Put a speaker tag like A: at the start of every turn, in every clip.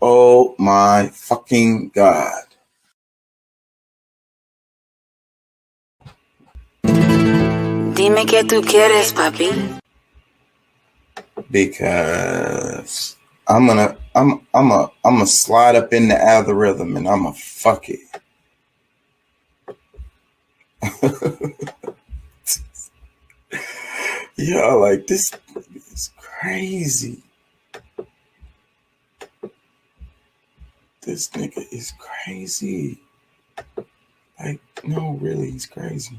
A: Oh my fucking God.
B: Dime qué tú quieres, papi.
A: Because I'm gonna slide up in the algorithm and I'm gonna fuck it. Yo, like this is crazy. This nigga is crazy. Like, no, really, he's crazy.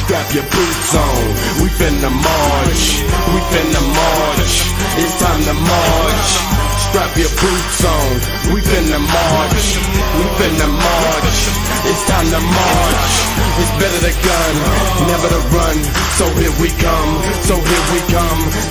C: Strap your boots on, we finna march, we finna march, it's time to march. Strap your boots on, we finna march, we finna march, it's time to march. It's better to gun, never to run, so here we come,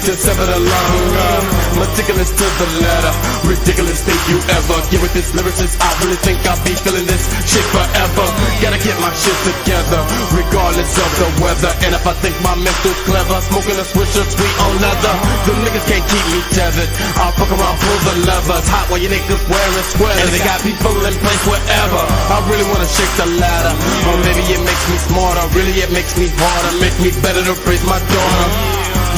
C: to sever the lung. Meticulous to the letter, ridiculous think you ever get with this lyricist. I really think I'll be feeling this shit forever. Gotta get my shit together, regardless of the weather. And if I think my mental's clever, smoking a swisher sweet on leather, them niggas can't keep me tethered. I'll fuck around, pull the levers, hot while you niggas wearing sweaters, and they got people in place wherever. I really wanna shake the ladder, or maybe it makes me smarter, really it makes me harder, make me better to raise my daughter.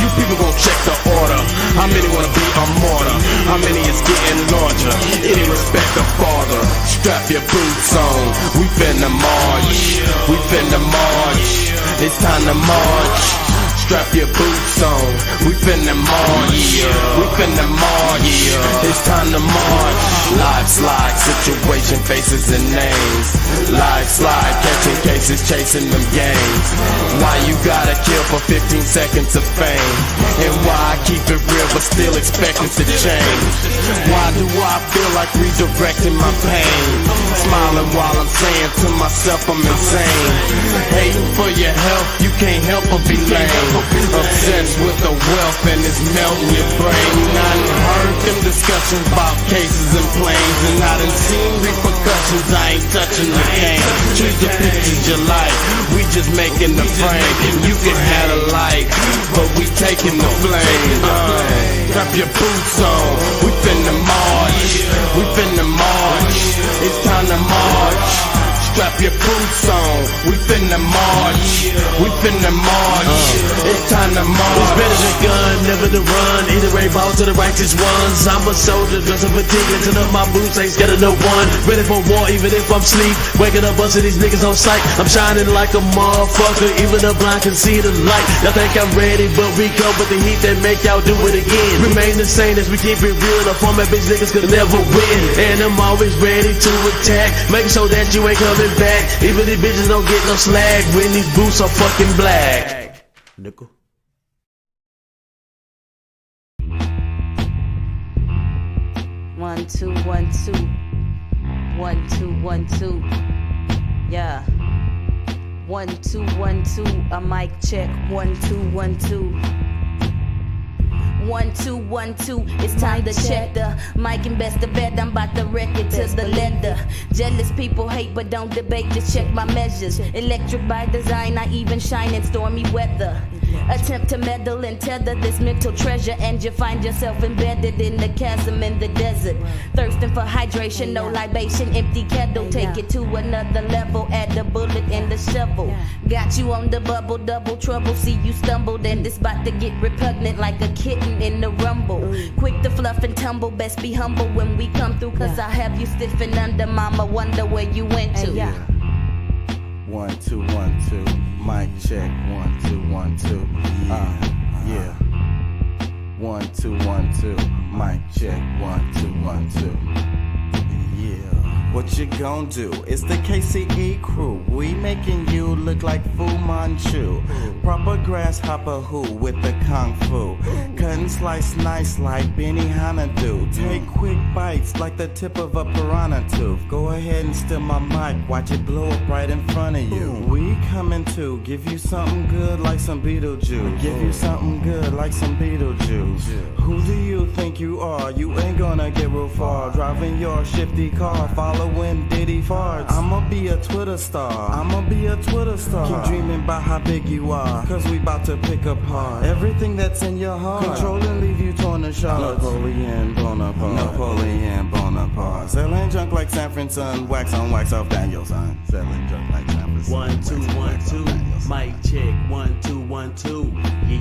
C: You people gon' check the order. How many wanna be a martyr? How many is getting larger? Any respect the father. Strap your boots on, we finna march, we finna march, it's time to march. Strap your boots on, we finna march, we finna march, it's time to march. Live slide, situation, faces and names. Live slide, catching cases, chasing them games. Why you gotta kill for 15 seconds of fame? And why I keep it real but still expecting to change? Why do I feel like redirecting my pain? Smiling while I'm saying to myself I'm insane. Hating for your health, you can't help but be lame. Obsessed with the wealth and it's melting your brain. I done heard them discussions about cases and planes, and I done seen repercussions, I ain't touching the game. Choose the pictures you like, we just making the frame. You can have a light, but we taking the flame. Strap your boots on, we finna march, we finna march, it's time to march. Strap your boots on, we finna march, we finna march, it's time to march.
D: It's better than gun, never to run, either way ball to the righteous ones. I'm a soldier, dressed up fatigue, until up my boots, ain't scared of no one. Ready for war even if I'm asleep, waking up busting these niggas on sight. I'm shining like a motherfucker, even the blind can see the light. Y'all think I'm ready, but we come with the heat that make y'all do it again. Remain the same as we keep it real, the format bitch niggas could never win. And I'm always ready to attack, making sure that you ain't coming back. Even these bitches don't get no slag when these boots are fucking black. Nickel.
E: One, two, 1, 2, 1, 2. Yeah. 1, 2, 1, 2. A mic check. 1, 2, 1, 2. 1, 2, 1, 2. It's time to check the mic and best of bet. I'm about to wreck it to the leather. Jealous people hate but don't debate. Just check my measures. Electric by design. I even shine in stormy weather. Attempt to meddle and tether this mental treasure, and you find yourself embedded in the chasm in the desert. Thirsting for hydration, no libation, empty kettle. Take it to another level, add the bullet in the shovel. Got you on the bubble, double trouble. See you stumbled, and it's about to get repugnant like a kitten in the rumble. Quick to fluff and tumble, best be humble when we come through, cause I have you stiffing under. Mama wonder where you went to.
F: 1, 2, 1, 2. Mic check. 1, 2, 1, 2. Yeah. 1, 2, 1, 2. Mic check. 1, 2, 1, 2. Yeah. What you gon' do? It's the KCE crew. We making you look like Fu Manchu. Proper grasshopper who with the kung fu. Cut and slice nice like Benny Hanna do. Take quick bites like the tip of a piranha tooth. Go ahead and steal my mic, watch it blow up right in front of you. We coming to give you something good like some Beetlejuice. Give you something good like some Beetlejuice. Who do you think you are? You ain't gonna get real far. Driving your shifty car, following Diddy farts. I'ma be a Twitter star. I'ma be a Twitter star. Keep dreaming about how big you are, cause we about to pick apart everything that's in your heart. Control and leave you torn to shards. Napoleon Bonaparte. Napoleon Bonaparte. Selling junk like San Francisco. Wax on, wax off Daniel, son. Selling junk like San Francisco.
D: 1 2 1 2. Mic check. 1 2 1 2. Yeah.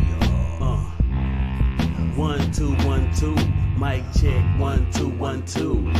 D: 1 2 1 2. Mic check. 1 2 1 2.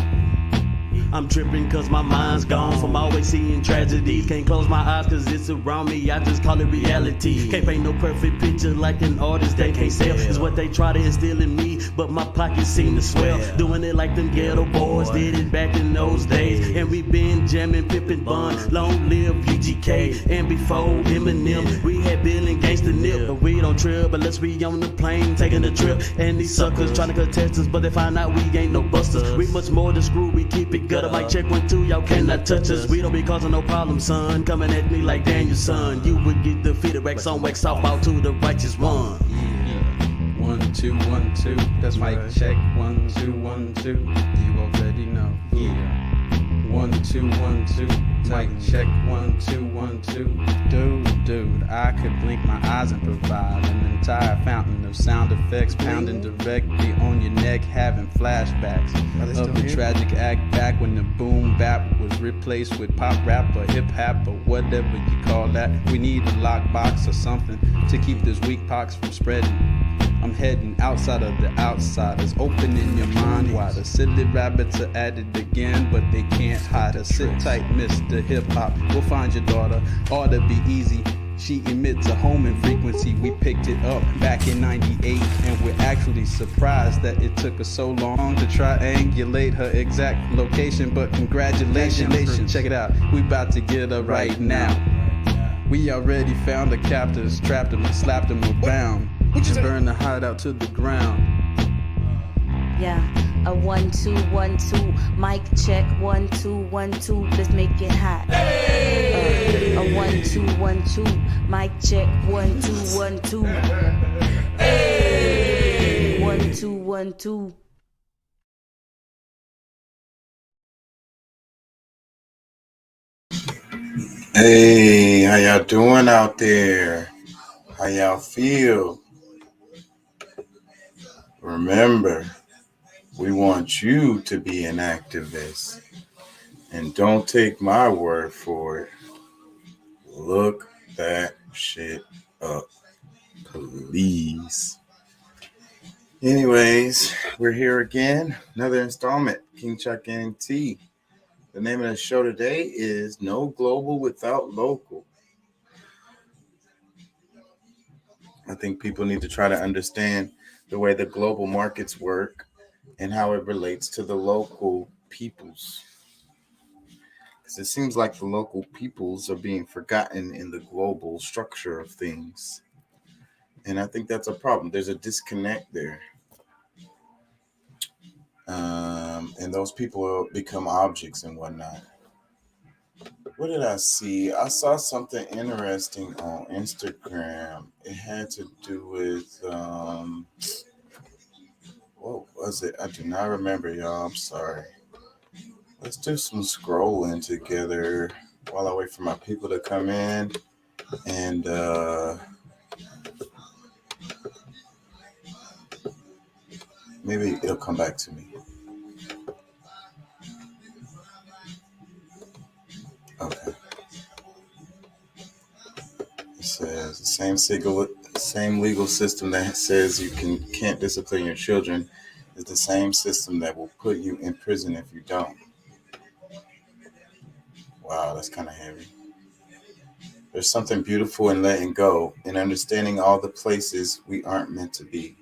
D: I'm tripping cause my mind's gone from always seeing tragedies. Can't close my eyes cause it's around me, I just call it reality. Can't paint no perfect picture like an artist they can't sell. It's what they try to instill in me, but my pockets seem to swell. Doing it like them ghetto boys did it back in those days. And we been jamming Pippin Bun, long live UGK. And before Eminem, we had Bill and Gangsta Nip. But we don't trip unless we on the plane taking a trip. And these suckers trying to contest us, but they find out we ain't no busters. We much more than screw, we keep it gutter. Mic check 1 2, y'all cannot touch us. We don't be causing no problem, son. Coming at me like Daniel, son. You would get defeated, wax on, wax off, out to the righteous one.
G: 1 2 1 2. That's mic check. 1 2 1 2. You already know. Yeah. 1 2 1 2. Mic check. 1 2 1 2. Dude, I could blink my eyes and provide an entire fountain of sound effects pounding directly on your neck, having flashbacks of the tragic act back when the boom bap was replaced with pop rap or hip hop or whatever you call that. We need a lockbox or something to keep this weak pox from spreading. I'm heading outside of the outsiders, opening your mind wider. Silly rabbits are at it again, but they can't hide us. Sit tight, Mr. Hip Hop. We'll find your daughter. Ought to be easy. She emits a homing frequency. We picked it up back in '98, and we're actually surprised that it took us so long to triangulate her exact location. But congratulations, check it out. We about to get her right now. We already found the captors, trapped them and slapped them bound. Just burn the hideout to the ground.
E: Yeah, a 1 2 1 2. Mic check. 1 2 1 2. Let's make it hot. A 1 2 1 2. Mic check. 1 2 1 2. 1 2 1 2.
A: Hey, how y'all doing out there? How y'all feel? Remember, we want you to be an activist. And don't take my word for it. Look that shit up, please. Anyways, we're here again. Another installment, King Chuck NT. The name of the show today is No Global Without Local. I think people need to try to understand the way the global markets work and how it relates to the local peoples. Because it seems like the local peoples are being forgotten in the global structure of things. And I think that's a problem. There's a disconnect there. And those people become objects and whatnot. What did I see? I saw something interesting on Instagram. It had to do with, what was it? I do not remember, y'all. I'm sorry. Let's do some scrolling together while I wait for my people to come in. And maybe it'll come back to me. Okay. It says the same legal system that says you can't discipline your children is the same system that will put you in prison if you don't. Wow, that's kind of heavy. There's something beautiful in letting go and understanding all the places we aren't meant to be.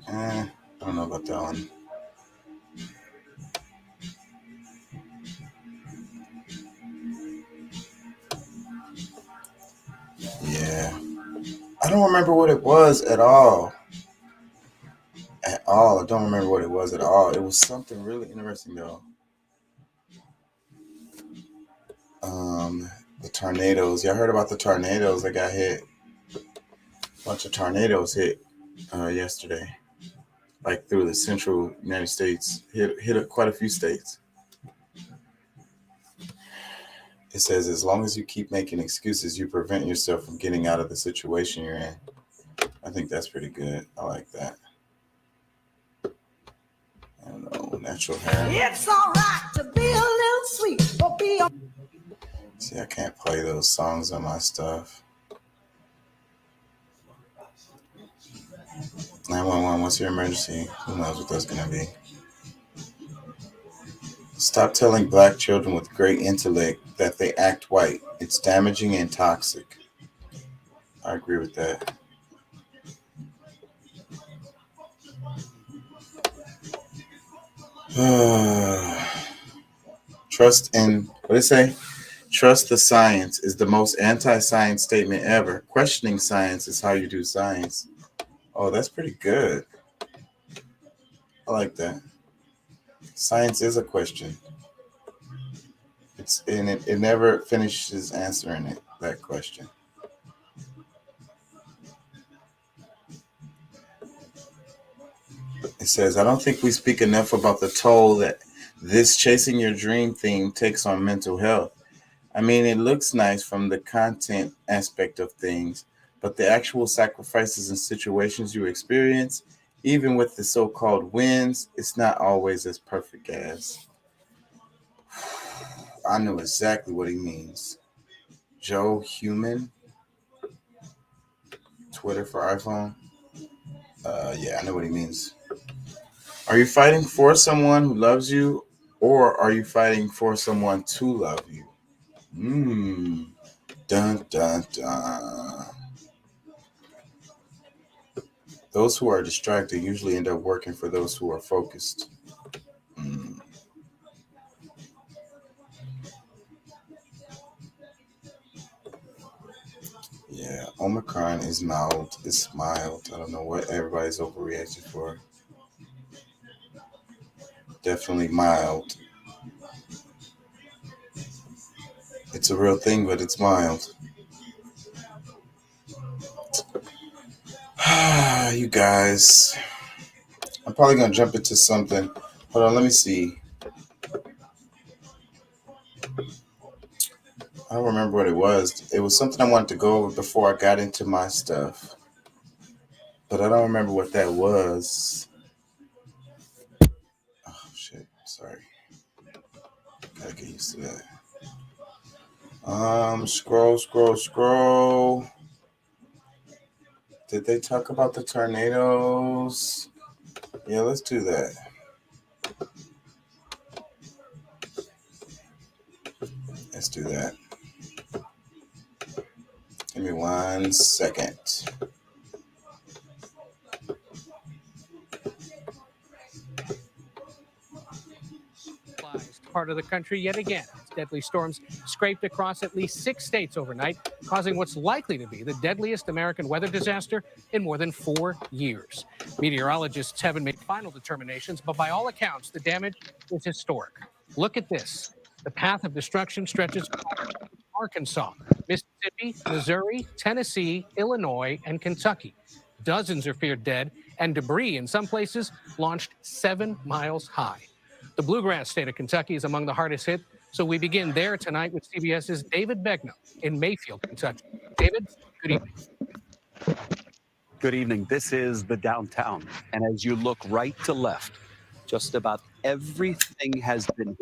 A: I don't know about that one. don't remember what it was at all. At all. I don't remember what it was at all. It was something really interesting though. The tornadoes. Y'all heard about the tornadoes that got hit? A bunch of tornadoes hit yesterday, like through the central United States. Hit quite a few states. It says as long as you keep making excuses, you prevent yourself from getting out of the situation you're in. I think that's pretty good. I like that. I don't know, natural hair.
H: It's all right to be a little sweet, but be a...
A: See, I can't play those songs on my stuff. 911, what's your emergency? Who knows what that's going to be? Stop telling black children with great intellect that they act white. It's damaging and toxic. I agree with that. Trust in, what did it say? Trust the science is the most anti-science statement ever. Questioning science is how you do science. Oh, that's pretty good. I like that. Science is a question. It never finishes answering it, that question. It says, I don't think we speak enough about the toll that this chasing your dream thing takes on mental health. I mean, it looks nice from the content aspect of things, but the actual sacrifices and situations you experience, even with the so-called wins, it's not always as perfect as. I know exactly what he means. Joe Human, Twitter for iPhone. Yeah, I know what he means. Are you fighting for someone who loves you, or are you fighting for someone to love you? Dun, dun, dun. Those who are distracted usually end up working for those who are focused. Yeah, Omicron is mild. It's mild. I don't know what everybody's overreacting for. Definitely mild. It's a real thing, but it's mild. You guys. I'm probably going to jump into something. Hold on, let me see. I don't remember what it was. It was something I wanted to go over before I got into my stuff. But I don't remember what that was. Oh, shit. Sorry. Gotta get used to that. Scroll. Did they talk about the tornadoes? Yeah, let's do that. Let's do that. Give me 1 second.
I: Part of the country yet again. Deadly storms scraped across at least 6 states overnight, causing what's likely to be the deadliest American weather disaster in more than 4 years. Meteorologists haven't made final determinations, but by all accounts, the damage is historic. Look at this. The path of destruction stretches across Arkansas, Mississippi, Missouri, Tennessee, Illinois, and Kentucky. Dozens are feared dead, and debris in some places launched 7 miles high. The bluegrass state of Kentucky is among the hardest hit, so we begin there tonight with CBS's David Begnaud in Mayfield, Kentucky. David, good evening.
J: Good evening. This is the downtown, and as you look right to left, just about everything has been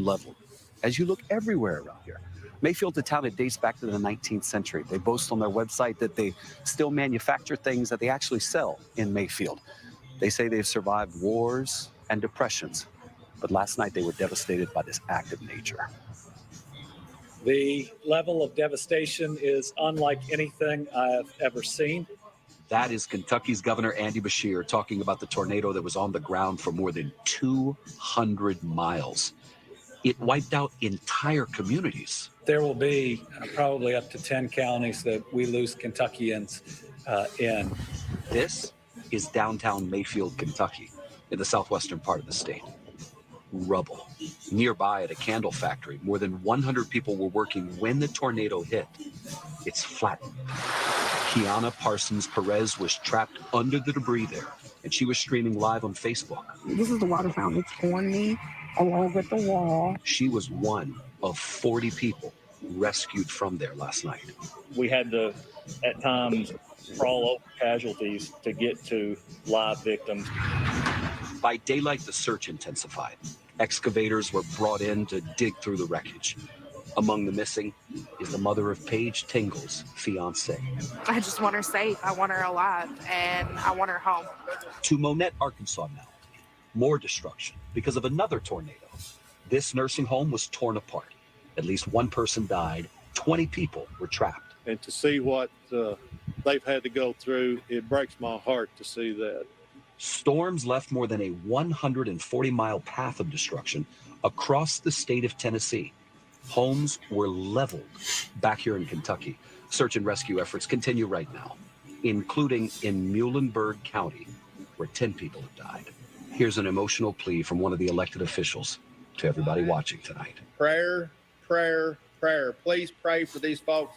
J: leveled. As you look everywhere around here, Mayfield's a town that dates back to the 19th century. They boast on their website that they still manufacture things that they actually sell in Mayfield. They say they've survived wars and depressions, but last night they were devastated by this act of nature.
K: The level of devastation is unlike anything I've ever seen.
J: That is Kentucky's Governor Andy Beshear talking about the tornado that was on the ground for more than 200 miles. It wiped out entire communities.
K: There will be probably up to 10 counties that we lose Kentuckians in.
J: This is downtown Mayfield, Kentucky, in the southwestern part of the state. Rubble. Nearby at a candle factory, more than 100 people were working when the tornado hit. It's flattened. Kiana Parsons Perez was trapped under the debris there, and she was streaming live on Facebook.
L: This is the water fountain. It's on me, along with the wall.
J: She was one of 40 people rescued from there last night.
M: We had to, at times, crawl over casualties to get to live victims.
J: By daylight, the search intensified. Excavators were brought in to dig through the wreckage. Among the missing is the mother of Paige Tingle's fiancé.
L: I just want her safe. I want her alive, and I want her home.
J: To Monette, Arkansas now. More destruction because of another tornado. This nursing home was torn apart. At least one person died. 20 people were trapped.
N: And to see what they've had to go through, it breaks my heart to see that.
J: Storms left more than a 140-mile path of destruction across the state of Tennessee. Homes were leveled back here in Kentucky. Search and rescue efforts continue right now, including in Muhlenberg County, where 10 people have died. Here's an emotional plea from one of the elected officials to everybody watching tonight.
O: Prayer, prayer, prayer. Please pray for these folks.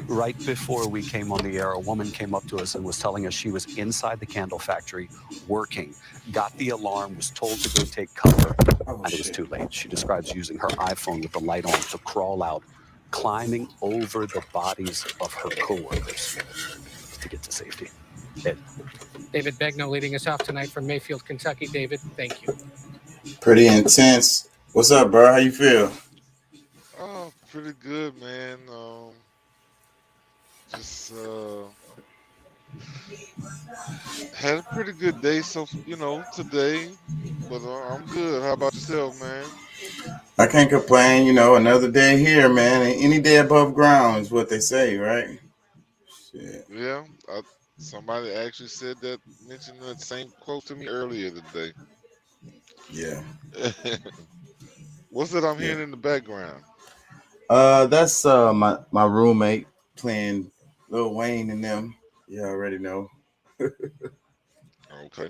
J: Right before we came on the air, a woman came up to us and was telling us she was inside the candle factory working, got the alarm, was told to go take cover, and it was too late. She describes using her iPhone with the light on to crawl out, climbing over the bodies of her coworkers to get to safety. Ed.
I: David Begno leading us off tonight from Mayfield, Kentucky. David, thank you.
A: Pretty intense. What's up, bro? How you feel?
P: Oh, pretty good, man. Just had a pretty good day, so today. But I'm good. How about yourself, man?
A: I can't complain. Another day here, man. Any day above ground is what they say, right? Shit.
P: Yeah. Somebody actually mentioned that same quote to me earlier today.
A: Yeah.
P: What's that I'm hearing in the background?
A: That's my roommate playing Lil Wayne and them. You already know.
P: Okay.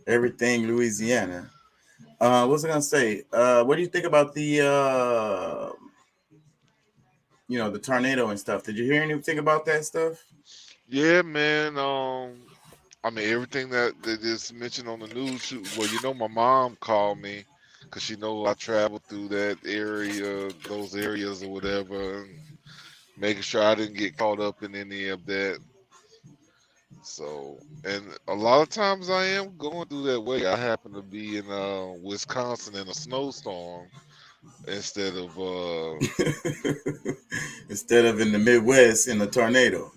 A: Everything Louisiana. What's I gonna say? What do you think about the the tornado and stuff? Did you hear anything about that stuff?
P: Yeah, man. I mean, everything that is mentioned on the news. Well, my mom called me because she knows I traveled through that area, those areas or whatever, and making sure I didn't get caught up in any of that. So, and a lot of times I am going through that way. I happen to be in Wisconsin in a snowstorm instead of
A: in the Midwest in a tornado.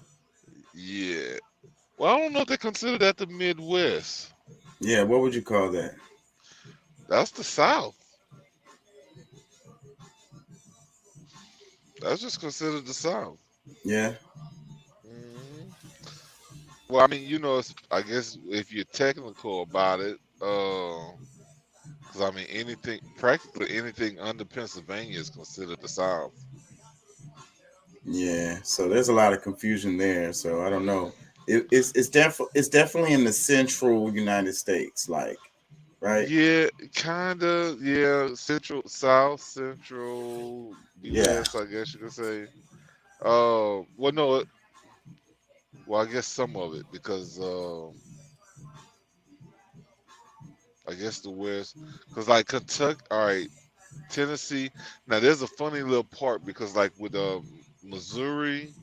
P: Yeah. Well, I don't know if they consider that the Midwest.
A: Yeah, what would you call that?
P: That's the South. That's just considered the South.
A: Yeah.
P: Mm-hmm. Well, I mean, I guess if you're technical about it, because I mean, practically anything under Pennsylvania is considered the South.
A: Yeah, so there's a lot of confusion there. So I don't know. It's definitely in the central United States, right?
P: Yeah, kind of. Yeah, central U.S. I guess you could say. Well, no. Well, I guess some of it because I guess the West, because like Kentucky, all right, Tennessee. Now there's a funny little part because with Missouri,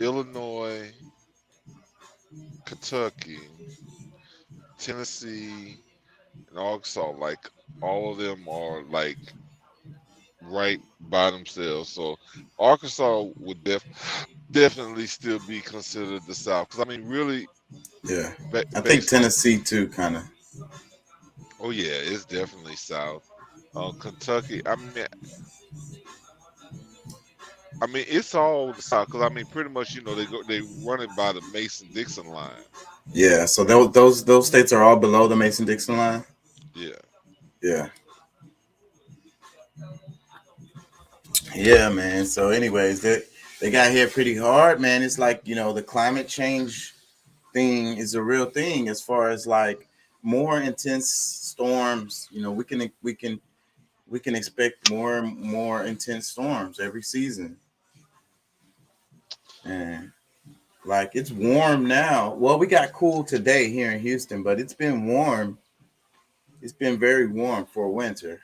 P: Illinois, Kentucky, Tennessee, and Arkansas, all of them are right by themselves. So Arkansas would definitely still be considered the South. Because I mean, really,
A: yeah. I think Tennessee too, kind of.
P: Oh yeah, it's definitely South. Kentucky, I mean, it's all the South. Because I mean, pretty much, they run it by the Mason-Dixon line.
A: Yeah. So those states are all below the Mason-Dixon line.
P: Yeah.
A: Yeah. Yeah, man. So, anyways, they got hit pretty hard, man. It's like, the climate change thing is a real thing as far as like more intense storms. We can expect more intense storms every season. And like it's warm now. Well, we got cool today here in Houston, but it's been warm. It's been very warm for winter.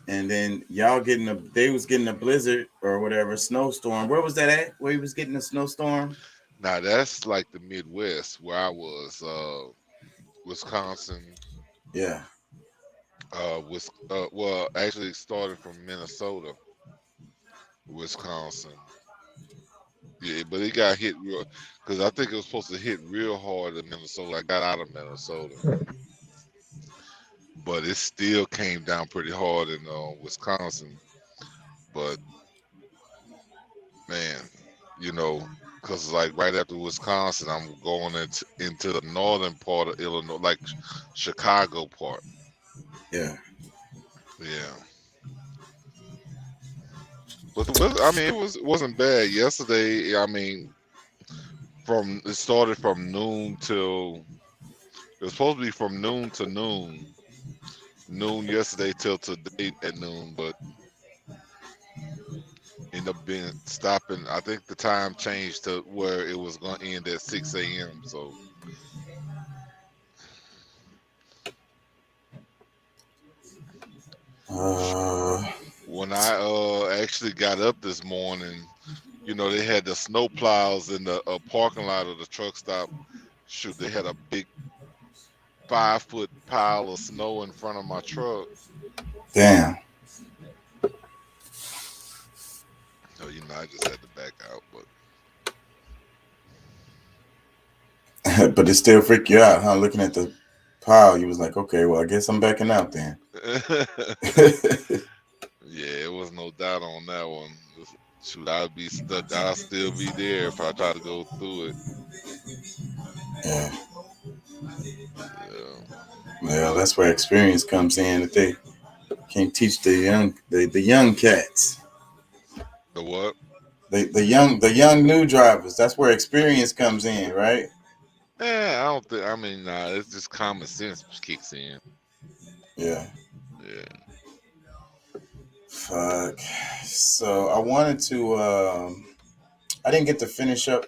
A: And then they was getting a blizzard or whatever, snowstorm. Where was that at? Where he was getting a snowstorm?
P: Now that's like the Midwest where I was, Wisconsin.
A: Yeah.
P: Well, actually, it started from Minnesota, Wisconsin. Yeah, but it got hit real because I think it was supposed to hit real hard in Minnesota. I got out of Minnesota, but it still came down pretty hard in Wisconsin. But man, because like right after Wisconsin, I'm going into the northern part of Illinois, like Chicago part.
A: Yeah.
P: Yeah. But I mean, it wasn't bad yesterday. I mean, it started from noon till it was supposed to be from noon to noon yesterday till today at noon, but ended up being stopping. I think the time changed to where it was going to end at 6 a.m. So when I actually got up this morning, they had the snow plows in the parking lot of the truck stop. Shoot, they had a big 5-foot pile of snow in front of my truck.
A: Damn.
P: So I just had to back out,
A: but but it still freaked you out, huh? Looking at the pile, you was like, okay, well, I guess I'm backing out then.
P: Yeah, it was no doubt on that one. Shoot, I'd be stuck. I'll still be there if I try to go through it.
A: Yeah.
P: Yeah.
A: Well, that's where experience comes in. That they can't teach the young cats.
P: The what?
A: The young new drivers. That's where experience comes in, right?
P: I don't think. I mean, nah, it's just common sense kicks in.
A: Yeah.
P: Yeah.
A: Fuck. So I wanted to. I didn't get to finish up.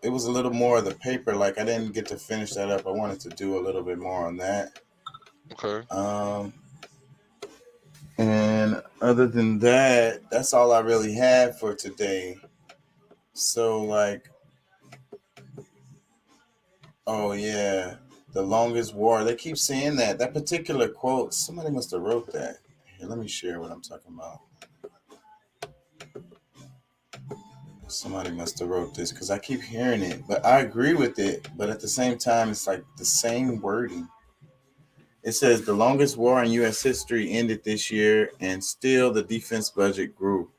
A: It was a little more of the paper. Like I didn't get to finish that up. I wanted to do a little bit more on that.
P: Okay.
A: And other than that, that's all I really had for today. So like, oh yeah, the longest war. They keep saying that. That particular quote, somebody must have wrote that. Here, let me share what I'm talking about. Somebody must have wrote this because I keep hearing it, but I agree with it. But at the same time, it's like the same wording. It says the longest war in U.S. history ended this year, and still the defense budget grew.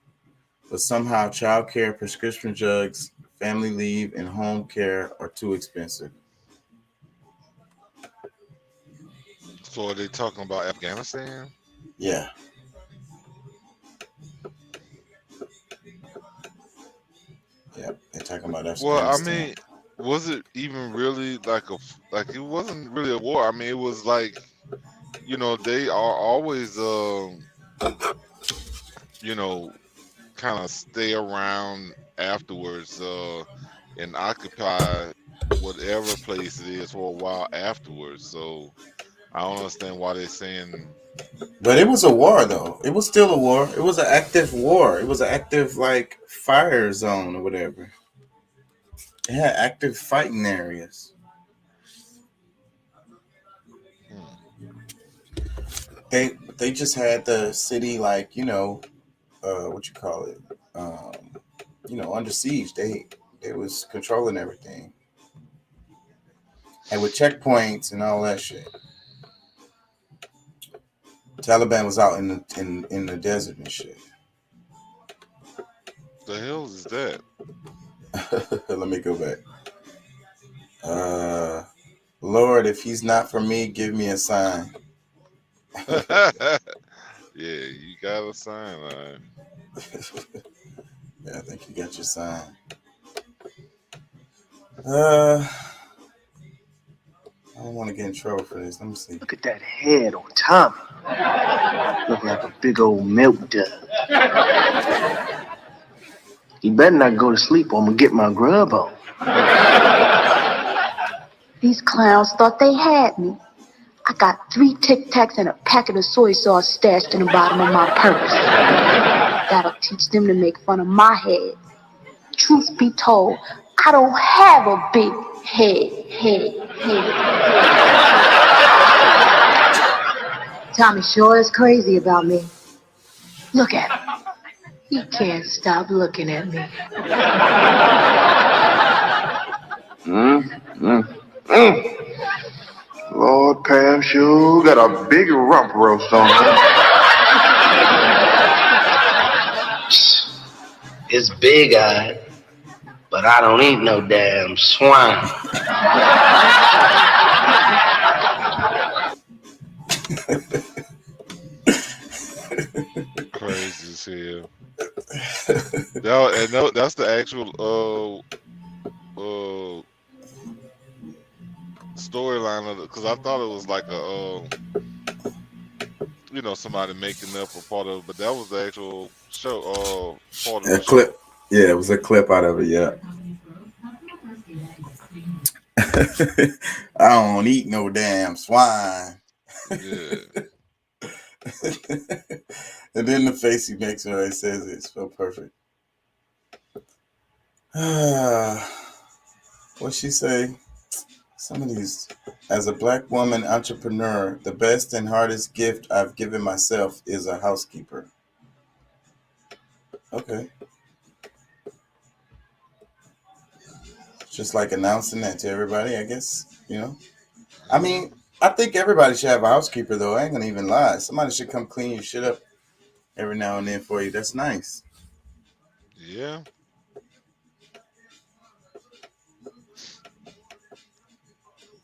A: But somehow child care, prescription drugs, family leave, and home care are too expensive.
P: So are they talking about Afghanistan?
A: Yeah. Yep, they're talking about Afghanistan.
P: Well, I mean, was it even really like it wasn't really a war? I mean, it was like, they are always kind of stay around afterwards and occupy whatever place it is for a while afterwards. So I don't understand why they're saying.
A: But it was a war, though. It was still a war. It was an active war. It was an active, like, fire zone or whatever. It had active fighting areas. They just had the city, like, what you call it, under siege. They was controlling everything, and with checkpoints and all that shit. Taliban was out in the desert and shit.
P: The hell is that?
A: Let me go back. Lord, if he's not for me, give me a sign.
P: Yeah, you got a sign line.
A: Yeah, I think you got your sign. I don't want to get in trouble for this. Let me see.
Q: Look at that head on Tommy. Looking like a big old milk dud. You better not go to sleep or I'm gonna get my grub on.
R: These clowns thought they had me. I got 3 Tic Tacs and a packet of soy sauce stashed in the bottom of my purse. That'll teach them to make fun of my head. Truth be told, I don't have a big head. Tommy sure is crazy about me. Look at him. He can't stop looking at me.
Q: Lord, Pam sure got a big rump roast on her. It's big-eyed, but I don't eat no damn swine.
P: Crazy as hell. That's the actual storyline of it, because I thought it was like a somebody making up a part of it, but that was the actual show part of the
A: clip.
P: show.
A: Yeah, it was a clip out of it. Yeah. I don't eat no damn swine.
P: Yeah.
A: And then the face he makes when he says it's so perfect. What'd she say? Some of these, as a black woman entrepreneur, the best and hardest gift I've given myself is a housekeeper. Okay. Just like announcing that to everybody, I guess, I mean, I think everybody should have a housekeeper, though. I ain't gonna even lie. Somebody should come clean your shit up every now and then for you. That's nice.
P: Yeah.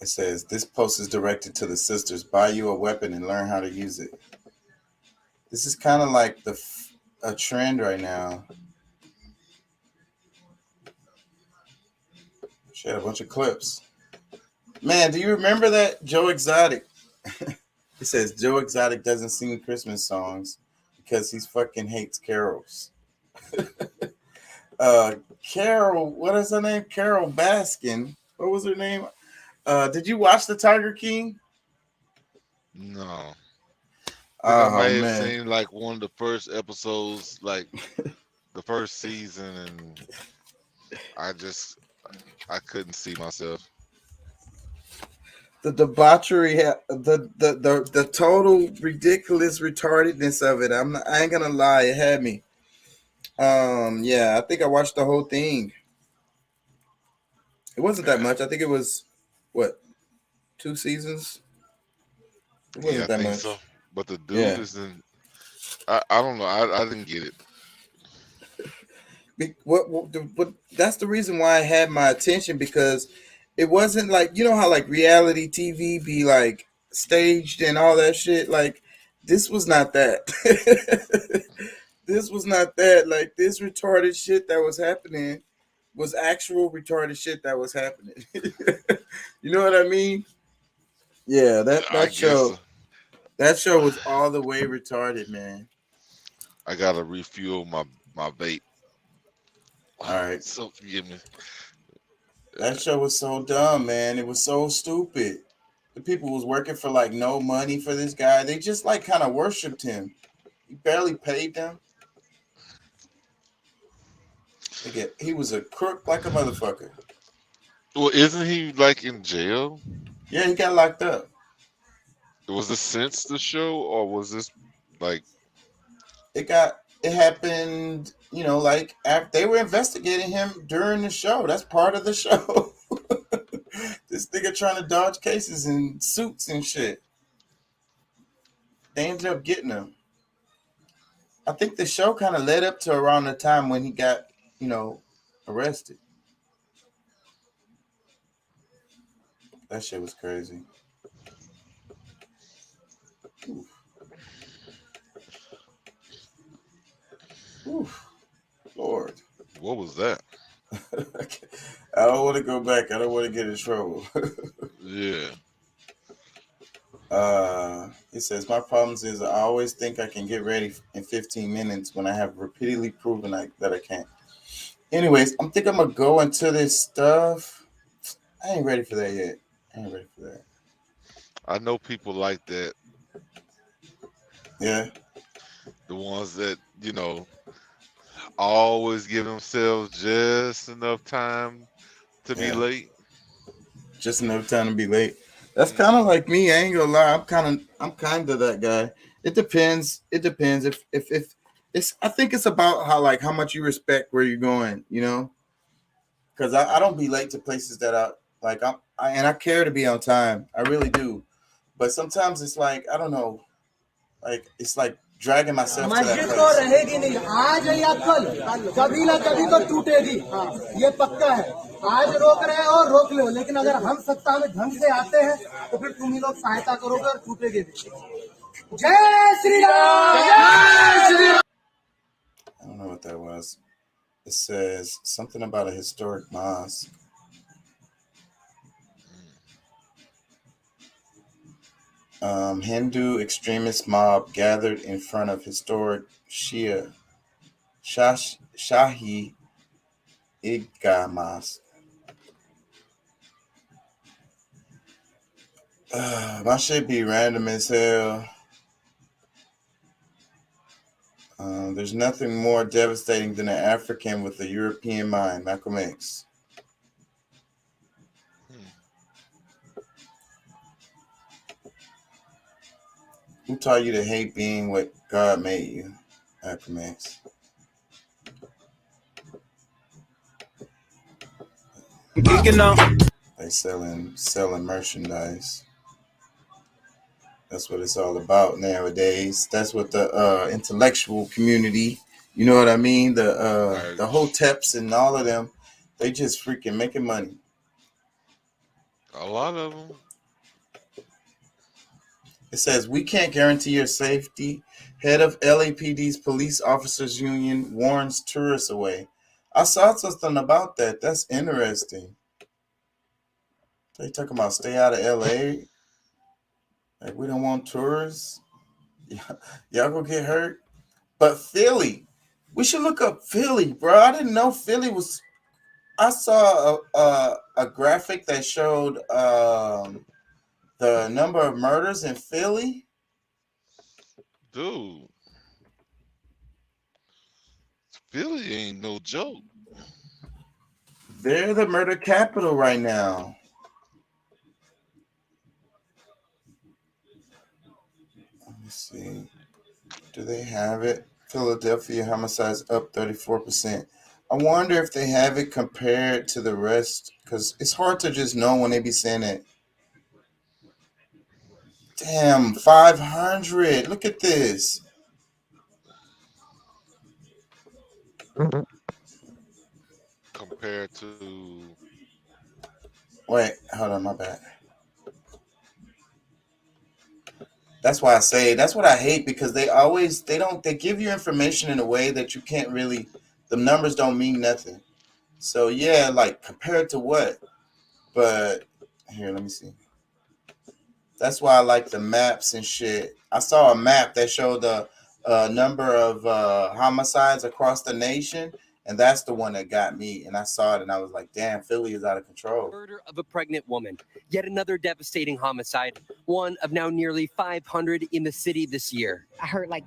A: It says, this post is directed to the sisters. Buy you a weapon and learn how to use it. This is kind of like a trend right now. She had a bunch of clips. Man, do you remember that? Joe Exotic. It says, Joe Exotic doesn't sing Christmas songs because he fucking hates carols. Carol, what is her name? Carol Baskin. What was her name? Did you watch The Tiger King?
P: No. I may have
A: Man.
P: seen like one of the first episodes, like the first season, and I couldn't see myself.
A: The debauchery, the total ridiculous retardedness of it. I ain't gonna lie, it had me. Yeah, I think I watched the whole thing. It wasn't that much. I think it was 2 seasons. It wasn't that much.
P: So. But the dude isn't. I don't know. I didn't get it.
A: What that's the reason why I had my attention, because it wasn't like, how like reality TV be like staged and all that shit. Like, this was not that. This was not that. Like, this retarded shit that was happening was actual retarded shit that was happening. You know what I mean? Yeah, that show. That show was all the way retarded, man.
P: I gotta refuel my vape.
A: All right.
P: So forgive me.
A: That show was so dumb, man. It was so stupid. The people was working for like no money for this guy. They just like kind of worshipped him. He barely paid them. He was a crook like a motherfucker.
P: Well, isn't he like in jail?
A: Yeah, he got locked up.
P: Was this since the show, or was this like?
A: It happened, like after they were investigating him during the show. That's part of the show. This nigga trying to dodge cases in suits and shit. They ended up getting him. I think the show kind of led up to around the time when he got arrested. That shit was crazy. Oof. Oof. Lord.
P: What was that?
A: I don't want to go back. I don't want to get in trouble.
P: Yeah.
A: It says, my problems is I always think I can get ready in 15 minutes when I have repeatedly proven that I can't. Anyways, I'm going to go into this stuff. I ain't ready for that yet.
P: I know people like that.
A: Yeah.
P: The ones that, always give themselves just enough time to be late.
A: Just enough time to be late. That's kind of like me. I ain't gonna lie. I'm kind of that guy. It depends. If it's. I think it's about how much you respect where you're going. Because I don't be late to places that I care to be on time. I really do. But sometimes it's like I don't know. Like it's like dragging myself to that place.
H: रहेगी नहीं आज या कल कभी ना कभी तो टूटेगी ये पक्का है आज रोक रहे हैं और रोक लो लेकिन अगर हम सत्ता में ढंग से आते हैं तो फिर तुम ही लोग सहायता करोगे और टूटेगी भी जय Shri Ram
A: I don't know what that was. It says something about a historic mosque. Hindu extremist mob gathered in front of historic Shahi Idgah Mosque. My shit be random as hell. There's nothing more devastating than an African with a European mind. Malcolm X. Who taught you to hate being what God made you? Malcolm X. They selling merchandise. That's what it's all about nowadays. That's what the intellectual community, you know what I mean? The hoteps and all of them, they just freaking making money.
P: A lot of them.
A: It says, we can't guarantee your safety. Head of LAPD's police officers union warns tourists away. I saw something about that. That's interesting. They talking about stay out of LA. Like, we don't want tourists. Y'all gonna get hurt. But Philly, we should look up Philly, bro. I didn't know Philly was. I saw a graphic that showed the number of murders in Philly.
P: Dude, Philly ain't no joke.
A: They're the murder capital right now. Let me see. Do they have it? Philadelphia homicides up 34%. I wonder if they have it compared to the rest, because it's hard to just know when they be saying it. Damn, 500. Look at this.
P: Compared to.
A: Wait, hold on, my bad. That's why I say, that's what I hate, because they give you information in a way that you can't really, the numbers don't mean nothing. So yeah, like compared to what? But here, let me see. That's why I like the maps and shit. I saw a map that showed the number of homicides across the nation, and that's the one that got me. And I saw it, and I was like, damn, Philly is out of control.
S: Murder of a pregnant woman. Yet another devastating homicide, one of now nearly 500 in the city this year.
T: I heard like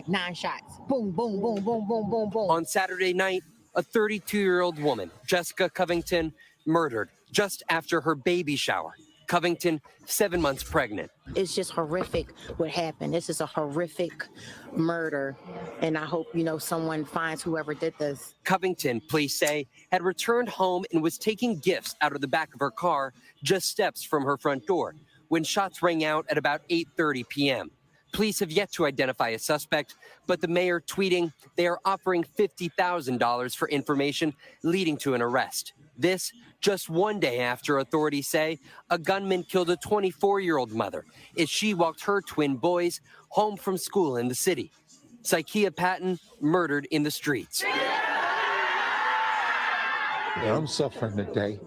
T: 9 shots. Boom, boom, boom, boom, boom, boom, boom.
S: On Saturday night, a 32-year-old woman, Jessica Covington, murdered just after her baby shower. Covington, 7 months pregnant.
T: It's just horrific what happened. This is a horrific murder, and I hope, someone finds whoever did this.
S: Covington, police say, had returned home and was taking gifts out of the back of her car just steps from her front door when shots rang out at about 8:30 p.m. Police have yet to identify a suspect, but the mayor tweeting they are offering $50,000 for information leading to an arrest. This just one day after authorities say a gunman killed a 24-year-old mother as she walked her twin boys home from school in the city. Saikia Patton murdered in the streets.
U: Yeah, I'm suffering today.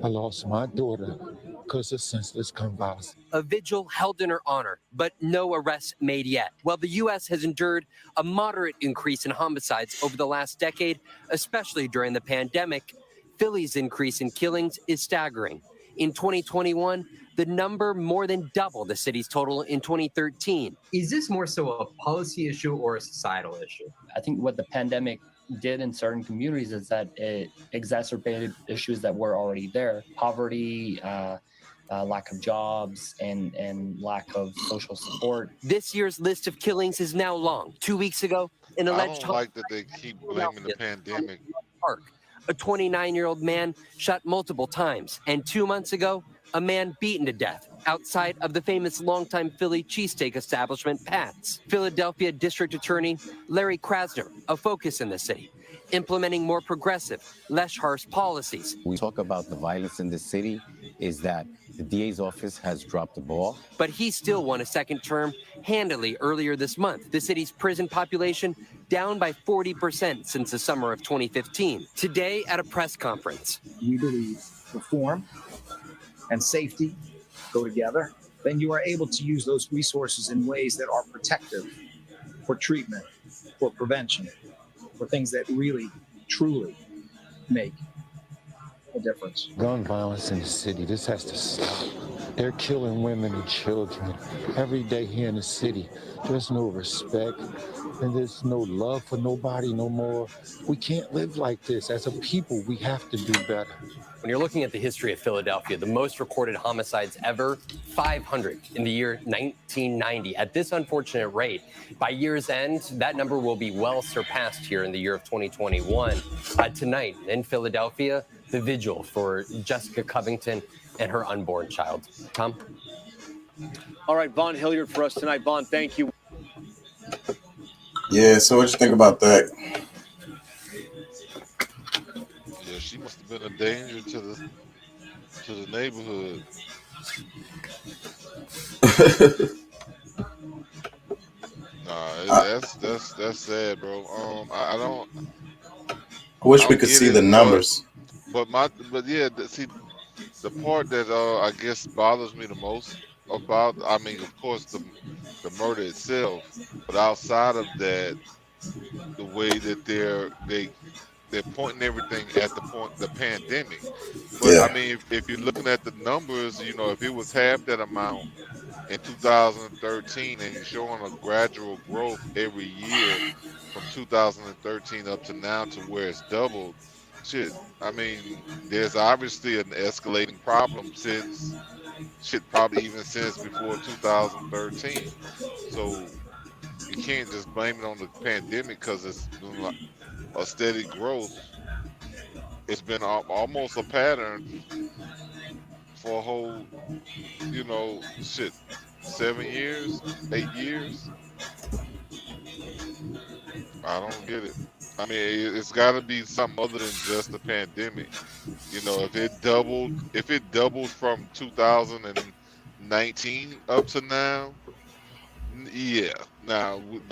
U: I lost my daughter because of senseless gun violence.
S: A vigil held in her honor, but no arrests made yet. While the U.S. has endured a moderate increase in homicides over the last decade, especially during the pandemic, Philly's increase in killings is staggering. In 2021, the number more than doubled the city's total in 2013.
V: Is this more so a policy issue or a societal issue? I think what the pandemic did in certain communities is that it exacerbated issues that were already there. Poverty, lack of jobs, and lack of social support.
S: This year's list of killings is now long. 2 weeks ago, an alleged
P: I don't like that they keep blaming the pandemic.
S: Park. A 29-year-old man shot multiple times, and 2 months ago, a man beaten to death outside of the famous longtime Philly cheesesteak establishment, Pat's. Philadelphia District Attorney Larry Krasner, a focus in the city, implementing more progressive, less harsh policies.
W: We talk about the violence in the city, is that the DA's office has dropped the ball.
S: But he still won a second term handily earlier this month. The city's prison population down by 40% since the summer of 2015. Today at a press conference.
X: We believe reform and safety go together. Then you are able to use those resources in ways that are protective for treatment, for prevention, for things that really, truly make a difference.
U: Gun violence in the city, this has to stop. They're killing women and children every day here in the city. There's no respect and there's no love for nobody no more. We can't live like this. As a people, we have to do better.
Y: When you're looking at the history of Philadelphia, the most recorded homicides ever, 500 in the year 1990. At this unfortunate rate, by year's end, that number will be well surpassed here in the year of 2021. Tonight in Philadelphia, the vigil for Jessica Covington and her unborn child. Tom?
Z: All right, Vaughn Hilliard for us tonight. Vaughn, thank you.
A: Yeah, so what you think about that?
P: Yeah, she must have been a danger to the neighborhood. Nah, that's sad, bro. I
A: wish we could see the numbers.
P: But yeah, see, the part that I guess bothers me the most about, I mean, of course, the murder itself, but outside of that, the way that they're pointing everything at the pandemic. But
A: yeah.
P: I mean, if you're looking at the numbers, you know, if it was half that amount in 2013 and you're showing a gradual growth every year from 2013 up to now to where it's doubled, shit, I mean, there's obviously an escalating problem probably even since before 2013. So you can't just blame it on the pandemic because it's been like a steady growth. It's been almost a pattern for a whole, 7 years, 8 years. I don't get it. I mean, it's got to be something other than just the pandemic. You know, if it doubled from 2019 up to now, yeah. Now we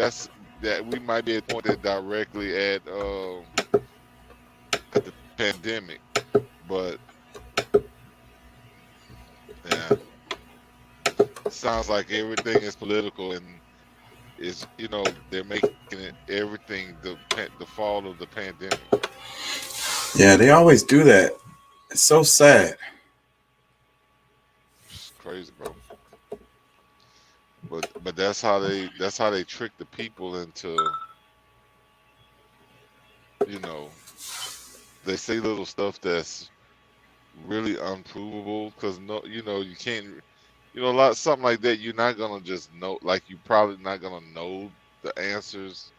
P: might be able to point that directly at the pandemic, but yeah, it sounds like everything is political and is, they're making it everything the fall of the pandemic.
A: Yeah, they always do that. It's so sad.
P: It's crazy, bro. But that's how they trick the people into, they say little stuff that's really unprovable because you can't. Something like that, you're not gonna just know. Like, you're probably not gonna know the answers.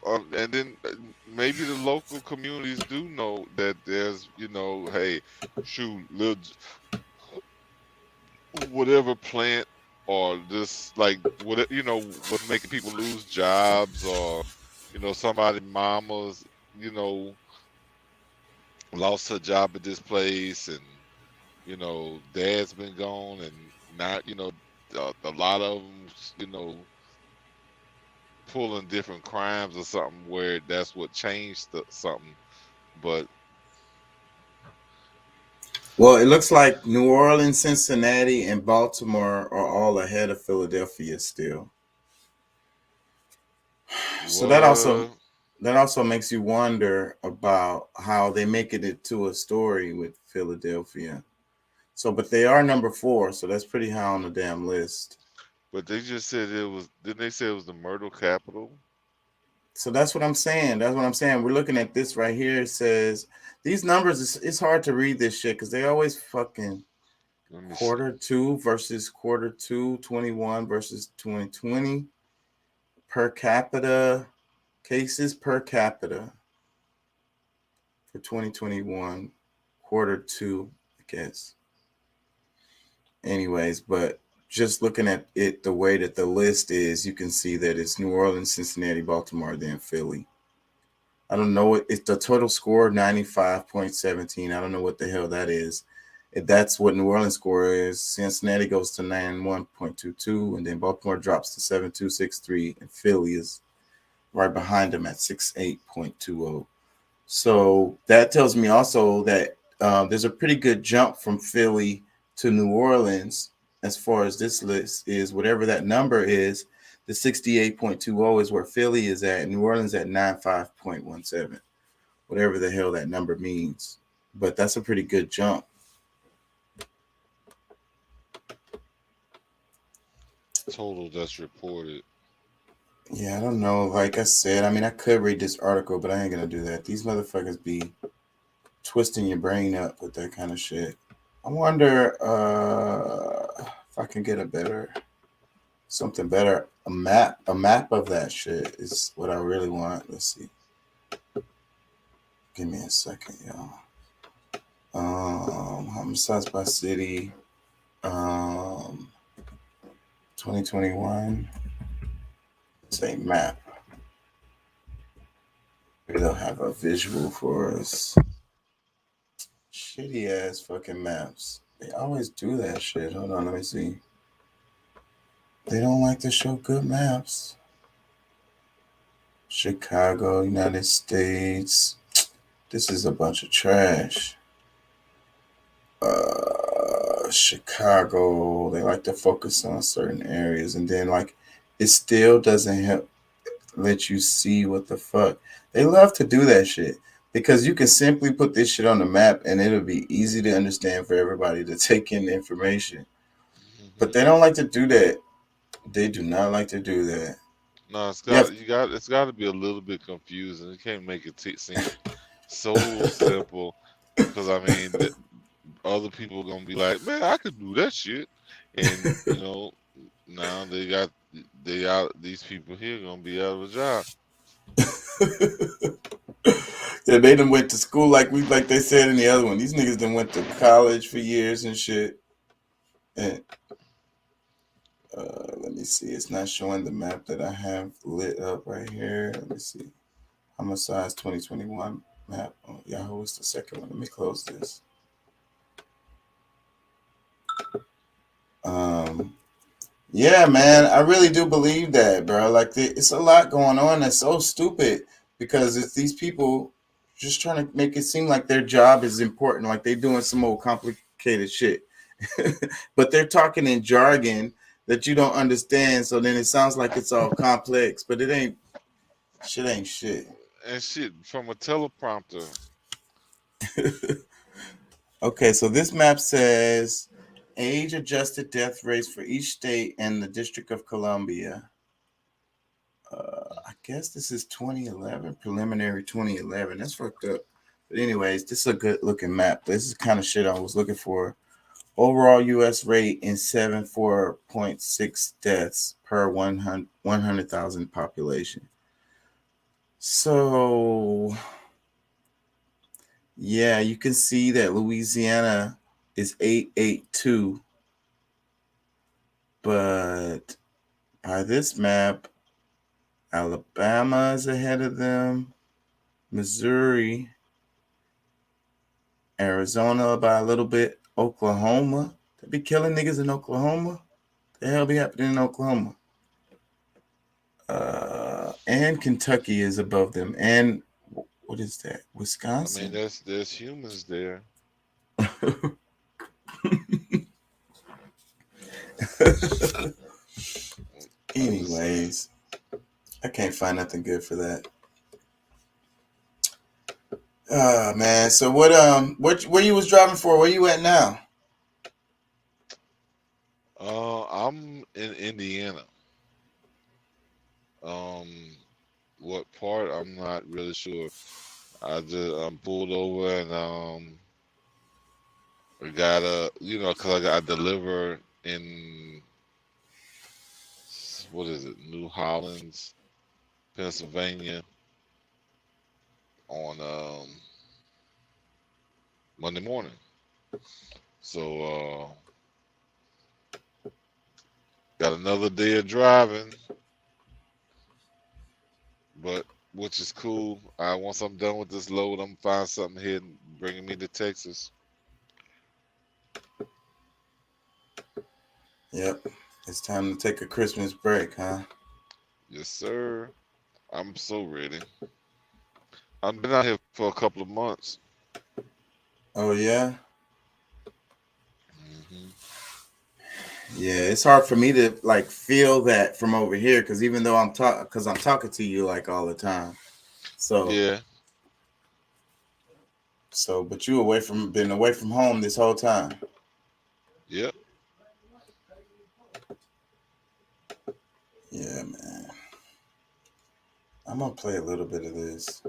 P: And then maybe the local communities do know that there's, hey, shoot, whatever plant or this like what what's making people lose jobs, or somebody mamas lost her job at this place, and dad's been gone, and not a lot of them pulling different crimes or something where that's what changed something. But
A: Well, it looks like New Orleans, Cincinnati, and Baltimore are all ahead of Philadelphia still. So
P: what?
A: that also makes you wonder about how they make it to a story with Philadelphia. So, but they are number 4, so that's pretty high on the damn list.
P: But they just said it was. Didn't they say it was the murder capital?
A: So that's what I'm saying. That's what I'm saying. We're looking at this right here. It says these numbers. It's hard to read this shit because they always fucking Q2 versus Q2 21 versus 2020 per capita cases per capita for 2021 Q2, I guess. Anyways, but just looking at it the way that the list is, you can see that it's New Orleans, Cincinnati, Baltimore, then Philly. I don't know. It's the total score 95.17. I don't know what the hell that is. If that's what New Orleans score is, Cincinnati goes to 91.22, and then Baltimore drops to 7263, and Philly is right behind them at 68.20. So that tells me also that there's a pretty good jump from Philly to New Orleans as far as this list is. Whatever that number is, the 68.20 is where Philly is at. New Orleans at 95.17, whatever the hell that number means. But that's a pretty good jump.
P: Total that's reported.
A: Yeah, I don't know. Like I said, I mean, I could read this article, but I ain't going to do that. These motherfuckers be twisting your brain up with that kind of shit. I wonder if I can get something better. A map of that shit is what I really want. Let's see. Give me a second, y'all. Homicides by city. 2021. Say map. Maybe they'll have a visual for us. Shitty ass fucking maps. They always do that shit. Hold on, let me see. They don't like to show good maps. Chicago, United States. This is a bunch of trash. Chicago, they like to focus on certain areas, and then like it still doesn't help let you see what the fuck. They love to do that shit because you can simply put this shit on the map and it'll be easy to understand for everybody to take in the information. But they don't like to do that. They do not like to do that.
P: No, it's got to be a little bit confusing. You can't make it seem so simple, because I mean, other people are gonna be like, man, I could do that shit, and now these people here gonna be out of a job.
A: Yeah, they done went to school like they said in the other one. These niggas done went to college for years and shit. And let me see. It's not showing the map that I have lit up right here. Let me see. Homicides 2021 map. Oh, Yahoo is the second one. Let me close this. Yeah, man, I really do believe that, bro. Like, it's a lot going on that's so stupid because it's these people just trying to make it seem like their job is important, like they're doing some old complicated shit. But they're talking in jargon that you don't understand, so then it sounds like it's all complex, but it ain't. Shit ain't shit.
P: And shit from a teleprompter.
A: Okay, so this map says age-adjusted death rates for each state and the District of Columbia. I guess this is 2011, preliminary 2011. That's fucked up. But anyways, this is a good-looking map. This is the kind of shit I was looking for. Overall U.S. rate in 74.6 deaths per 100,000 population. So, yeah, you can see that Louisiana is 882. But by this map, Alabama is ahead of them, Missouri, Arizona by a little bit, Oklahoma. They be killing niggas in Oklahoma. The hell be happening in Oklahoma? And Kentucky is above them. And what is that?
P: I
A: Wisconsin?
P: mean, there's humans there.
A: Anyways, I can't find nothing good for that. Man. So where you was driving for? Where you at now?
P: I'm in Indiana. What part? I'm not really sure. I'm pulled over and I gotta, cause I deliver in what is it, New Hollands, Pennsylvania, on Monday morning. So got another day of driving, but which is cool. Once I'm done with this load, I'm gonna find something here and bringing me to Texas.
A: Yep. It's time to take a Christmas break, huh?
P: Yes, sir. I'm so ready. I've been out here for a couple of months.
A: Oh yeah. Yeah, it's hard for me to like feel that from over here because even though I'm talking to you like all the time. So
P: yeah.
A: So, but you been away from home this whole time.
P: Yep.
A: Yeah, man. I'm gonna play a little bit of this.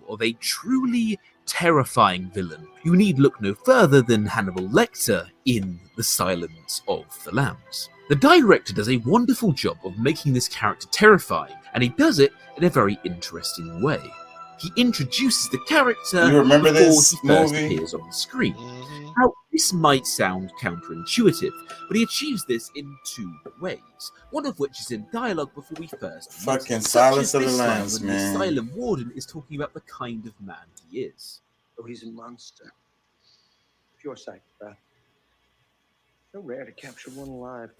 B: Of a truly terrifying villain, you need look no further than Hannibal Lecter in The Silence of the Lambs. The director does a wonderful job of making this character terrifying, and he does it in a very interesting way. He introduces the character
A: You remember
B: before
A: this
B: he first
A: movie?
B: appears on the screen. Now, this might sound counterintuitive, but he achieves this in two ways. One of which is in dialogue before we first meet,
A: Fucking
B: such
A: Silence
B: as
A: of the
B: this line
A: Lambs,
B: when the
A: man.
B: asylum warden is talking about the kind of man he is.
C: Oh, he's a monster. Pure psychopath. So rare to capture one alive.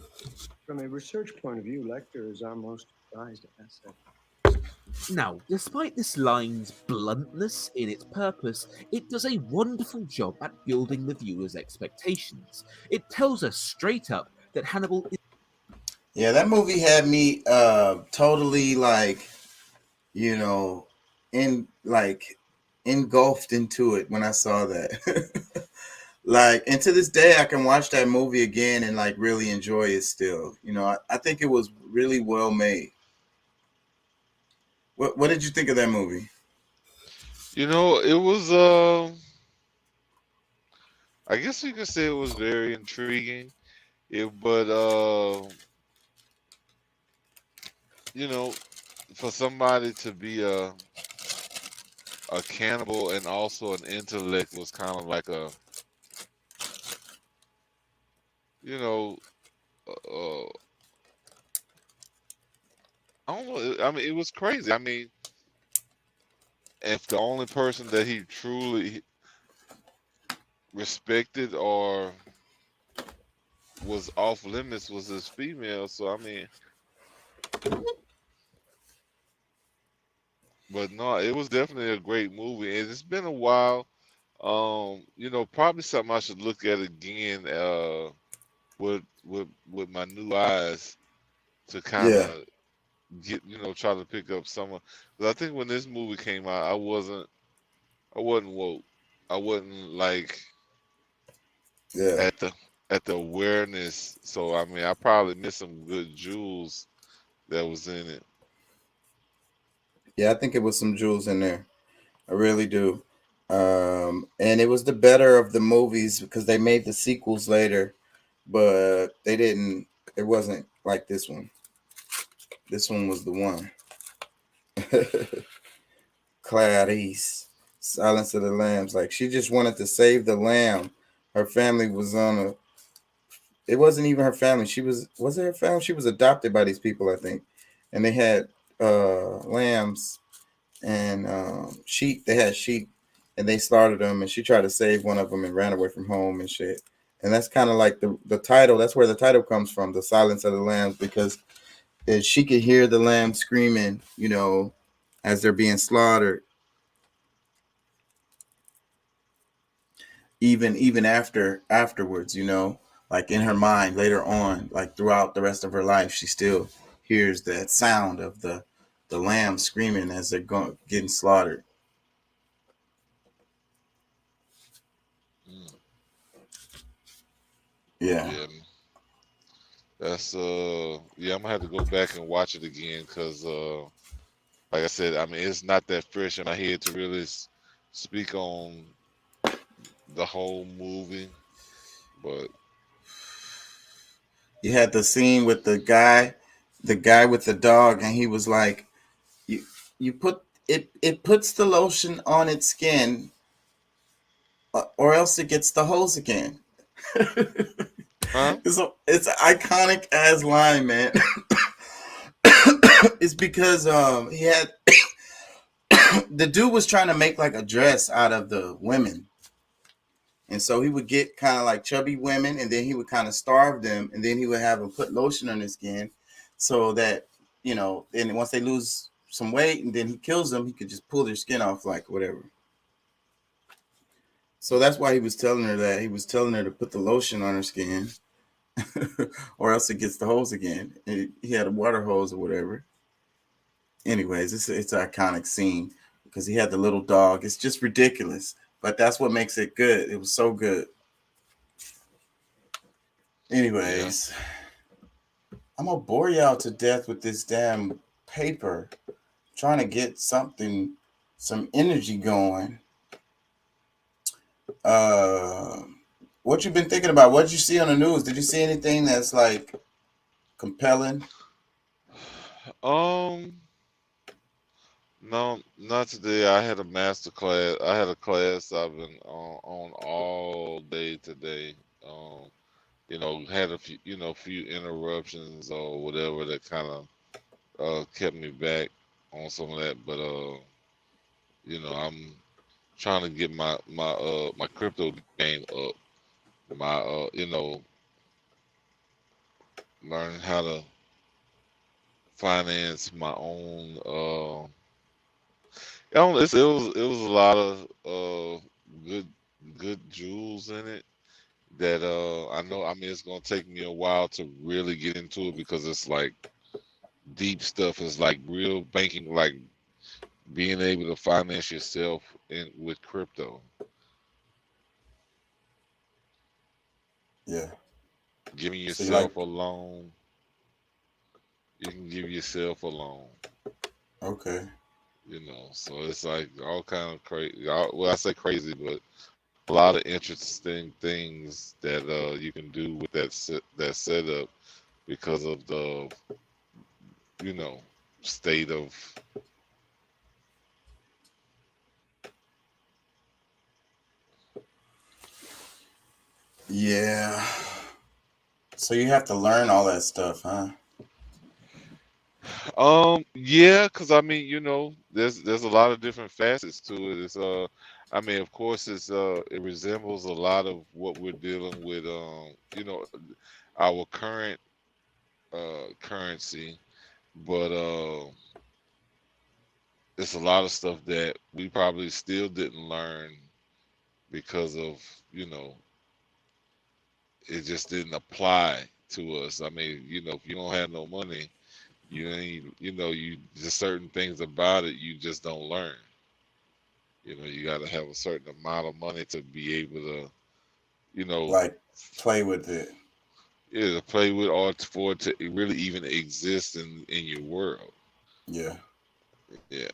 C: From a research point of view, Lecter is our most prized asset.
B: Now, despite this line's bluntness in its purpose, it does a wonderful job at building the viewer's expectations. It tells us straight up that Hannibal is...
A: Yeah, that movie had me totally like, engulfed into it when I saw that. Like, and to this day I can watch that movie again and like really enjoy it still. I think it was really well made. What did you think of that movie?
P: It was I guess you could say it was very intriguing. For somebody to be a cannibal and also an intellect was kind of like a I don't know. I mean, it was crazy. I mean, if the only person that he truly respected or was off limits was his female, so I mean, but no, it was definitely a great movie, and it's been a while. Probably something I should look at again with my new eyes to kind of get try to pick up some. Because I think when this movie came out, I wasn't woke. I wasn't like at the awareness. So I mean, I probably missed some good jewels that was in it.
A: Yeah, I think it was some jewels in there. I really do. And it was the better of the movies because they made the sequels later, but it wasn't like this one. This one was the one. Clarice, Silence of the Lambs. Like, she just wanted to save the lamb. Her family was on it wasn't even her family. Was it her family? She was adopted by these people, I think, and they had lambs and sheep. They had sheep, and they slaughtered them, and she tried to save one of them and ran away from home and shit. And that's kind of like the title. That's where the title comes from, The Silence of the Lambs, because she could hear the lambs screaming, as they're being slaughtered, even afterwards, like in her mind later on, like throughout the rest of her life, she still hears that sound of the lambs screaming as they're getting slaughtered. Yeah.
P: That's yeah, I'm gonna have to go back and watch it again because like I said, I mean it's not that fresh in my head to really speak on the whole movie, but
A: You had the scene with the guy with the dog, and he was like, you put it puts the lotion on its skin, or else it gets the hose again.
P: Huh?
A: It's an iconic ass line, man. It's because he had the dude was trying to make like a dress out of the women. And so he would get kind of like chubby women, and then he would kind of starve them, and then he would have them put lotion on their skin so that, then once they lose some weight and then he kills them, he could just pull their skin off, like whatever. So that's why he was telling her that. He was telling her to put the lotion on her skin or else it gets the hose again. He had a water hose or whatever. Anyways, it's an iconic scene because he had the little dog. It's just ridiculous. But that's what makes it good. It was so good. Anyways, I'm going to bore y'all to death with this damn paper. Trying to get some energy going. What you been thinking about? What did you see on the news? Did you see anything that's like compelling?
P: No, not today. I had a master class. I had a class I've been on all day today. Had a few interruptions or whatever that kind of kept me back on some of that. But I'm trying to get my crypto game up. Learning how to finance my own. It was a lot of good jewels in it that I know. I mean, it's gonna take me a while to really get into it because it's like deep stuff. It's like real banking, like being able to finance yourself with crypto.
A: Yeah.
P: Giving yourself a loan. You can give yourself a loan.
A: Okay.
P: So it's like all kind of crazy. Well, I say crazy, but a lot of interesting things that you can do with that setup because of the state of.
A: Yeah. So you have to learn all that stuff, huh?
P: Yeah, because I mean, there's a lot of different facets to it. I mean, of course, it resembles a lot of what we're dealing with. Our current currency, but it's a lot of stuff that we probably still didn't learn because of it just didn't apply to us. I mean, if you don't have no money, you ain't, you just certain things about it you just don't learn. You got to have a certain amount of money to be able to,
A: like play with it.
P: Yeah, to play with or for it to really even exist in your world.
A: Yeah.
P: Yeah.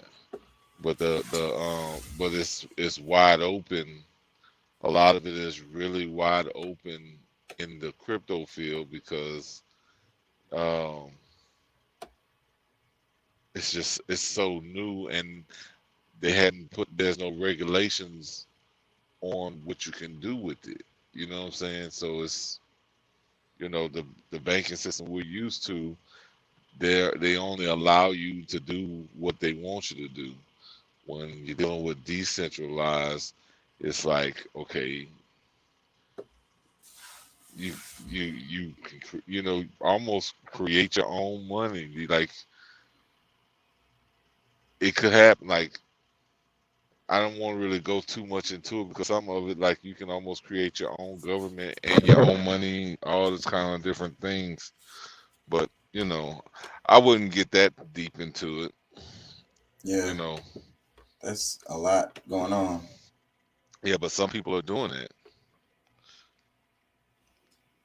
P: But but it's wide open. A lot of it is really wide open in the crypto field because it's so new and there's no regulations on what you can do with it. You know what I'm saying? So the banking system we're used to, they only allow you to do what they want you to do. When you're dealing with decentralized, it's like, okay, you can almost create your own money. Like it could happen. Like I don't want to really go too much into it because some of it, like you can almost create your own government and your own money, all this kind of different things. But I wouldn't get that deep into it.
A: Yeah, that's a lot going on.
P: Yeah, but some people are doing it.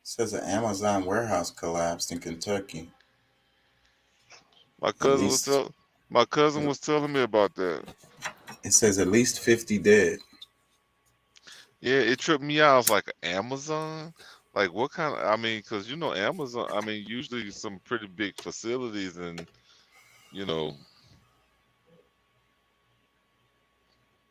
A: Says an Amazon warehouse collapsed in Kentucky.
P: My
A: At
P: cousin
A: least
P: was telling me about that.
A: it says at least 50 dead.
P: Yeah, it tripped me out. I was like, Amazon? Like, what kind of, I mean, because, Amazon, I mean, usually some pretty big facilities and,
A: It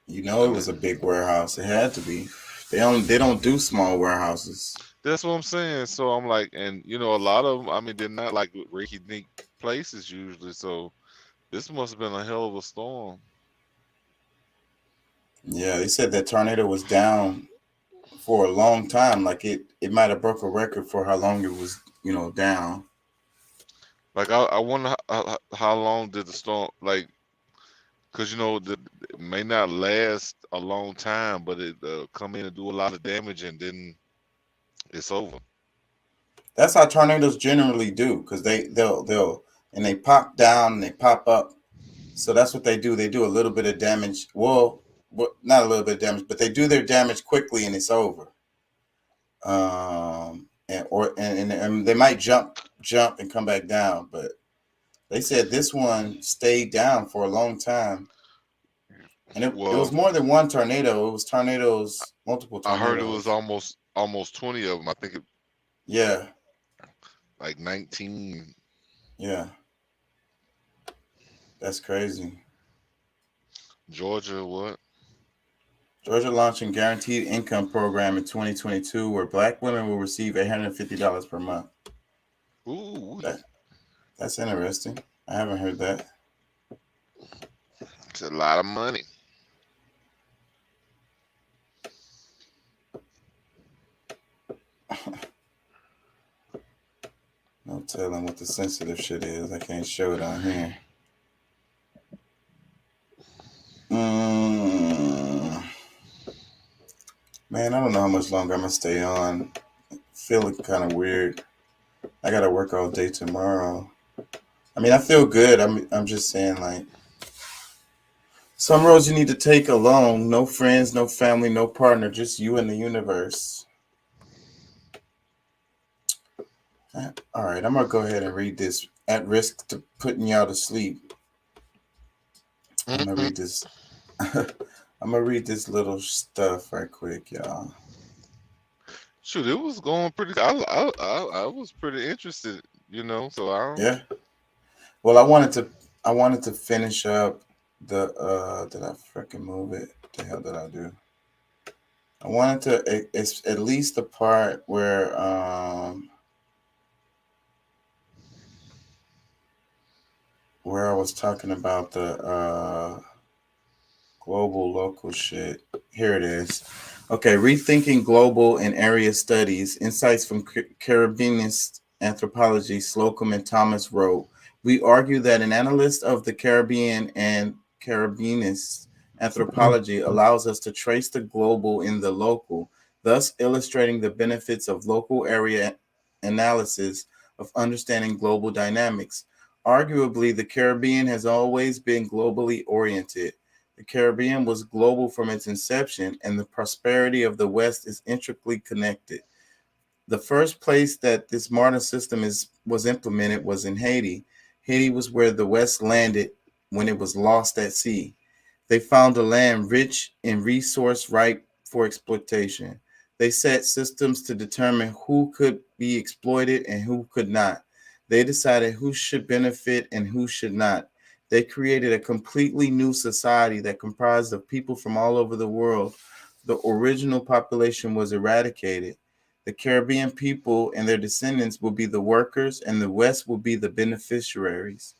P: and
A: was a big warehouse. It had to be. They don't do small warehouses.
P: that's what I'm saying. So I'm like, and, a lot of them, I mean, they're not like rinky-dink places usually. So this must have been a hell of a storm.
A: Yeah, they said that tornado was down for a long time. Like it might have broke a record for how long it was, down.
P: Like, I wonder how long did the storm, like, because, it may not last a long time, but it come in and do a lot of damage and then it's over.
A: That's how tornadoes generally do, because they'll and they pop down and they pop up. So that's what they do. They do a little bit of damage. Well, not a little bit of damage, but they do their damage quickly and it's over. And they might jump and come back down, but they said this one stayed down for a long time. And it was more than one tornado. It was multiple tornadoes.
P: I heard it was almost 20 of them. I think
A: yeah,
P: like 19.
A: Yeah, that's crazy.
P: Georgia, what?
A: Georgia launching guaranteed income program in 2022 where Black women will receive $850 per month.
P: Ooh.
A: That's interesting. I haven't heard that.
P: It's a lot of money.
A: No telling what the sensitive shit is. I can't show it on here. Man, I don't know how much longer I'm gonna stay on. Feeling kind of weird. I gotta work all day tomorrow. I mean, I feel good. I'm just saying, like, some roads you need to take alone. No friends, no family, no partner. Just you and the universe. All right, I'm gonna go ahead and read this at risk to putting y'all to sleep. I'm gonna read this. I'm gonna read this little stuff right quick, y'all.
P: Shoot, it was going pretty. I was pretty interested, So I don't.
A: Yeah. Well, I wanted to finish up the. Did I freaking move it? What the hell did I do? I wanted to. It's at least the part where I was talking about the global local shit. Here it is. Okay, rethinking global and area studies, insights from Caribbeanist anthropology, Slocum and Thomas wrote. We argue that an analyst of the Caribbean and Caribbeanist anthropology allows us to trace the global in the local, thus illustrating the benefits of local area analysis of understanding global dynamics. Arguably, the Caribbean has always been globally oriented. The Caribbean was global from its inception, and the prosperity of the West is intricately connected. The first place that this modern system was implemented was in Haiti. Haiti was where the West landed when it was lost at sea. They found a land rich in resource ripe for exploitation. They set systems to determine who could be exploited and who could not. They decided who should benefit and who should not. They created a completely new society that comprised of people from all over the world. The original population was eradicated. The Caribbean people and their descendants will be the workers, and the West will be the beneficiaries.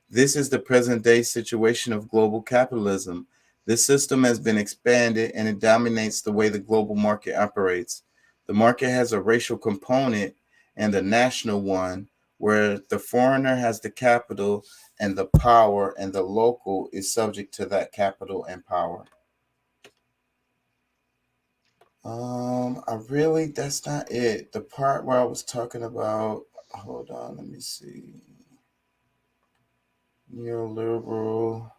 A: This is the present day situation of global capitalism. This system has been expanded and it dominates the way the global market operates. The market has a racial component and a national one, where the foreigner has the capital and the power, and the local is subject to that capital and power. That's not it. The part where I was talking about, hold on, let me see. Neoliberal.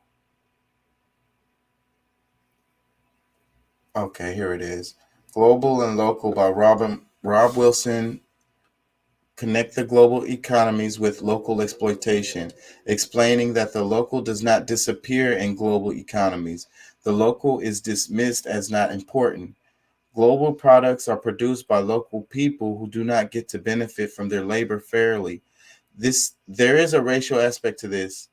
A: Okay, here it is. Global and Local by Rob Wilson. Connect the global economies with local exploitation, explaining that the local does not disappear in global economies. The local is dismissed as not important. Global products are produced by local people who do not get to benefit from their labor fairly. There is a racial aspect to this.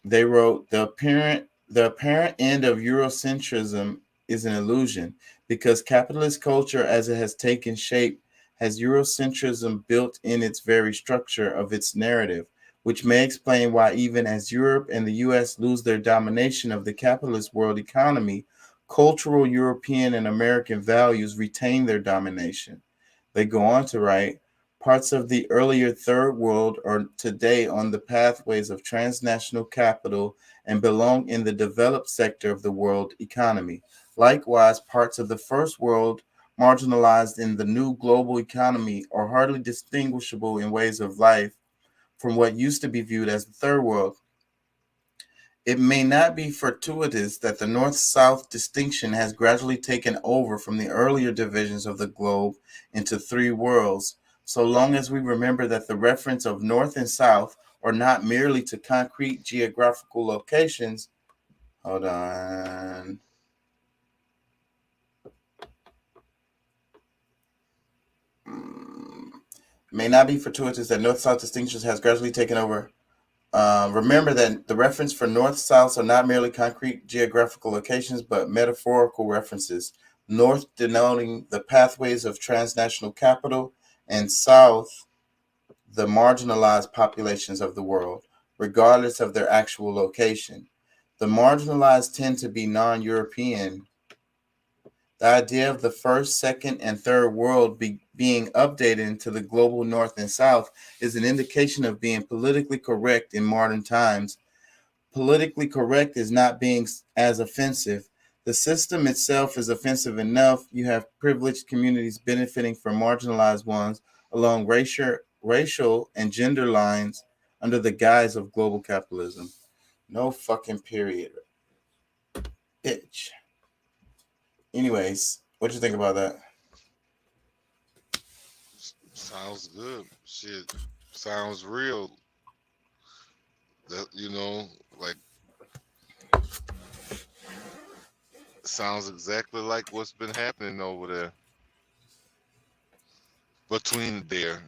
A: They wrote, the apparent end of Eurocentrism is an illusion, because capitalist culture as it has taken shape has Eurocentrism built in its very structure of its narrative, which may explain why even as Europe and the US lose their domination of the capitalist world economy, cultural European and American values retain their domination. They go on to write, parts of the earlier Third World are today on the pathways of transnational capital and belong in the developed sector of the world economy. Likewise, parts of the First World, marginalized in the new global economy, are hardly distinguishable in ways of life from what used to be viewed as the Third World. It may not be fortuitous that the North-South distinction has gradually taken over from the earlier divisions of the globe into three worlds, so long as we remember that the reference of North and South are not merely to concrete geographical locations. Hold on. May not be fortuitous that North-South distinctions has gradually taken over. Remember that the reference for North-South are not merely concrete geographical locations, but metaphorical references. North denoting the pathways of transnational capital, and South the marginalized populations of the world, regardless of their actual location. The marginalized tend to be non-European. The idea of the first, second, and third world being updated into the global North and South is an indication of being politically correct in modern times. Politically correct is not being as offensive. The system itself is offensive enough. You have privileged communities benefiting from marginalized ones along racial and gender lines under the guise of global capitalism. No fucking period. Bitch. Anyways, what do you think about that?
P: Sounds good. Shit. Sounds real. That, like, sounds exactly like what's been happening over there. Between there.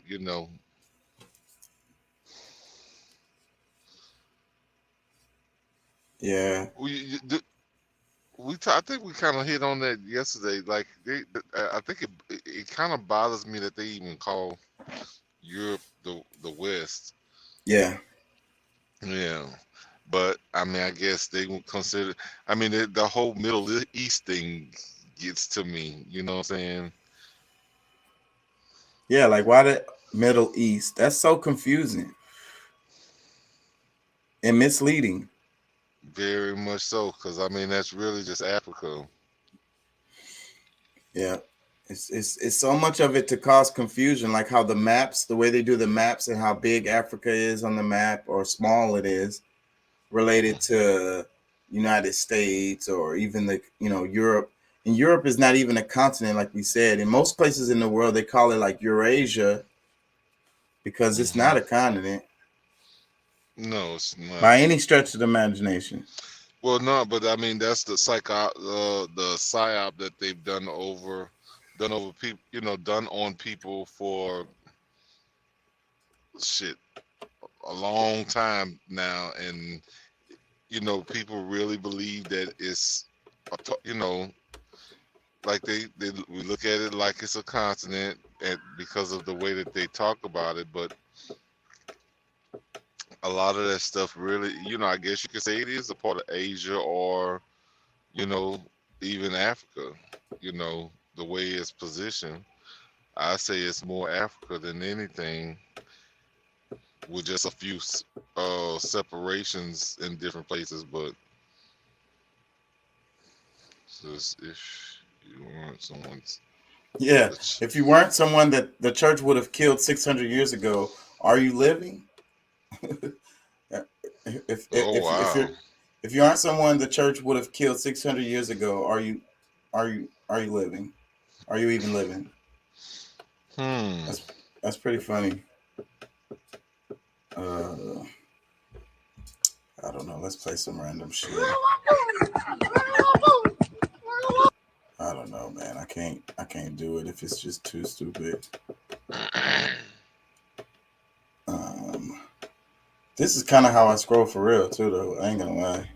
A: Yeah.
P: I think we kind of hit on that yesterday. Like, I think it kind of bothers me that they even call Europe the West.
A: Yeah.
P: Yeah, but I mean, I guess they would consider. I mean, the whole Middle East thing gets to me. You know what I'm saying?
A: Yeah, like why the Middle East? That's so confusing and misleading.
P: Very much so, because I mean that's really just Africa.
A: Yeah. It's so much of it to cause confusion, like how the way they do the maps and how big Africa is on the map or small it is related to United States or even Europe. And Europe is not even a continent, like we said. In most places in the world, they call it like Eurasia because it's not a continent.
P: No, it's not.
A: By any stretch of the imagination.
P: Well, no, but I mean that's the psyop that they've done over people, done on people for shit a long time now, and people really believe that it's like we look at it like it's a continent. because of the way that they talk about it. But a lot of that stuff really, I guess you could say it is a part of Asia or, even Africa, the way it's positioned. I say it's more Africa than anything, with just a few separations in different places. But just if you want someone's
A: Yeah, if you weren't someone that the church would have killed 600 years ago, are you living?
P: wow.
A: If you aren't someone the church would have killed 600 years ago, are you living? Are you even living? That's pretty funny. I don't know. Let's play some random shit. I don't know, man. I can't do it if it's just too stupid. This is kind of how I scroll for real too, though. I ain't gonna lie.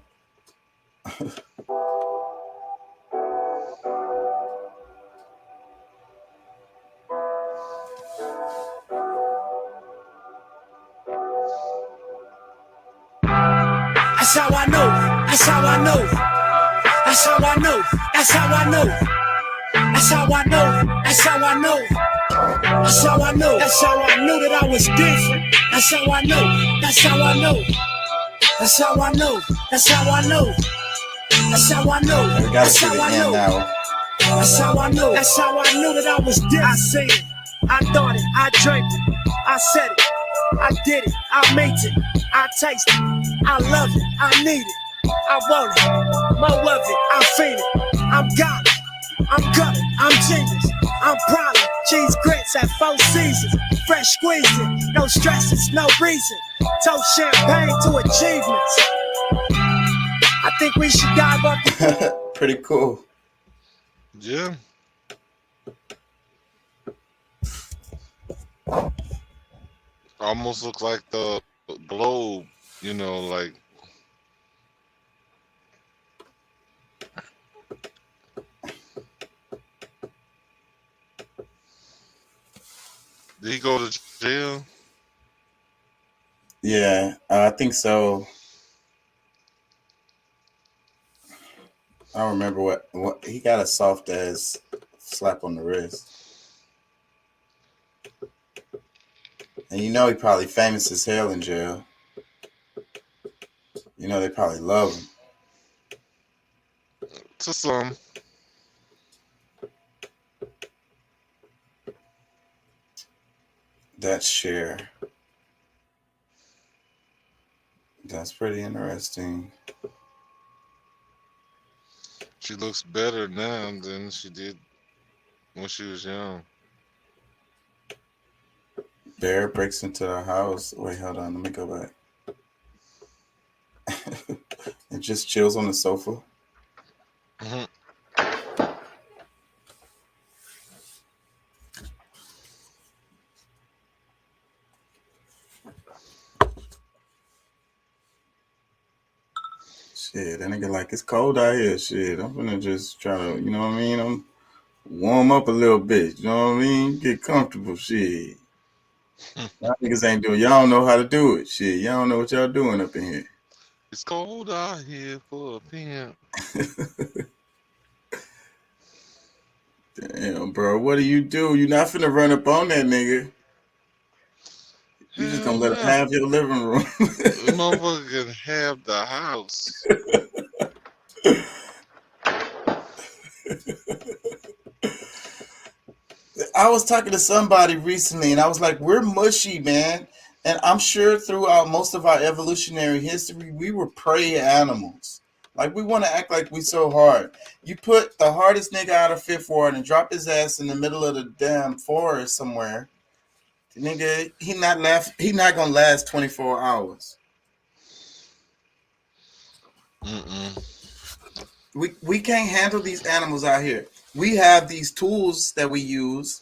D: That's how I know. That's how I know. That's how I know. That's how I know. That's how I know. That's how I know. That's how I know. That's how I knew that I was different. That's how I know. That's how I know. That's how I know. That's how I know. That's how I know.
A: We gotta see the end now.
D: That's how I know. That's how I knew that I was different. I said it. I thought it. I dreamt it. I said it. I did it. I made it. I taste it. I love it. I need it. I want it. More of it. I feel it. I'm got it. I'm gutted. I'm genius. I'm proud of cheese grits at 4 seasons. Fresh squeezing. No stresses. No reason. Toast champagne to achievements. I think we should dive up.
A: Pretty cool.
P: Yeah. Almost looks like the globe, like. Did he go to jail?
A: Yeah, I think so. I don't remember what he got a soft ass slap on the wrist. And he probably famous as hell in jail. They probably love him.
P: To some.
A: That's Cher. That's pretty interesting.
P: She looks better now than she did when she was young.
A: Bear breaks into the house. Wait, hold on. Let me go back. And just chills on the sofa.
P: Mm-hmm.
A: Shit, that nigga like, it's cold out here. Shit, I'm gonna just try to, you know what I mean? I'm warm up a little bit. You know what I mean? Get comfortable. Shit. Y'all niggas ain't doing. Y'all don't know how to do it. Shit, y'all don't know what y'all doing up in here.
P: It's cold out here for a pimp.
A: Damn, bro, what do? You not finna run up on that nigga. You just gonna let him have your living room.
P: Motherfucker can have the house.
A: I was talking to somebody recently, and I was like, we're mushy, man. And I'm sure throughout most of our evolutionary history, we were prey animals. Like, we want to act like we so hard. You put the hardest nigga out of Fifth Ward and drop his ass in the middle of the damn forest somewhere. The nigga, he not gonna last 24 hours. We can't handle these animals out here. We have these tools that we use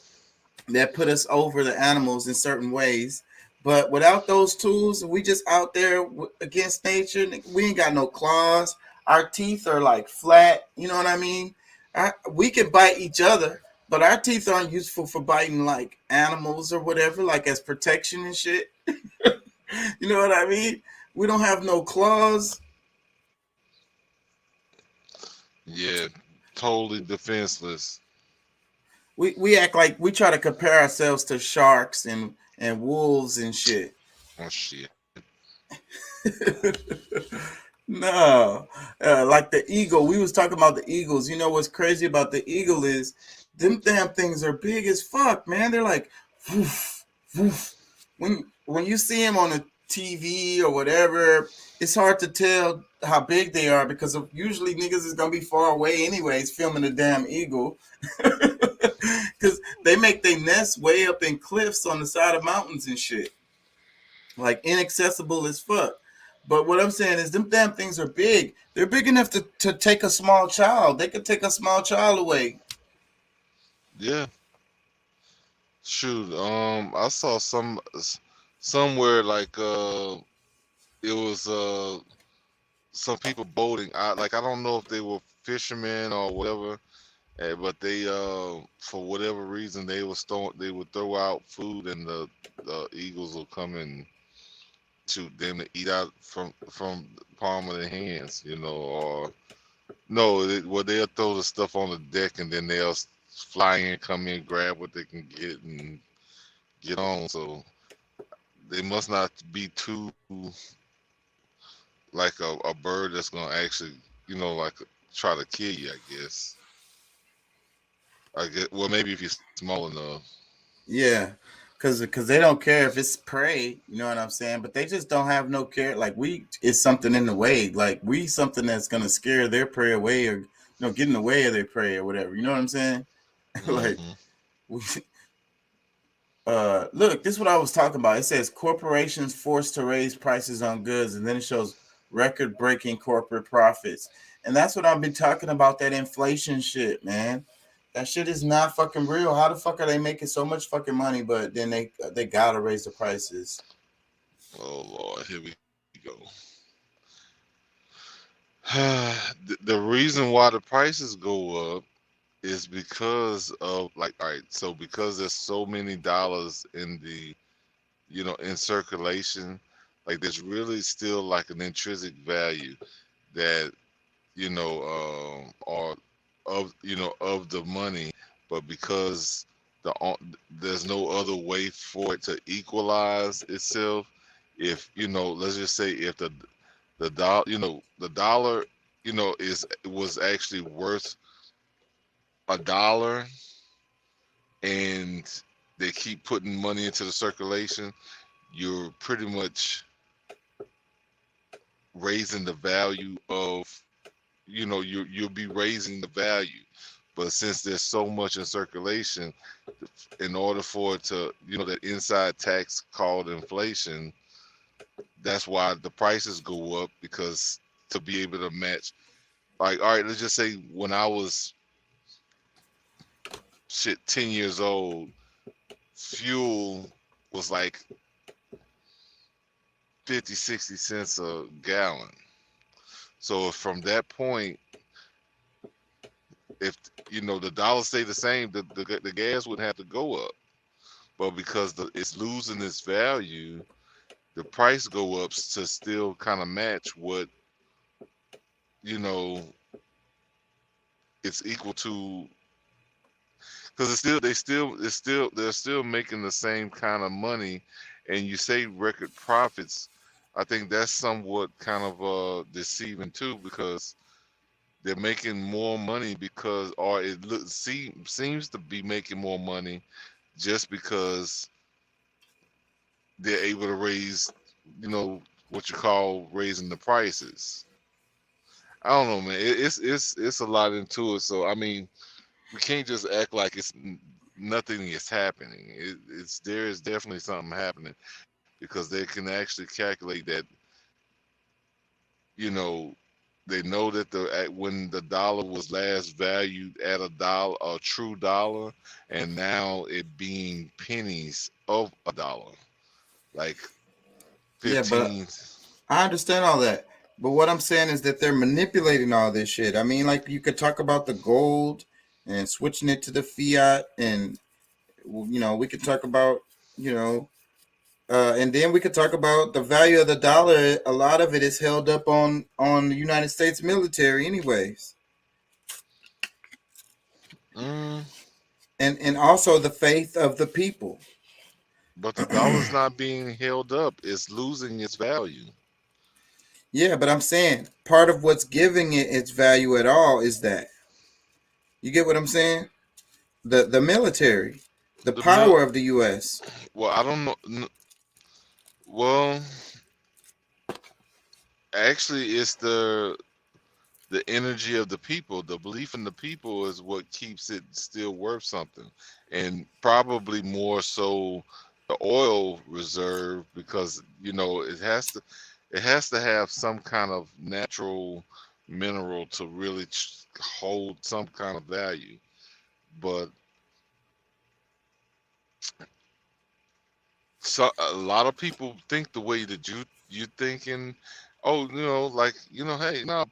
A: that put us over the animals in certain ways. But without those tools, we just out there against nature. We ain't got no claws. Our teeth are like flat. You know what I mean? We can bite each other, but our teeth aren't useful for biting like animals or whatever, like as protection and shit. You know what I mean? We don't have no claws.
P: Yeah, totally defenseless.
A: We act like we try to compare ourselves to sharks and wolves and shit.
P: Oh shit.
A: No, like the eagle. We was talking about the eagles. You know what's crazy about the eagle is them damn things are big as fuck, man. They're like, woof, woof. When you see them on the TV or whatever, it's hard to tell how big they are because usually niggas is gonna be far away anyways, filming the damn eagle. Because they make their nests way up in cliffs on the side of mountains and shit, like inaccessible as fuck. But what I'm saying is them damn things are big. They're big enough to take a small child. They could take a small child away.
P: Yeah. Shoot. I saw somewhere like it was some people boating. I don't know if they were fishermen or whatever, but they for whatever reason they would throw out food and the eagles will come and shoot them to eat out from the palm of their hands, or no, they'll throw the stuff on the deck and then they'll fly in, come in, grab what they can get and get on. So they must not be too like a bird that's gonna actually, like try to kill you, I guess. Well, maybe if you're small enough.
A: Yeah, because they don't care if it's prey, you know what I'm saying? But they just don't have no care. Like it's something in the way. Like we something that's gonna scare their prey away or get in the way of their prey or whatever. You know what I'm saying? Like look, this is what I was talking about. It says corporations forced to raise prices on goods, and then it shows record-breaking corporate profits. And that's what I've been talking about, that inflation shit, man. That shit is not fucking real. How the fuck are they making so much fucking money, but then they gotta raise the prices?
P: Oh Lord, here we go. The reason why the prices go up is because of because there's so many dollars in the in circulation. Like there's really still like an intrinsic value that or of the money, but because there's no other way for it to equalize itself. If let's just say if the dollar the dollar was actually worth $1 and they keep putting money into the circulation, you're pretty much raising the value of you'll be raising the value. But since there's so much in circulation, in order for it to that inside tax called inflation, that's why the prices go up, because to be able to match, like, all right, let's just say when I was 10 years old, fuel was like 50-60 cents a gallon. So from that point, if the dollar stayed the same, the gas would have to go up. But because it's losing its value, the price go up to still kind of match what it's equal to, because they're still making the same kind of money. And you say record profits, I think that's somewhat kind of deceiving too, because they're making more money or it seems to be making more money just because they're able to raise, what you call raising the prices. I don't know, man. It's a lot into it. So I mean, we can't just act like nothing is happening. There is definitely something happening, because they can actually calculate that. They know that when the dollar was last valued at a true dollar, and now it being pennies of $1, like 15.
A: Yeah, but I understand all that. But what I'm saying is that they're manipulating all this shit. I mean, like, you could talk about the gold and switching it to the fiat, and we could talk about you know and then we could talk about the value of the dollar. A lot of it is held up on the United States military, anyways,
P: Mm,
A: and also the faith of the people.
P: but the dollar's not being held up; it's losing its value.
A: Yeah, but I'm saying part of what's giving it its value at all is that you get what I'm saying. The military, the
P: The mil-
A: power of the U.S.
P: well, I don't know. Well, actually, it's the energy of the people, the belief in the people is what keeps it still worth something, and probably more so the oil reserve, because it has to have some kind of natural mineral to really hold some kind of value. But so a lot of people think the way that you thinking. Oh, like, hey, no,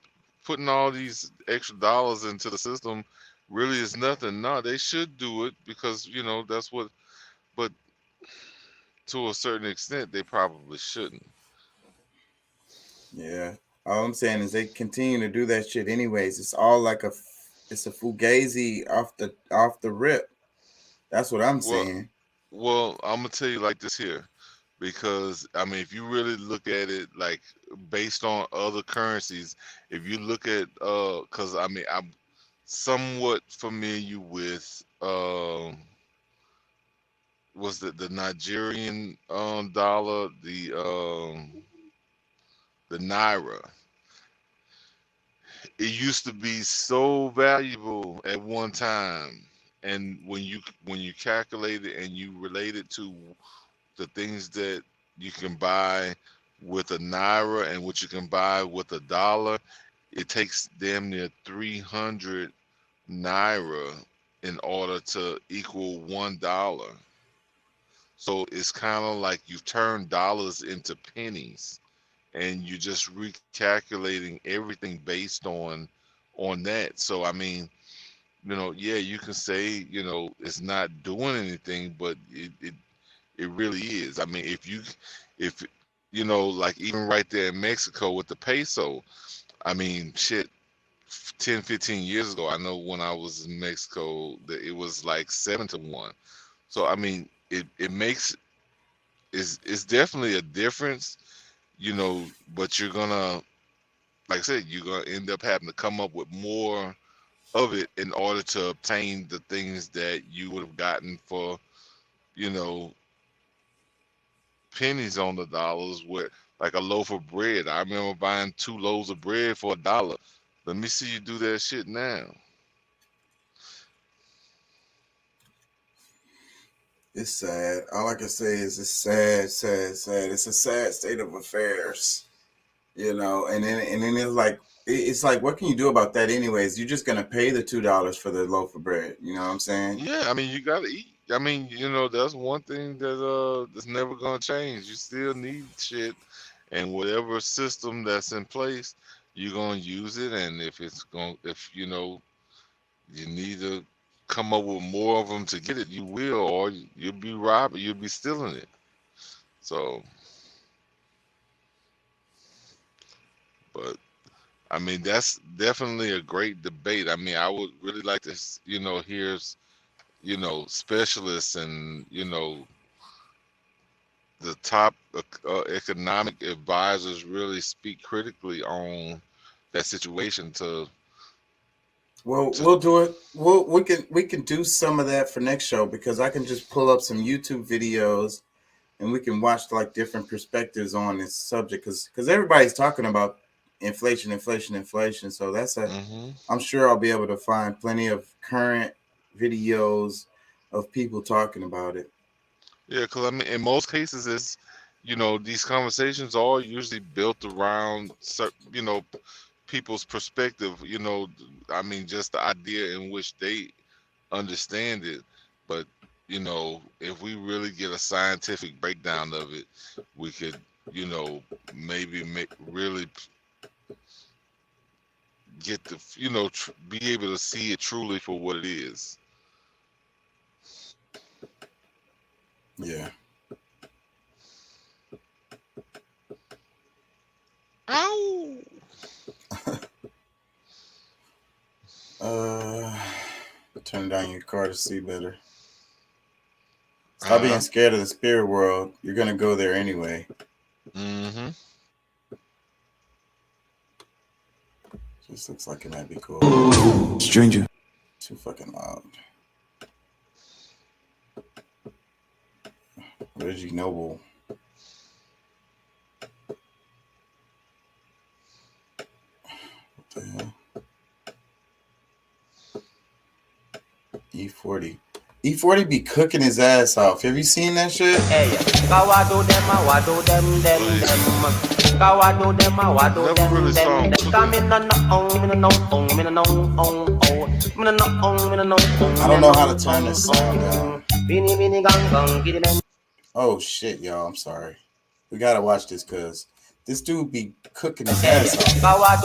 P: putting all these extra dollars into the system really is nothing. No, they should do it because that's what. But to a certain extent, they probably shouldn't.
A: Yeah, all I'm saying is they continue to do that shit anyways. It's all like it's a fugazi off the rip. That's what I'm
P: Well,
A: saying.
P: I'm gonna tell you like this here, because I mean, if you really look at it like based on other currencies, if you look at because I mean I'm somewhat familiar with was the Nigerian dollar, the naira. It used to be so valuable at one time, and when you calculate it and you relate it to the things that you can buy with a naira and what you can buy with a dollar, it takes damn near 300 naira in order to equal $1. So it's kind of like you've turned dollars into pennies, and you're just recalculating everything based on that. So I mean, yeah, you can say it's not doing anything, but it really is. I mean, if like even right there in Mexico with the peso, I mean, shit, 10, 15 years ago, I know when I was in Mexico that it was like 7 to 1. So I mean, it makes it's definitely a difference, but you're gonna, like I said, you're gonna end up having to come up with more of it in order to obtain the things that you would have gotten for, you know, pennies on the dollars, with like a loaf of bread. I remember buying 2 loaves of bread for $1. Let me see you do that shit now.
A: It's sad. All I can say is it's sad, sad, sad. It's a sad state of affairs, and then it's like, what can you do about that anyways? You're just gonna pay the $2 for the loaf of bread. You know what I'm saying?
P: Yeah, I mean, you gotta eat. I mean, that's one thing that's never gonna change. You still need shit, and whatever system that's in place, you're gonna use it. And if you need to come up with more of them to get it, you will, or you'll be robbing, you'll be stealing it. So, but I mean, that's definitely a great debate. I mean, I would really like to, hear, specialists and, the top economic advisors really speak critically on that situation
A: Well,
P: to
A: we'll do it. We can do some of that for next show, because I can just pull up some YouTube videos and we can watch like different perspectives on this subject, because everybody's talking about inflation, inflation, inflation. So
P: hmm
A: I'm sure I'll be able to find plenty of current videos of people talking about it.
P: Yeah, because I mean, in most cases, these conversations are usually built around people's perspective. I mean, just the idea in which they understand it. But if we really get a scientific breakdown of it, we could, maybe make really get the be able to see it truly for what it is.
A: Yeah.
P: Ow.
A: Turn down your car to see better. Stop being scared of the spirit world. You're gonna go there anyway.
P: Mm-hmm.
A: Just looks like it might be cool.
E: Stranger.
A: Too fucking loud. Reggie Noble. What the hell? E40. E40 be cooking his ass off. Have you seen that shit? I don't know how to turn this sound down. Oh shit, y'all. I'm sorry. We gotta watch this because this dude be cooking his ass off. I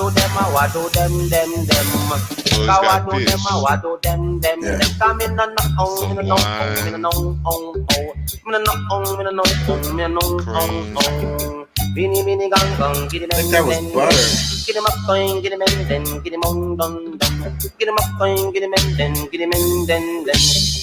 A: think that was butter.
Q: Get him up, going, get him in, then get him on, dun, dun. Get him up, going, get him in, then get him in, then.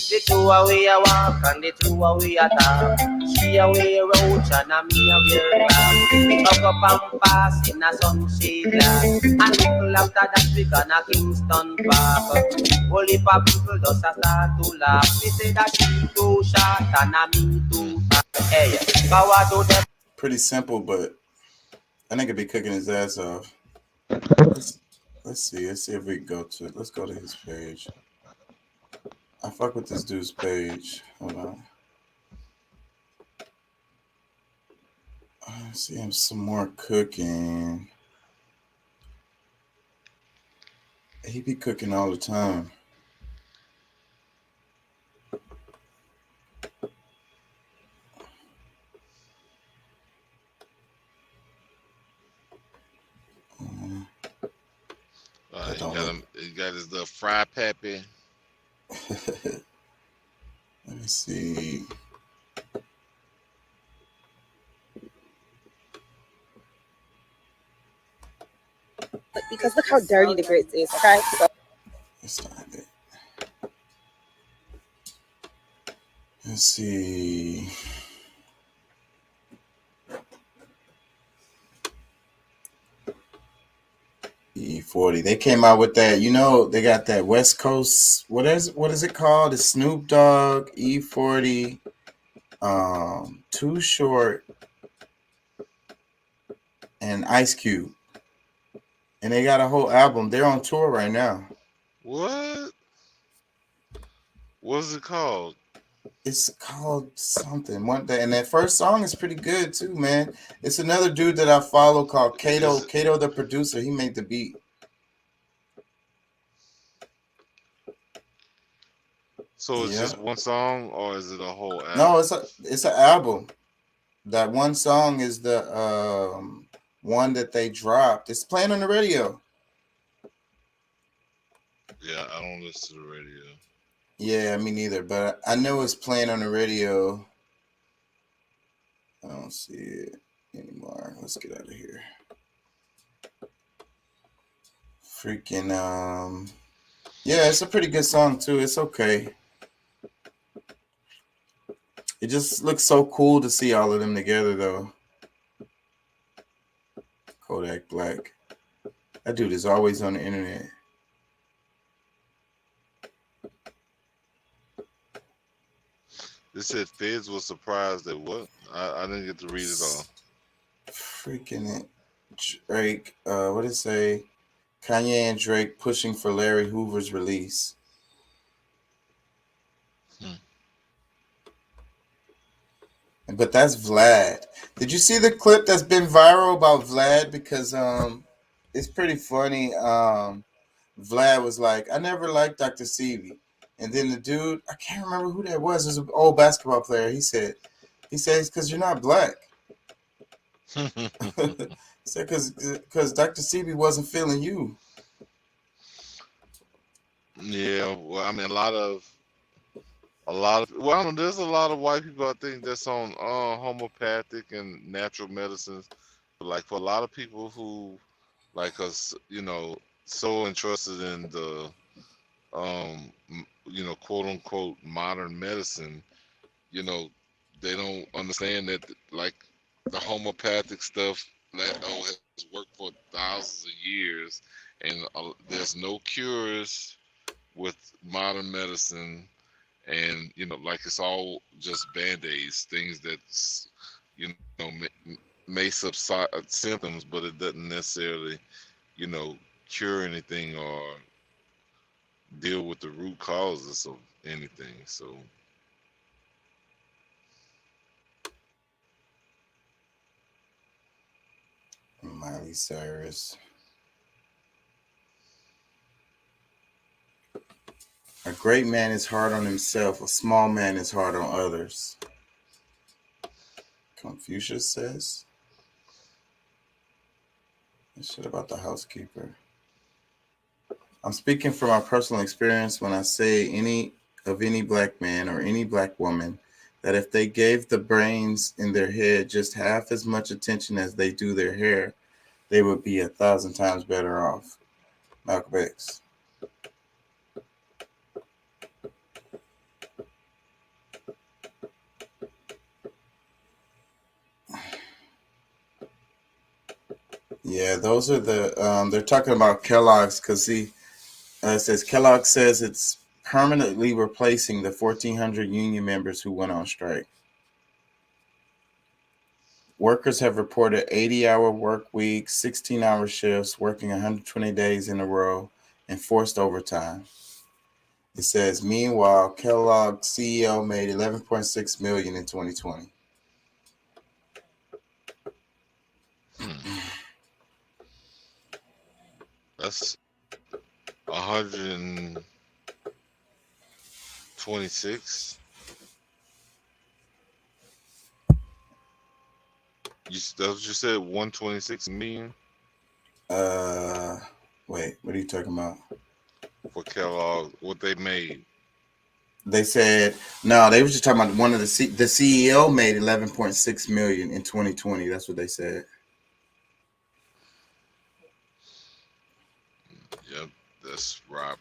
Q: The two away a walk and the two away a talk. She away roach and a me away back. We talk up and pass in a sunshade land. And little after that we gonna Kingston Park. Only for people just a start to laugh. We say that she too short and a me too fat. Hey, power to them.
A: Pretty simple, but I think it'd be cooking his ass off. Let's see if we can go to it. Let's go to his page. I fuck with this dude's page. Hold on. I see him some more cooking. He be cooking all the time.
P: He got his little fry pappy.
A: Let me see.
F: Because look how dirty the grits is, okay? So
A: That's not it. Let's see. E40. They came out with that. You know, they got that West Coast. What is it called? The Snoop Dogg E40. Too Short and Ice Cube. And they got a whole album. They're on tour right now.
P: What? What's it called?
A: It's called something. One day, and that first song is pretty good too, man. It's another dude that I follow called Kato. Kato, the producer, he made the beat.
P: So it's just one song, or is it a whole album?
A: No, it's an album. That one song is the one that they dropped. It's playing on the radio.
P: Yeah, I don't listen to the radio.
A: Yeah, me neither. But I know it's playing on the radio. I don't see it anymore. Let's get out of here. Freaking yeah, it's a pretty good song too. It's okay. It just looks so cool to see all of them together though. Kodak Black. That dude is always on the internet.
P: They said Feds was surprised at what? I didn't get to read it all.
A: Freaking it. Drake, what did it say? Kanye and Drake pushing for Larry Hoover's release. But that's Vlad. Did you see the clip that's been viral about Vlad? Because it's pretty funny. Vlad was like, I never liked Dr. Sebi. And then the dude, I can't remember who that was. It was an old basketball player. He said it's because you're not black. He said because Dr. Sebi wasn't feeling you.
P: Yeah, well, I mean, well, I don't know, there's a lot of white people I think that's on homeopathic and natural medicines. But like for a lot of people who like us, so interested in the quote unquote modern medicine, you know, they don't understand that like the homeopathic stuff that has worked for thousands of years, and there's no cures with modern medicine, and like it's all just band-aids, things that may subside symptoms, but it doesn't necessarily you know cure anything or deal with the root causes of anything. So
A: Miley Cyrus. A great man is hard on himself. A small man is hard on others. Confucius says. This shit about the housekeeper. I'm speaking from my personal experience when I say any black man or any black woman that if they gave the brains in their head just half as much attention as they do their hair, they would be 1,000 times better off. Malcolm X. Yeah, those are the they're talking about Kellogg's because it says Kellogg says it's permanently replacing the 1,400 union members who went on strike. Workers have reported 80-hour work weeks, 16-hour shifts, working 120 days in a row, and forced overtime. It says, meanwhile, Kellogg's CEO made $11.6 million in 2020.
P: that's 126. That's what you said, 126 million
A: Wait, what are you talking about?
P: for Kellogg, what they made.
A: They said no. They were just talking about one of the CEO made 11.6 million in 2020. That's what they said.
P: Yep, that's robbery.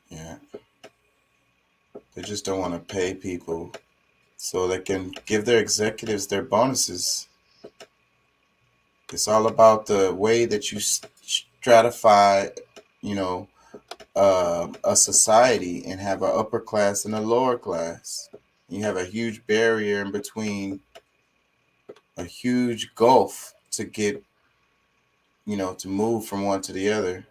A: Yeah, they just don't want to pay people so they can give their executives their bonuses. It's all about the way that you stratify, a society and have an upper class and a lower class. You have a huge barrier in between, a huge gulf to get, to move from one to the other.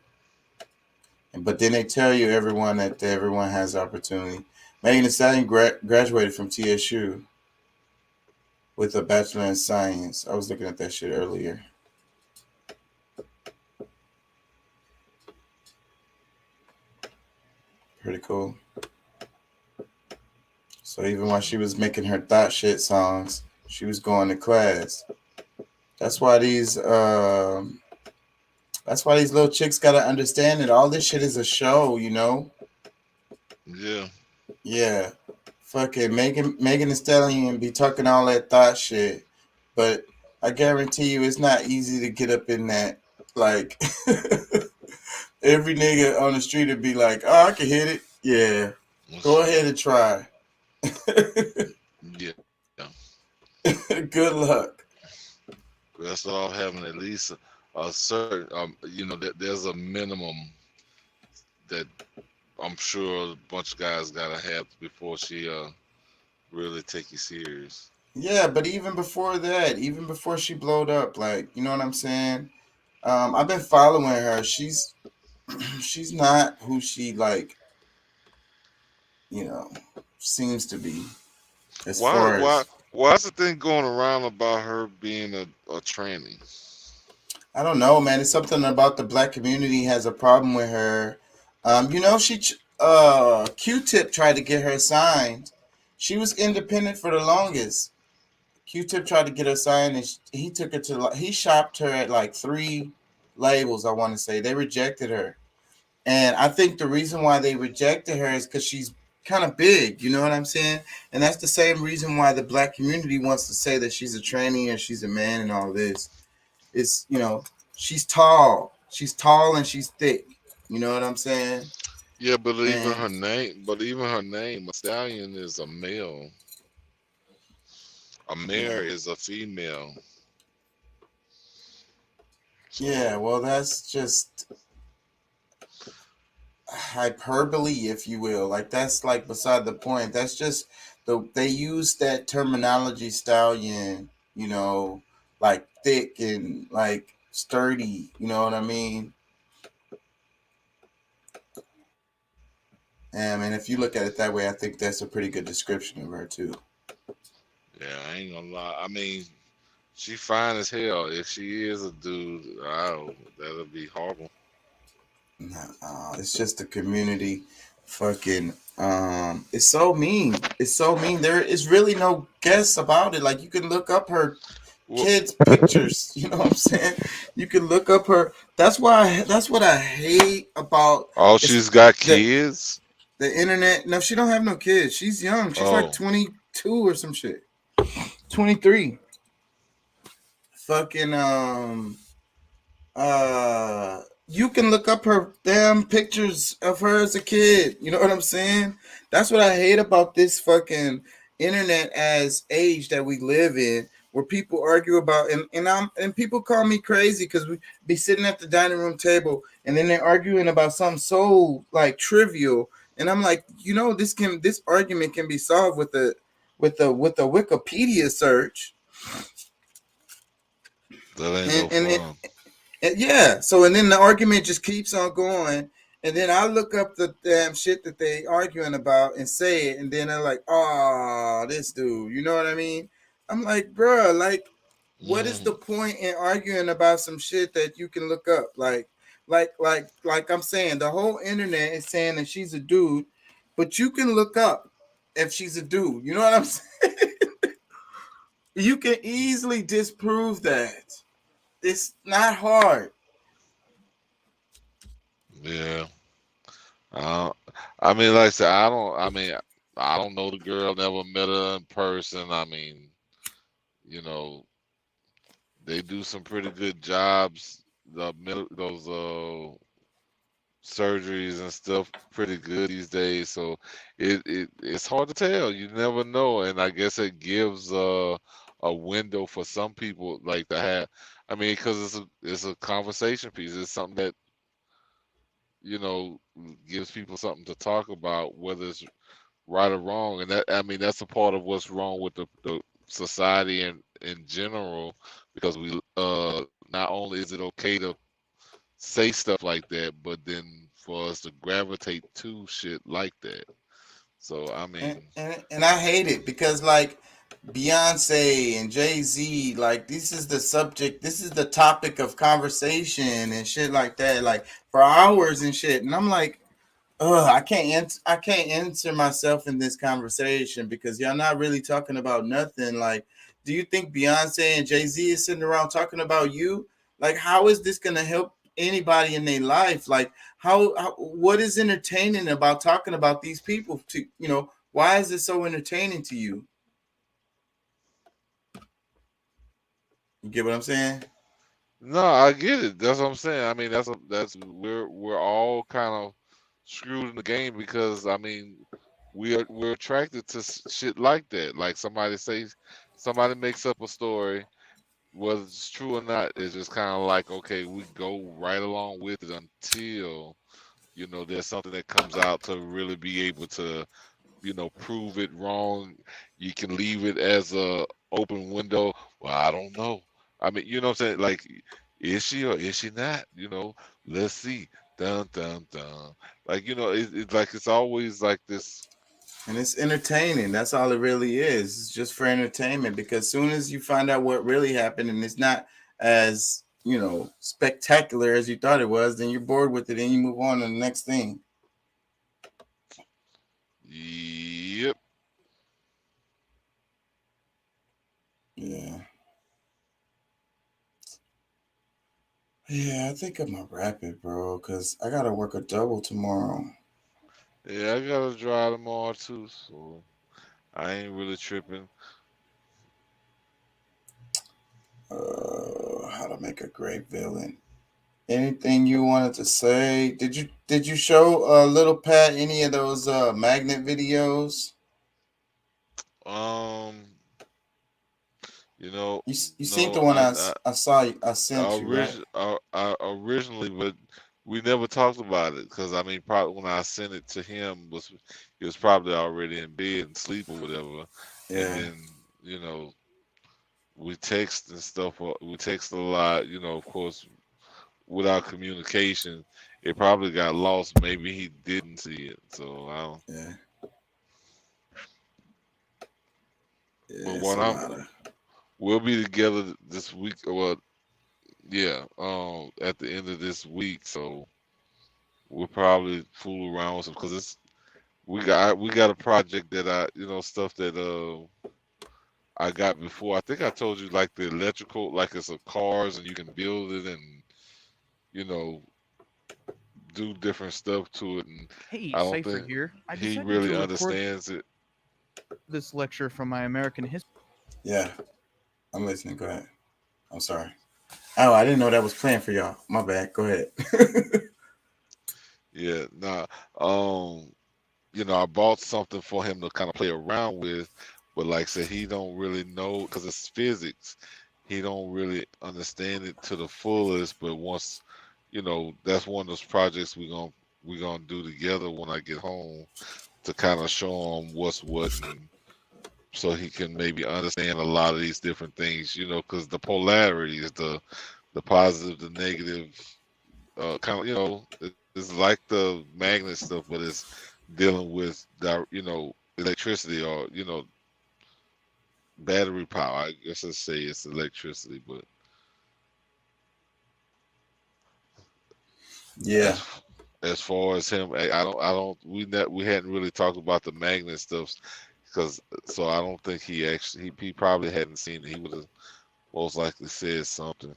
A: But then they tell you everyone has opportunity. Megan Thee Stallion graduated from TSU with a bachelor in science. I was looking at that shit earlier. Pretty cool. So even while she was making her thought shit songs, she was going to class. That's why these little chicks gotta understand that all this shit is a show,
P: Yeah.
A: Yeah. Fucking Megan Thee Stallion be talking all that thought shit, but I guarantee you it's not easy to get up in that. Like every nigga on the street would be like, "Oh, I can hit it." Yeah. Go ahead and try.
P: Yeah.
A: Good luck.
P: That's all having at least a certain, there's a minimum that I'm sure a bunch of guys gotta have before she really take you serious.
A: Yeah, but even before that, even before she blowed up, like, you know what I'm saying? I've been following her. She's not who she seems to be. As far as
P: Why is the thing going around about her being a tranny?
A: I don't know, man. It's something about the black community has a problem with her. Q-Tip tried to get her signed. She was independent for the longest. Q-Tip tried to get her signed, and he took her to. He shopped her at like 3 labels. I want to say they rejected her, and I think the reason why they rejected her is because she's kind of big. You know what I'm saying? And that's the same reason why the black community wants to say that she's a tranny and she's a man and all this. It's she's tall. She's tall and she's thick. You know what I'm saying?
P: Yeah,
A: And
P: but even her name, a stallion is a male. A
A: yeah,
P: mare is a female.
A: yeah.
P: So
A: Well, that's just hyperbole, if you will. Like that's like beside the point. That's just they use that terminology stallion, like thick and like sturdy. You know what I mean? And I mean, if you look at it that way, I think that's a pretty good description of her too.
P: yeah, I ain't gonna lie. I mean, she fine as hell. If she is a dude, that'll be horrible.
A: It's just the community fucking it's so mean. It's so mean. There is really no guess about it. Like you can look up her
P: Well,
A: kids pictures, you know what I'm saying? You can look up her that's what I hate about
P: oh,
A: it's
P: she's got
A: the
P: kids.
A: the internet. No, she don't have no kids. She's young. She's like
P: Oh,
A: 22 or some shit. 23. Fucking you can look up her damn pictures of her as a kid. You know what I'm saying? That's what I hate about this fucking internet as age that we live in, where people argue about and people call me crazy because we be sitting at the dining room table and then they're arguing about something so like trivial, and I'm like, this argument can be solved with a Wikipedia search.
P: that ain't no
A: And
P: fun.
A: yeah, so and then the argument just keeps on going, and then I look up the damn shit that they arguing about and say it, and then they're like, "Oh, this dude," you know what I mean? I'm like, bruh, like, what is the
P: Mm.
A: point in arguing about some shit that you can look up? Like I'm saying, the whole internet is saying that she's a dude, but you can look up if she's a dude. You know what I'm saying? You can easily disprove that. It's not hard.
P: Yeah. Uh, I mean, like I said, I don't. I mean, I don't know the girl. Never met her in person. I mean, you know, they do some pretty good jobs. Those surgeries and stuff pretty good these days. So it's hard to tell. You never know, and I guess it gives a window for some people like to have. I mean, because it's a conversation piece. It's something that you know gives people something to talk about, whether it's right or wrong. And that I mean that's a part of what's wrong with the society and in general, because we not only is it okay to say stuff like that, but then for us to gravitate to shit like that. So I
A: and,
P: mean,
A: and and I hate it because like Beyonce and Jay-Z, like this is the subject, this is the topic of conversation and shit like that, like for hours and shit. And I'm like, I can't answer myself in this conversation because y'all not really talking about nothing. Like, do you think Beyonce and Jay-Z is sitting around talking about you? Like, how is this gonna help anybody in their life? Like, what is entertaining about talking about these people? Why is it so entertaining to you? You get what I'm saying?
P: no, I get it. That's what I'm saying. I mean, that's we're all kind of screwed in the game because I mean, we're attracted to shit like that. Like somebody makes up a story, whether it's true or not. It's just kind of like, okay, we go right along with it until there's something that comes out to really be able to prove it wrong. You can leave it as a open window. Well, I don't know. I mean, you know what I'm saying? Like, is she or is she not? Let's see. Dun dun dun. Like, it's like it's always like this.
A: And it's entertaining. That's all it really is. It's just for entertainment because soon as you find out what really happened and it's not as, spectacular as you thought it was, then you're bored with it and you move on to the next thing.
P: Yep.
A: Yeah. Yeah, I think I'm gonna wrap it, bro, because I gotta work a double tomorrow.
P: Yeah, I gotta drive tomorrow too, so I ain't really tripping.
A: How to make a great villain. Anything you wanted to say? Did you show little Pat any of those magnet videos?
P: Um, you know,
A: You seen the
P: no,
A: one I saw I sent you, right?
P: originally, but we never talked about it because I mean, probably when I sent it to him was he was probably already in bed and sleep or whatever, and
A: Yeah.
P: then you know we text and stuff. We text a lot, you know, of course, without communication, it probably got lost. Maybe he didn't see it, so I don't.
A: Yeah.
P: But
A: It's
P: when
A: a lot of.
P: we'll be together this week. Well, yeah, at the end of this week, so we'll probably fool around with some because it's we got a project that stuff that I got before. I think I told you like the electrical, like it's a cars and you can build it and you know do different stuff to it, and
E: Hey,
P: I don't
E: Cypher
P: think
E: here. I
P: he
E: decided
P: really
E: to record
P: understands it.
E: this lecture from my American history.
A: Yeah, I'm listening. Go ahead. I'm sorry. Oh, I didn't know that was playing for y'all. My bad. Go ahead.
P: Yeah, nah. I bought something for him to kind of play around with, but like I said, he don't really know because it's physics. He don't really understand it to the fullest. But once, that's one of those projects we gonna do together when I get home to kind of show him what's what, and so he can maybe understand a lot of these different things. Because the polarity is the positive, the negative, kind of it's like the magnet stuff, but it's dealing with electricity or battery power. I guess I'd say it's electricity, but
A: Yeah.
P: as far as him, we hadn't really talked about the magnet stuff so I don't think he probably hadn't seen it. He would have most likely said something.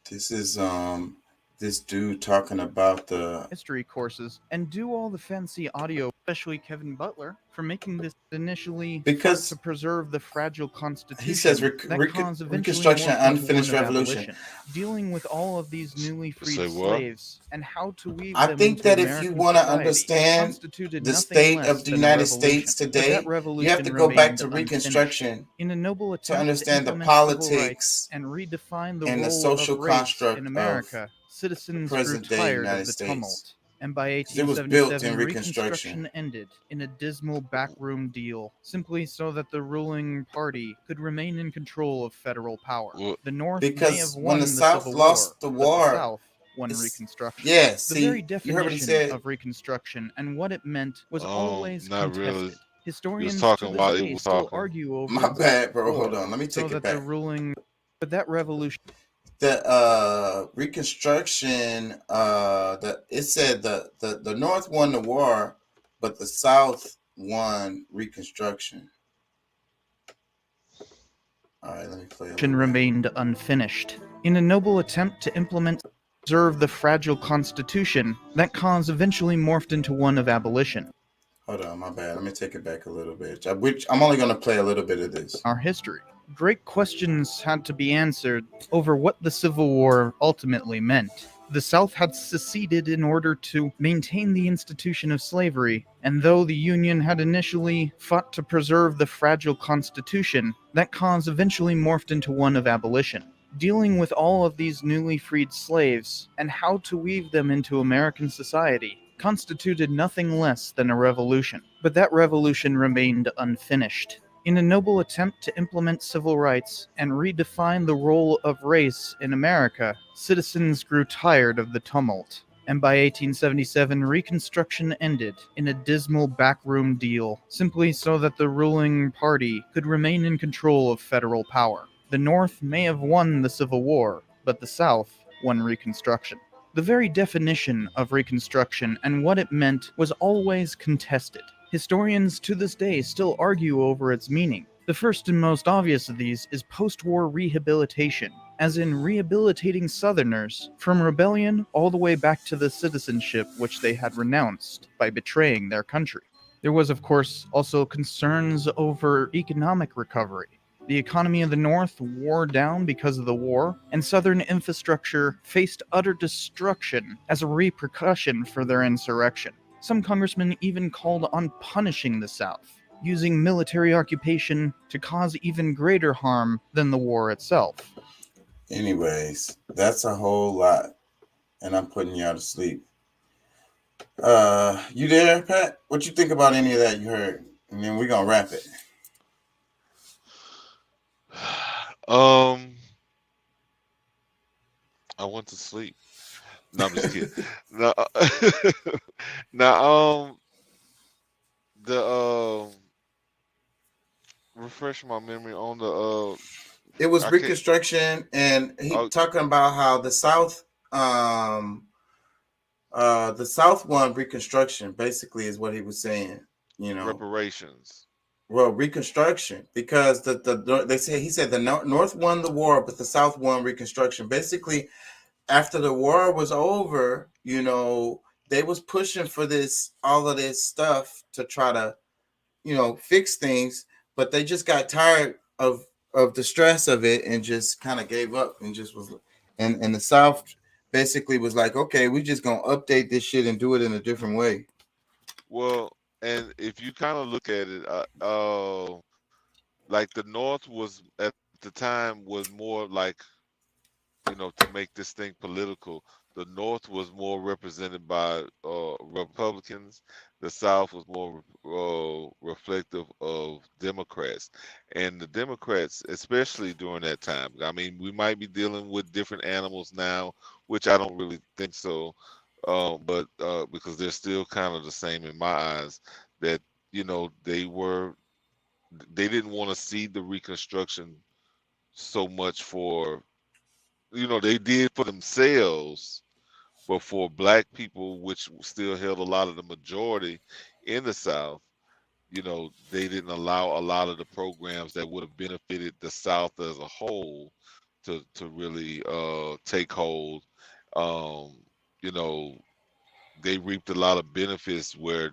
A: This is this dude talking about the
E: history courses and do all the fancy audio, especially Kevin Butler, for making this initially
A: because
E: to preserve the fragile constitution.
A: he says
E: that cause eventually
A: Reconstruction
E: morphed into
A: unfinished
E: one of
A: revolution.
E: abolition, dealing with all of these newly freed
P: Say what?
E: slaves and how to weave
A: I
E: them
A: think
E: into
A: that if
E: American
A: you want to
E: society
A: understand
E: constituted
A: the
E: nothing
A: state
E: less
A: of the
E: than a
A: United
E: revolution.
A: States
E: But
A: today,
E: that revolution
A: you have to go back to
E: remained
A: Reconstruction
E: unfinished. In a noble
A: to
E: attempt
A: understand the
E: implement civil rights
A: politics
E: and redefine the
A: and the
E: role
A: social
E: of race
A: construct
E: in
A: of
E: America, citizens grew
A: present day
E: tired
A: United
E: of the
A: States.
E: tumult, and by
A: Because it was built in
E: 1877
A: Reconstruction.
E: Reconstruction ended in a dismal backroom deal, simply so that the ruling party could remain in control of federal power. The North may
A: Because
E: have
A: when
E: won
A: the
E: the
A: South
E: Civil
A: lost
E: War,
A: the
E: but
A: war,
E: the South won Reconstruction.
A: yeah,
E: The
A: see,
E: very
A: you heard what he
E: definition
A: said.
E: of Reconstruction and what it meant was always
P: Not
E: contested.
P: really. He was
E: Historians
P: talking
E: to this
P: while he
E: day
P: was
E: still
P: talking.
E: argue over
A: My
E: its
A: bad, bro.
E: core,
A: Hold on. Let me
E: so
A: take it
E: that
A: back.
E: the ruling, but that revolution.
A: The Reconstruction, it said the North won the war, but the South won Reconstruction. All right, let me play.
E: Remained unfinished. In a noble attempt to preserve the fragile constitution, that cause eventually morphed into one of abolition.
A: Hold on, my bad. Let me take it back a little bit. I'm only going to play a little bit of this.
E: Our history. Great questions had to be answered over what the Civil War ultimately meant. The South had seceded in order to maintain the institution of slavery, and though the Union had initially fought to preserve the fragile Constitution, that cause eventually morphed into one of abolition. Dealing with all of these newly freed slaves and how to weave them into American society constituted nothing less than a revolution. But that revolution remained unfinished. In a noble attempt to implement civil rights and redefine the role of race in America, citizens grew tired of the tumult, and by 1877 Reconstruction ended in a dismal backroom deal, simply so that the ruling party could remain in control of federal power. The North may have won the Civil War, but the South won Reconstruction. The very definition of Reconstruction and what it meant was always contested. Historians to this day still argue over its meaning. The first and most obvious of these is post-war rehabilitation, as in rehabilitating Southerners from rebellion all the way back to the citizenship which they had renounced by betraying their country. There was, of course, also concerns over economic recovery. The economy of the North wore down because of the war, and Southern infrastructure faced utter destruction as a repercussion for their insurrection. Some congressmen even called on punishing the South, using military occupation to cause even greater harm than the war itself.
A: Anyways, that's a whole lot, and I'm putting y'all to sleep. You there, Pat? What you think about any of that you heard? And then we're gonna wrap it.
P: I went to sleep. No, I'm just kidding. No, now the refresh my memory on the
A: It was
P: I can't-
A: Reconstruction, and he talking about how the South won Reconstruction, basically, is what he was saying. You know,
P: reparations.
A: Well, Reconstruction, because he said the North won the war, but the South won Reconstruction. Basically, after the war was over, you know, they was pushing for all of this stuff to try to, you know, fix things, but they just got tired of the stress of it and just kind of gave up and just was, and the South basically was like, okay, we just gonna update this shit and do it in a different way.
P: Well, and if you kind of look at it, like the North was at the time was more like, you know, to make this thing political, the North was more represented by Republicans. The South was more reflective of Democrats. And the Democrats, especially during that time, I mean, we might be dealing with different animals now, which I don't really think so. But because they're still kind of the same in my eyes, that, you know, they didn't want to see the Reconstruction so much for, you know, they did for themselves, but for black people, which still held a lot of the majority in the South, you know, they didn't allow a lot of the programs that would have benefited the South as a whole to really take hold. You know, they reaped a lot of benefits where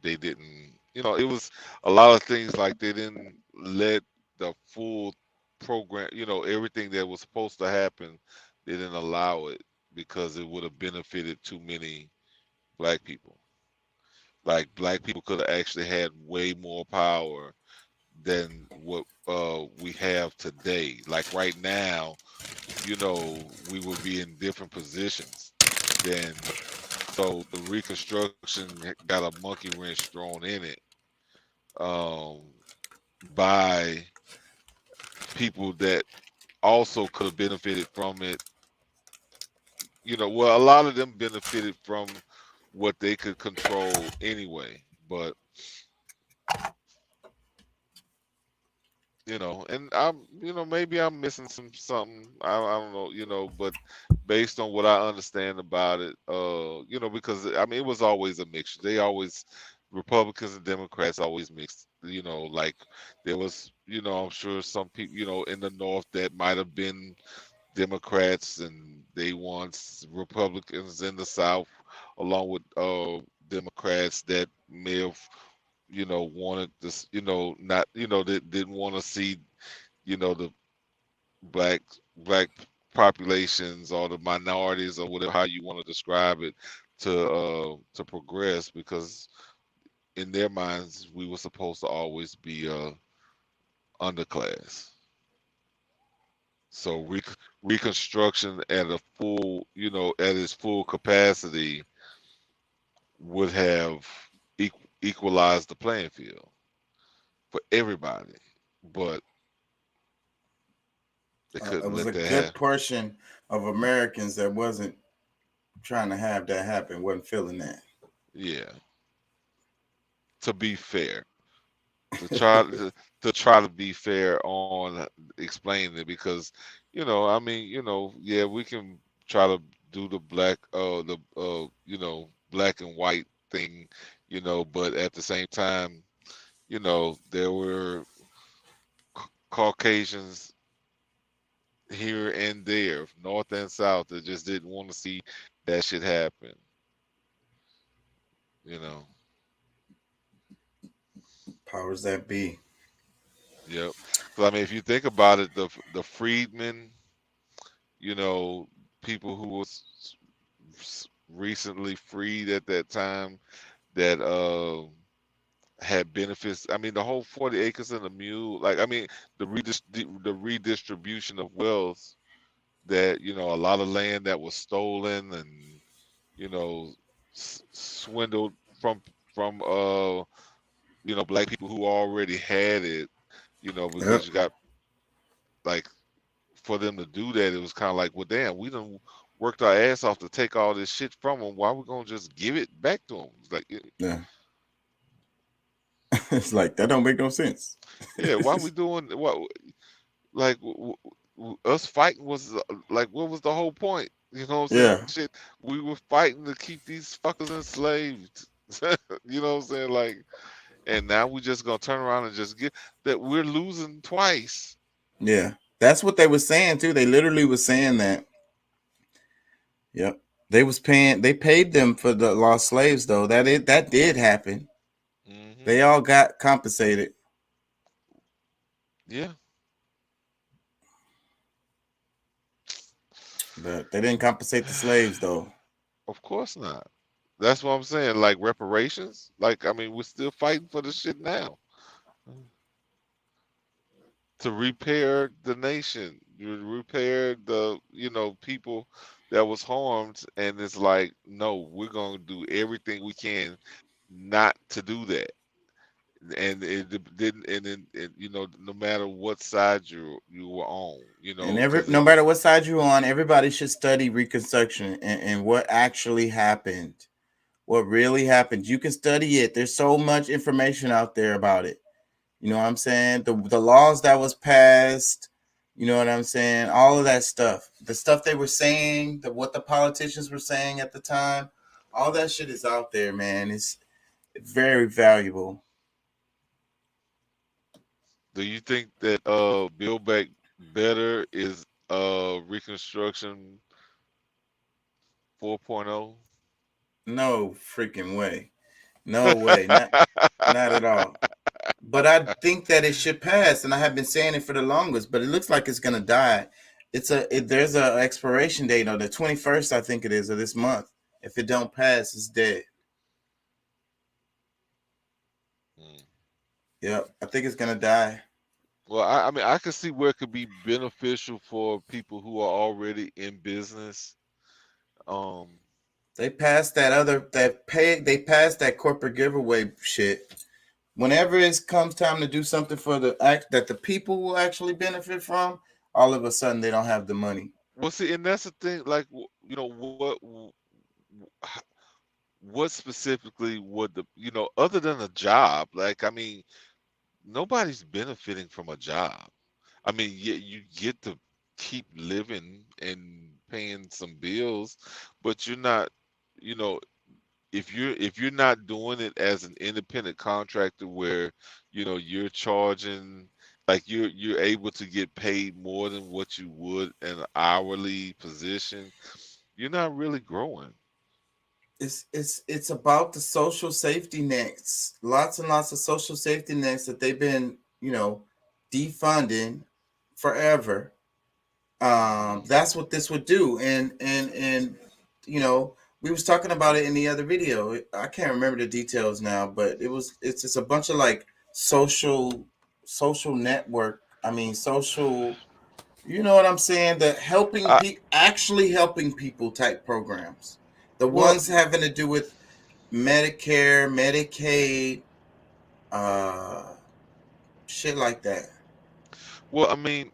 P: they didn't, you know, it was a lot of things like they didn't let the full program, you know, everything that was supposed to happen, they didn't allow it because it would have benefited too many black people. Like black people could have actually had way more power than what we have today. Like right now, you know, we would be in different positions than, so the Reconstruction got a monkey wrench thrown in it by people that also could have benefited from it. You know, well, a lot of them benefited from what they could control anyway, but you know, and I'm, you know, maybe I'm missing something. I don't know, you know, but based on what I understand about it, you know, because I mean, it was always a mixture. They always, Republicans and Democrats always mixed. You know, like there was, you know, I'm sure some people, you know, in the North that might have been Democrats, and they want Republicans in the South, along with Democrats that may have, you know, wanted this, you know, not, you know, that didn't want to see, you know, the black populations or the minorities or whatever, how you want to describe it, to progress, because in their minds we were supposed to always be underclass. So Reconstruction at a full, you know, at its full capacity would have equalized the playing field for everybody, but they
A: It
P: couldn't
A: was
P: let
A: a
P: that
A: good
P: happen.
A: portion of Americans that wasn't trying to have that happen, wasn't feeling that.
P: Yeah. To be fair, to try to be fair on explaining it, because, you know, I mean, you know, yeah, we can try to do the you know, black and white thing, you know, but at the same time, you know, there were Caucasians here and there, north and south, that just didn't want to see that shit happen. You know.
A: Powers that be.
P: Yep. So I mean, if you think about it, the freedmen, you know, people who was recently freed at that time that had benefits. I mean, the whole 40 acres and a mule. Like, I mean, the redistribution of wealth. That, you know, a lot of land that was stolen and, you know, swindled from you know, black people who already had it. You know, because
A: Yep.
P: you got, like, for them to do that, it was kind of like, well, damn, we done worked our ass off to take all this shit from them. Why we gonna just give it back to them? It's like,
A: Yeah. It's like that don't make no sense.
P: yeah, why we doing what? Like, us fighting was like, what was the whole point? You know what I'm saying?
A: Yeah.
P: Shit, we were fighting to keep these fuckers enslaved. You know what I'm saying? Like, and now we just gonna turn around and just get that we're losing twice.
A: Yeah. That's what they were saying too. They literally was saying that. Yep. They paid them for the lost slaves though. That did happen.
P: Mm-hmm.
A: They all got compensated.
P: Yeah.
A: But they didn't compensate the slaves though.
P: Of course not. That's what I'm saying. Like reparations. Like, I mean, we're still fighting for the shit now. To repair the nation, you repair the, you know, people that was harmed, and it's like, no, we're gonna do everything we can not to do that. And it didn't, and then you know, no matter what side you were on, you
A: And
P: know, because
A: no matter what side you're on, everybody should study Reconstruction and what actually happened. What really happened. You can study it. There's so much information out there about it. You know what I'm saying? The laws that was passed, you know what I'm saying? All of that stuff. The stuff they were saying, what the politicians were saying at the time, all that shit is out there, man. It's very valuable.
P: do you think that Build Back Better is Reconstruction 4.0?
A: No freaking way. No way. Not at all. But I think that it should pass, and I have been saying it for the longest. But it looks like it's gonna die. There's a expiration date on the 21st, I think it is, of this month. If it don't pass, it's dead. Yep, I think it's gonna die.
P: Well, I mean, I can see where it could be beneficial for people who are already in business.
A: They passed they passed that corporate giveaway shit. Whenever it comes time to do something for the act that the people will actually benefit from, all of a sudden they don't have the money.
P: Well, see, and that's the thing. Like, you know, what specifically would the, you know, other than a job? Like, I mean, nobody's benefiting from a job. I mean, you get to keep living and paying some bills, but you're not, you know, if you're not doing it as an independent contractor where, you know, you're charging, like, you're able to get paid more than what you would in an hourly position, you're not really growing.
A: It's about the social safety nets. Lots and lots of social safety nets that they've been, you know, defunding forever. That's what this would do. And you know, we was talking about it in the other video. I can't remember the details now, but it's just a bunch of like social network. I mean, social, you know what I'm saying? The helping people, actually helping people type programs. The
P: Well,
A: ones having to do with Medicare, Medicaid, shit like that.
P: well, I mean,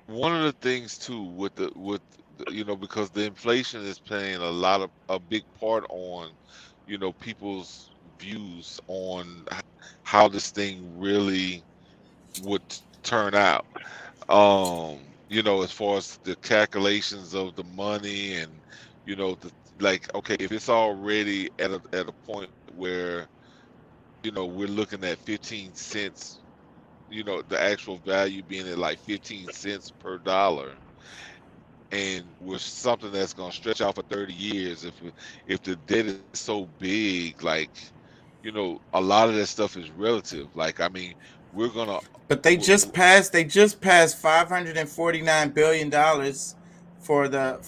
P: one of the things too you know, because the inflation is playing a big part on, you know, people's views on how this thing really would turn out. You know, as far as the calculations of the money and, you know, like, okay, if it's already at a point where, you know, we're looking at 15 cents the actual value being at like 15 cents per dollar, and with something that's going to stretch out for 30 years, if the debt is so big, like, a lot of that stuff is relative. Like, I mean, we're gonna
A: But they just passed. They just passed $549 billion for the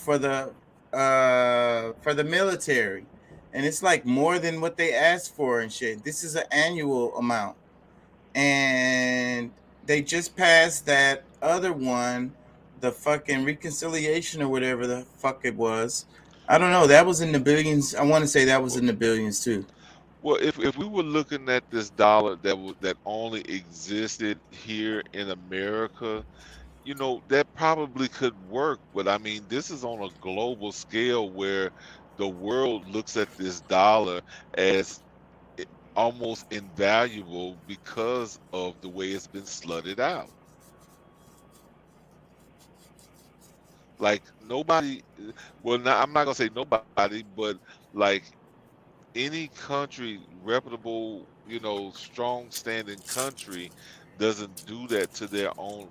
A: military, and it's like more than what they asked for and shit. This is an annual amount, and they just passed that other one, the fucking reconciliation or whatever the fuck it was. I don't know. That was in the billions. I want to say that was in the billions too.
P: well, if we were looking at this dollar that only existed here in America, that probably could work. But I mean, this is on a global scale where the world looks at this dollar as almost invaluable because of the way it's been slutted out. Like, nobody, well, I'm not gonna say nobody, but like any country, reputable, strong standing country, doesn't do that to their own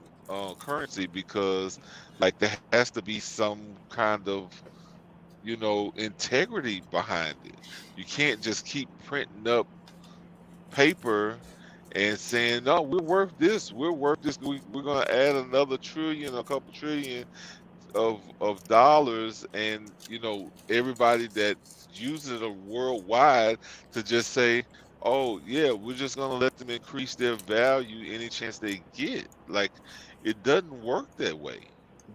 P: currency, because like there has to be some kind of integrity behind it. You can't just keep printing up paper and saying, no, we're worth this, we're going to add another trillion, a couple trillion of dollars, and everybody that uses it worldwide to just say, oh yeah, we're just going to let them increase their value any chance they get. Like, it doesn't work that way.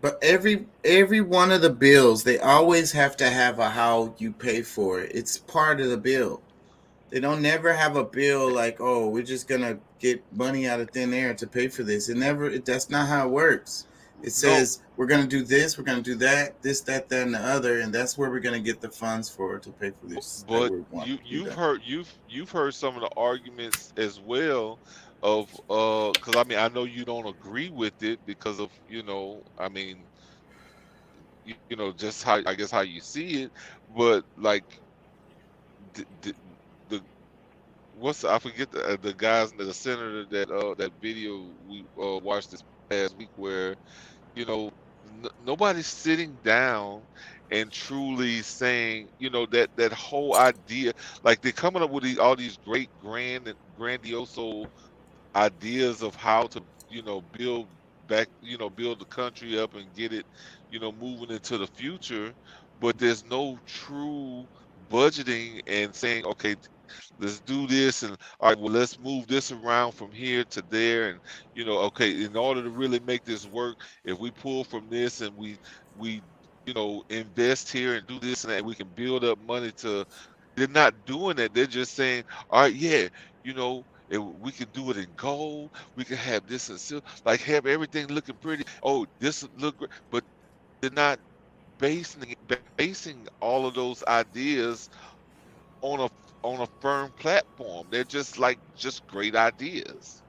A: But every one of the bills, they always have to have a how you pay for it. It's part of the bill. They don't never have a bill like, oh, we're just gonna get money out of thin air to pay for this. That's not how it works. It says we're gonna do this, we're gonna do that, this, that, and the other, and that's where we're gonna get the funds for to pay for this.
P: But you've heard some of the arguments as well of because I mean, I know you don't agree with it because of I mean, just how, I guess, how you see it, but like the I forget the guys, the senator that video we watched this past week, where nobody's sitting down and truly saying, that whole idea. Like, they're coming up with all these great grandiose ideas of how to build back, build the country up and get it moving into the future, but there's no true budgeting and saying, okay, let's do this, and all right, well, let's move this around from here to there, and okay, in order to really make this work, if we pull from this and we invest here and do this and that, we can build up money to. They're not doing that. They're just saying, all right, yeah, we can do it in gold, we can have this and silver, like have everything looking pretty. Oh, this look great, but they're not basing all of those ideas on a firm platform. They're just great ideas.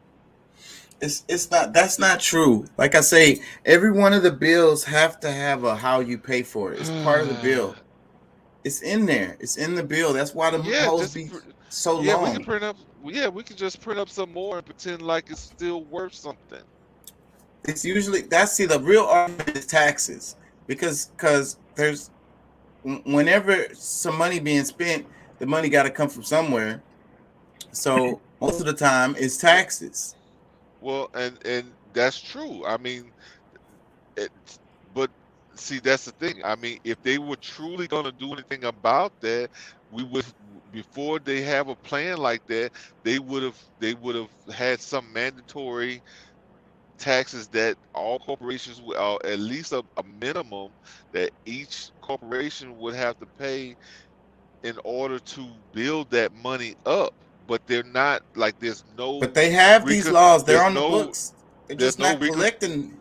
A: It's not, that's not true. Like I say, every one of the bills have to have a how you pay for it. It's part of the bill. It's in there. It's in the bill. That's why the holes be so long.
P: We can print up. Yeah, we can just print up some more and pretend like it's still worth something.
A: It's usually the real argument is taxes, because there's whenever some money being spent, the money got to come from somewhere. So most of the time it's taxes.
P: Well, and that's true. I mean, but see, that's the thing. I mean, if they were truly going to do anything about that, we would, before they have a plan like that, they would have had some mandatory taxes that all corporations would, at least a minimum that each corporation would have to pay in order to build that money up. But they're not, like, there's no.
A: But they have these laws. They're on the books. They're just not collecting.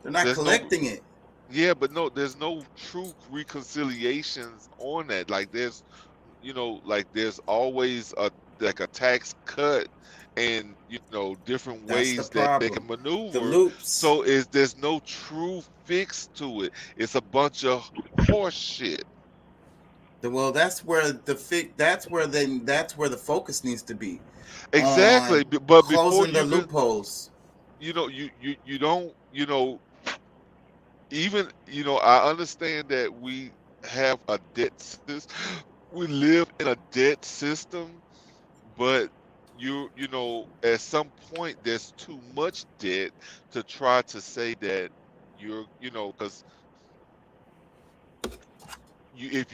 A: They're not collecting it.
P: Yeah, but no, there's no true reconciliations on that. Like, there's, like, there's always a tax cut, and different ways that they can maneuver.
A: The loops.
P: So there's no true fix to it. It's a bunch of horse shit.
A: Well, that's where the focus needs to be.
P: Exactly, but
A: closing the loopholes.
P: you don't, even, I understand that we have a debt system. We live in a debt system, but at some point there's too much debt to try to say that because if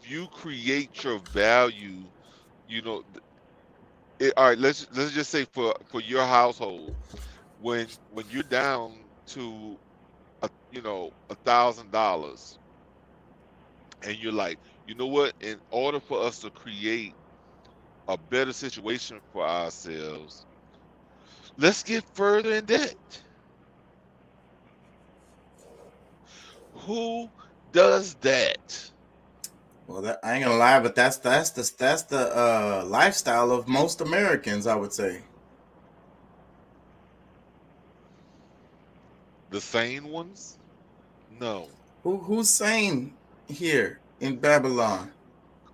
P: you create your value, you know, all right, let's just say for your household, when you're down to $1,000, and you're like, you know what, in order for us to create a better situation for ourselves, let's get further in debt. Who does that?
A: Well, I ain't gonna lie, but that's the lifestyle of most Americans, I would say.
P: The sane ones? No.
A: Who's sane here in Babylon?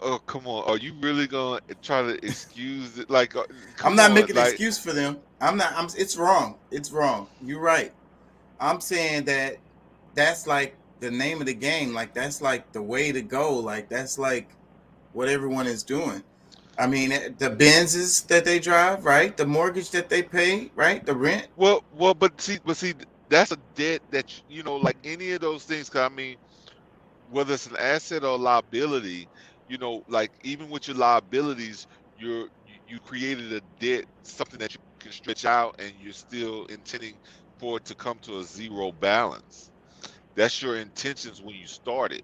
P: Oh, come on. Are you really gonna try to excuse it? Like,
A: I'm
P: come
A: not
P: on,
A: making an
P: like,
A: excuse for them. I'm not. It's wrong. It's wrong. You're right. I'm saying that that's like the name of the game. Like that's like the way to go. Like that's like what everyone is doing. I mean, the Benzes that they drive, right? The mortgage that they pay, right? The rent.
P: well, but see, that's a debt that like any of those things. 'Cause I mean, whether it's an asset or a liability, like even with your liabilities, you created a debt, something that you can stretch out, and you're still intending for it to come to a zero balance. That's your intentions when you started.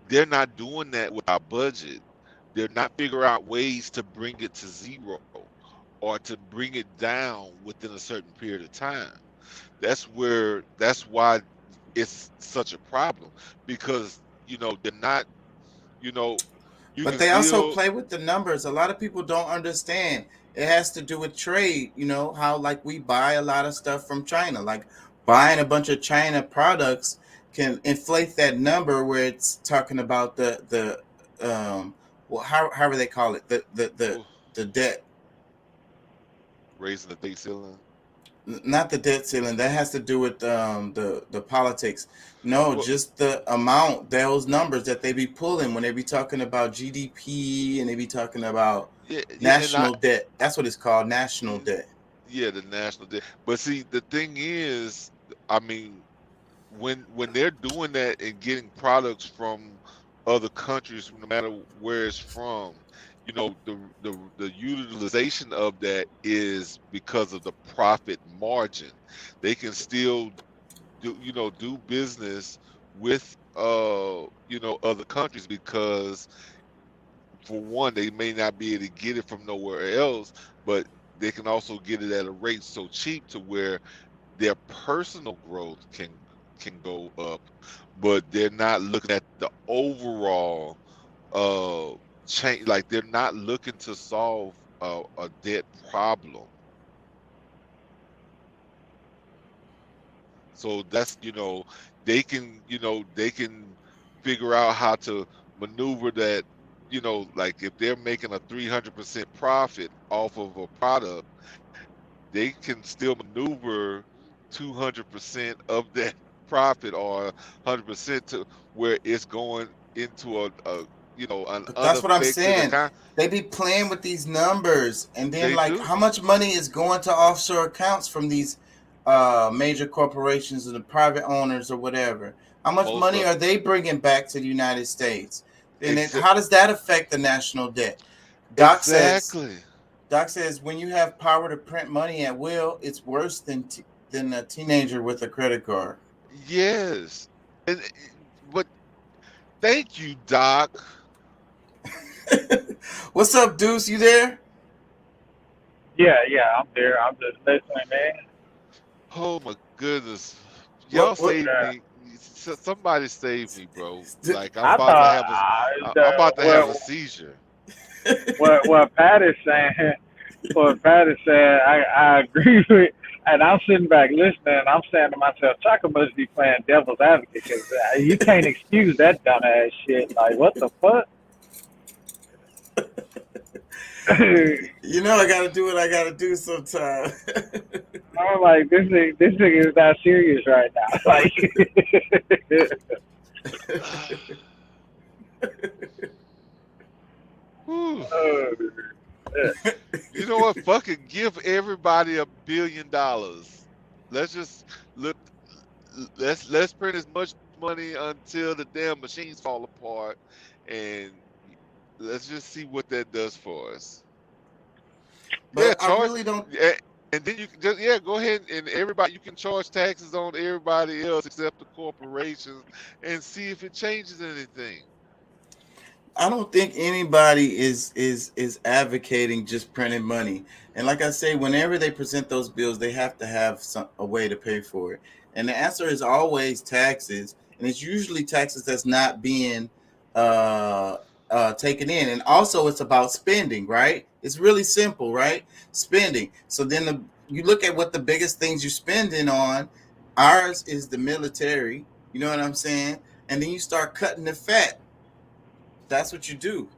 P: They're not doing that with our budget. They're not figuring out ways to bring it to zero or to bring it down within a certain period of time. That's why it's such a problem, because they're not, you know you
A: But
P: can
A: they also
P: still.
A: play with the numbers. A lot of people don't understand. It has to do with trade. You know how like we buy a lot of stuff from China. Like buying a bunch of China products can inflate that number where it's talking about the well, however they call it, the debt.
P: Raising the debt ceiling.
A: Not the debt ceiling. That has to do with the politics. No,
P: Well,
A: just the amount, those numbers that they be pulling when they be talking about GDP and they be talking about
P: yeah, and
A: national debt. That's what it's called, national
P: mm,
A: debt.
P: yeah, the national debt. But see, the thing is, I mean, when they're doing that and getting products from other countries, no matter where it's from, the utilization of that is because of the profit margin. They can still do business with other countries, because for one, they may not be able to get it from nowhere else, but they can also get it at a rate so cheap to where their personal growth can go up, but they're not looking at the overall change. Like, they're not looking to solve a debt problem. So that's, they can figure out how to maneuver that. Like, if they're making a 300% profit off of a product, they can still maneuver 200% of that profit, or 100%, to where it's going into an
A: But that's what I'm
P: unaffected
A: saying.
P: account.
A: They be playing with these numbers, and then
P: They
A: like
P: do.
A: how much money is going to offshore accounts from these major corporations and the private owners or whatever? How much
P: Most
A: money
P: of
A: are they bringing back to the United States? And then
P: exa-
A: how does that affect the national debt? Doc says
P: exactly.
A: Doc says when you have power to print money at will, it's worse than a teenager with a credit card.
P: Yes. And but thank you, Doc.
A: What's up, Deuce? You there?
G: Yeah, I'm there. I'm just listening, man.
P: Oh my goodness. Y'all
A: What?
P: saved me. Somebody save me, bro. Like, I'm
G: I
P: about to
G: thought
P: have I'm about to have a seizure.
G: what Pat is saying, what Pat is saying, I agree with, and I'm sitting back listening, and I'm saying to myself, Chaka must be playing devil's advocate, because you can't excuse that dumbass shit. Like, what the fuck?
A: You know, I gotta do what I gotta do sometime.
G: I'm like, this nigga is not serious right now. Like,
P: Whew.
G: uh,
P: You know what? Fucking give everybody $1 billion. Let's just look. Let's print as much money until the damn machines fall apart, and let's just see what that does for us. Yeah,
A: But I
P: charge,
A: really don't.
P: and then you can just go ahead and everybody you can charge taxes on everybody else except the corporations and see if it changes anything.
A: I don't think anybody is advocating just printing money. And like I say, whenever they present those bills, they have to have a way to pay for it. And the answer is always taxes, and it's usually taxes that's not being uh, taken in. And also, it's about spending, right? It's really simple, right? Spending. So then you look at what the biggest things you're spending on. Ours is the military. You know what I'm saying? And then you start cutting the fat. That's what you do.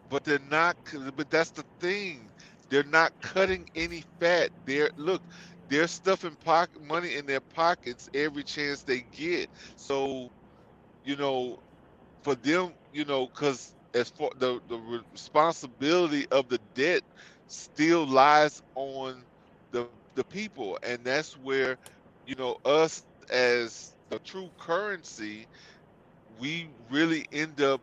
P: But they're not. But that's the thing. They're not cutting any fat. They're stuffing pocket money in their pockets every chance they get. So you know, for them, because as for the responsibility of the debt still lies on the people, and that's where us as the true currency, we really end up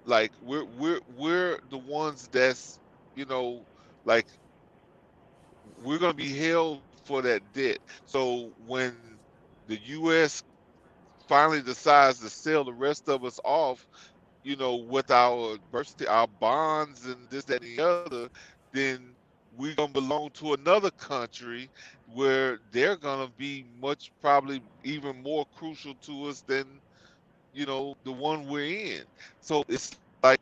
P: like we're the ones that's you know like we're going to be held for that debt. So when the US finally decides to sell the rest of us off, with our our bonds and this, that, and the other, then we're gonna belong to another country where they're gonna be much probably even more crucial to us than the one we're in. So it's like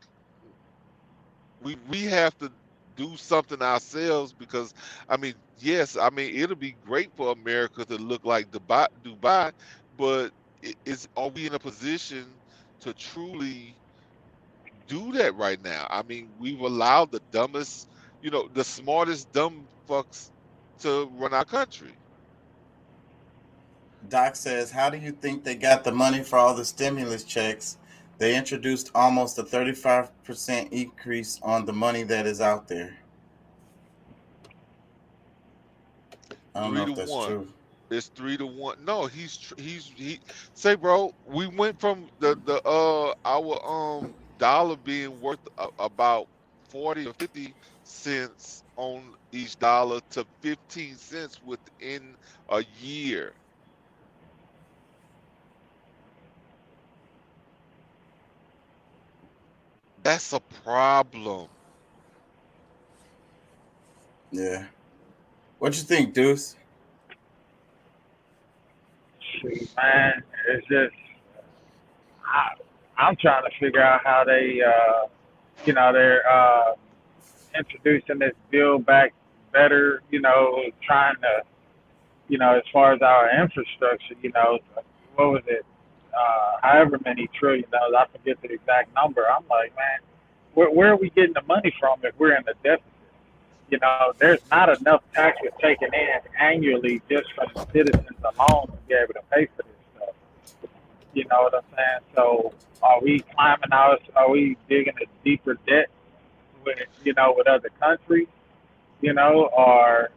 P: we have to do something ourselves because I mean, yes, I mean it'll be great for America to look like Dubai, but are we in a position to truly do that right now? I mean, we've allowed the dumbest, the smartest dumb fucks to run our country.
A: Doc says, how do you think they got the money for all the stimulus checks? They introduced almost a 35% increase on the money that is out there. I don't know
P: Three
A: if
P: to
A: that's
P: one.
A: true.
P: It's 3 to 1. No, he say, bro. We went from our dollar being worth about 40 or 50 cents on each dollar to 15 cents within a year. That's a problem.
A: Yeah. What you think, Deuce?
G: shoot, man, it's just I'm trying to figure out how they're introducing this build back better. Trying to, as far as our infrastructure, what was it? However many trillion dollars, I forget the exact number. I'm like, man, where are we getting the money from if we're in the deficit? There's not enough taxes taken in annually just from the citizens alone to be able to pay for this stuff. You know what I'm saying? So are we climbing out? Are we digging a deeper debt with other countries? Or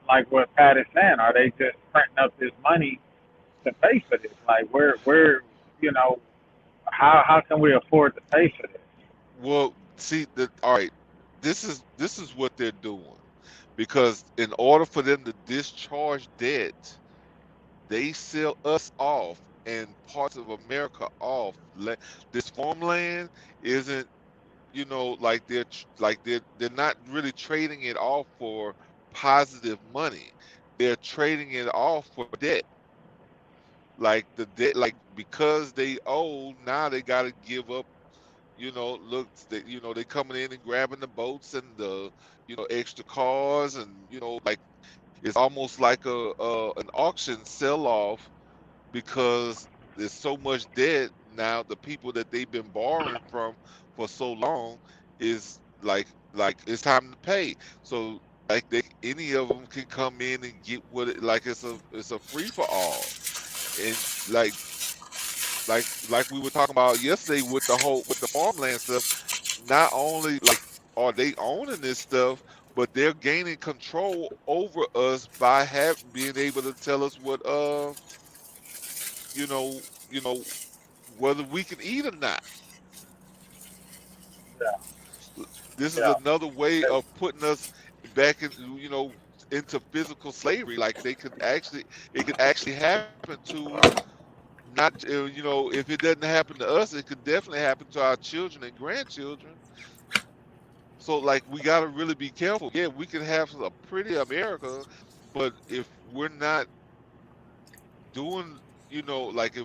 G: like what Pat is saying, are they just printing up this money to pay for this? Like where you know how can we afford to pay for this?
P: Well, see that. All right, this is what they're doing because in order for them to discharge debt, they sell us off and parts of America off. This farmland isn't, like they're not really trading it off for positive money. They're trading it off for debt. Like the debt, like because they owe, now they got to give up. Look, they coming in and grabbing the boats and the, extra cars and like it's almost like an auction sell off because there's so much debt now. The people that they've been borrowing from for so long is like it's time to pay. So like any of them can come in and get what it like it's a free for all. And like we were talking about yesterday with the farmland stuff, not only like are they owning this stuff, but they're gaining control over us by being able to tell us what you know whether we can eat or not. This is
G: Yeah.
P: another way of putting us back in, into physical slavery. Like it could actually happen to not, if it doesn't happen to us, it could definitely happen to our children and grandchildren. So like we got to really be careful. Yeah, we can have a pretty America, but if we're not doing, like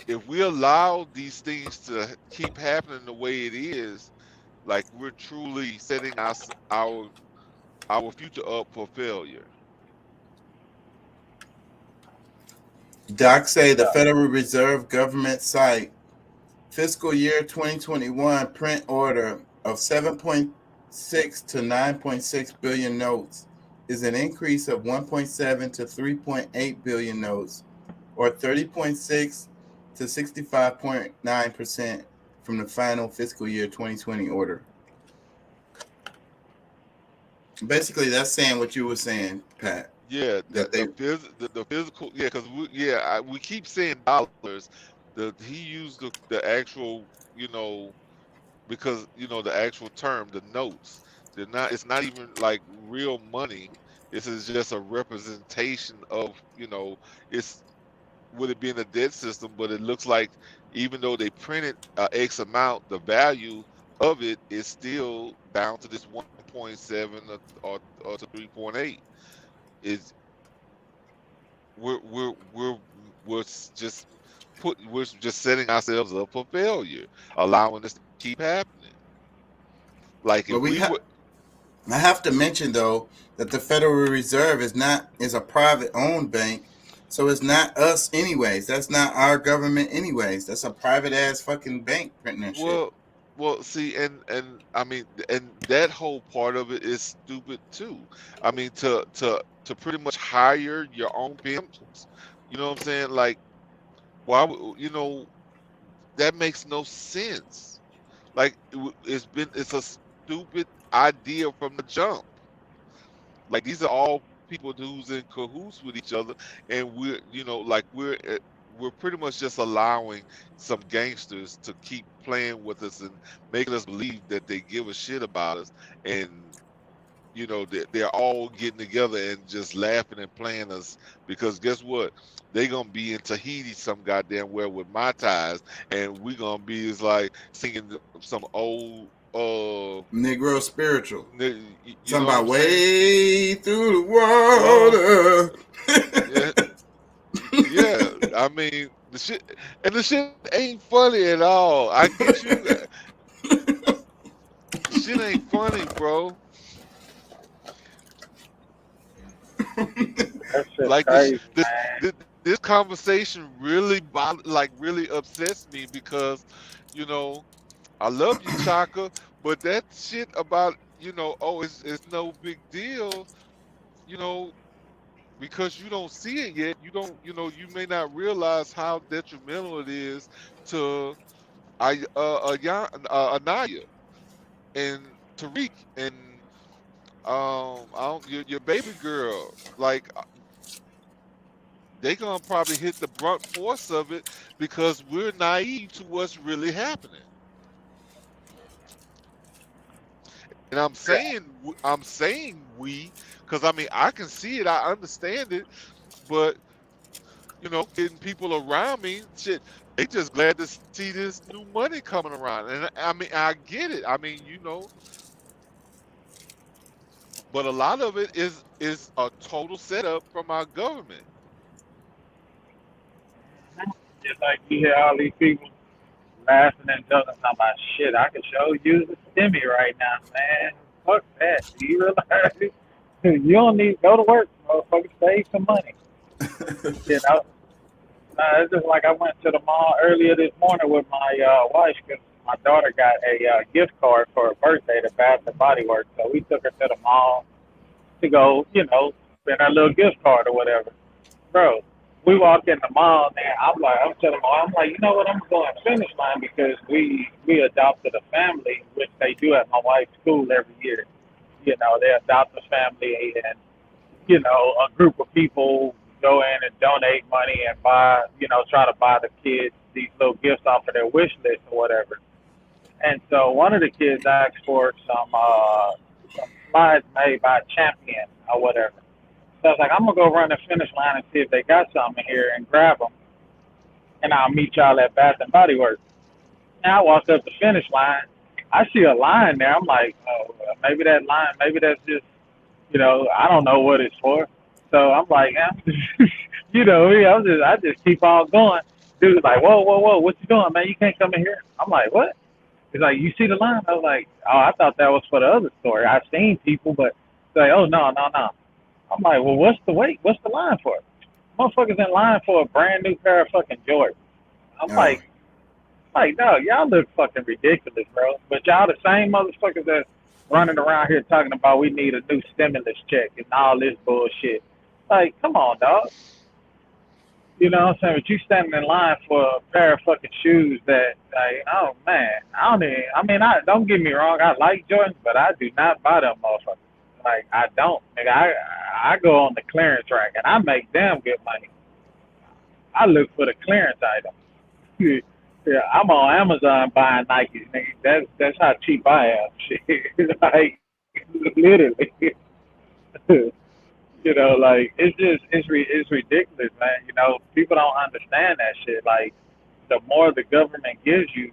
P: if we allow these things to keep happening the way it is, like we're truly setting our future up for failure.
A: Doc say the Federal Reserve government site fiscal year 2021 print order of 7.6 to 9.6 billion notes is an increase of 1.7 to 3.8 billion notes, or 30.6 to 65.9% from the final fiscal year 2020 order. Basically, that's saying what you were saying, Pat.
P: Yeah, the physical, yeah, because we keep saying dollars. He used the actual, because the actual term, the notes. They're not. It's not even like real money. This is just a representation of, it's with it being a debt system, but it looks like even though they printed X amount, the value of it is still down to this 1.7 or to 3.8. Is we're just we're just setting ourselves up for failure, allowing this to keep happening. Like if
A: I have to mention though that the Federal Reserve is a private owned bank, so it's not us anyways. That's not our government anyways. That's a private ass fucking bank printing that shit.
P: Well, see, and I mean, and that whole part of it is stupid too. I mean, to pretty much hire your own pimps. You know what I'm saying? Like, why would that makes no sense. Like, it's a stupid idea from the jump. Like, these are all people who's in cahoots with each other, and we're pretty much just allowing some gangsters to keep playing with us and making us believe that they give a shit about us, and they're all getting together and just laughing and playing us, because guess what, they gonna be in Tahiti some goddamn where with my ties, and we gonna be is like singing some old
A: Negro spiritual.
P: Something
A: about way through the water.
P: Yeah, I mean the shit ain't funny at all. I get you. The shit ain't funny, bro. Like this conversation really really upsets me, because I love you, Chaka, but that shit about it's no big deal, because you don't see it yet. You don't, you may not realize how detrimental it is to Anaya and Tariq and your baby girl. Like, they gonna probably hit the brunt force of it because we're naive to what's really happening. And I'm saying we, because I mean I can see it, I understand it, but getting people around me, shit, they just glad to see this new money coming around, and I mean I get it. I mean but a lot of it is a total setup from our government.
G: Just like you hear all these people laughing and talking about shit. I can show you the stimmy right now, man. Fuck that. Do you realize you don't need to go to work, motherfucker? Save some money. It's just like I went to the mall earlier this morning with my wife because my daughter got a gift card for her birthday to Bath and Body Works, so we took her to the mall to go, spend our little gift card or whatever. Bro, we walk in the mall, and I'm telling her, I'm like, you know what, I'm going to Finish Line because we adopted a family, which they do at my wife's school every year. They adopt a family, and a group of people go in and donate money and buy, try to buy the kids these little gifts off of their wish list or whatever. And so one of the kids asked for some slides made by Champion or whatever. So I was like, I'm going to go run the Finish Line and see if they got something here and grab them. And I'll meet y'all at Bath and Body Works. And I walked up the Finish Line. I see a line there. I'm like, oh, maybe that line, maybe that's just, I don't know what it's for. So I'm like, I just keep on going. Dude's like, whoa, what you doing, man? You can't come in here. I'm like, what? He's like, you see the line? I was like, oh, I thought that was for the other story. I've seen people, but he's like, oh, no. I'm like, well, what's the wait? What's the line for? Motherfuckers in line for a brand new pair of fucking Jordans. I'm like, no, y'all look fucking ridiculous, bro. But y'all the same motherfuckers that's running around here talking about we need a new stimulus check and all this bullshit. Like, come on, dog. You know what I'm saying? But you standing in line for a pair of fucking shoes that, like, oh, man. Don't get me wrong. I like Jordans, but I do not buy them motherfuckers. Like, I don't. Nigga, I go on the clearance rack, and I make damn good money. I look for the clearance item. Yeah, I'm on Amazon buying Nikes, nigga. That's how cheap I am. Shit, like, literally. Like, it's ridiculous, man. People don't understand that shit. Like, the more the government gives you,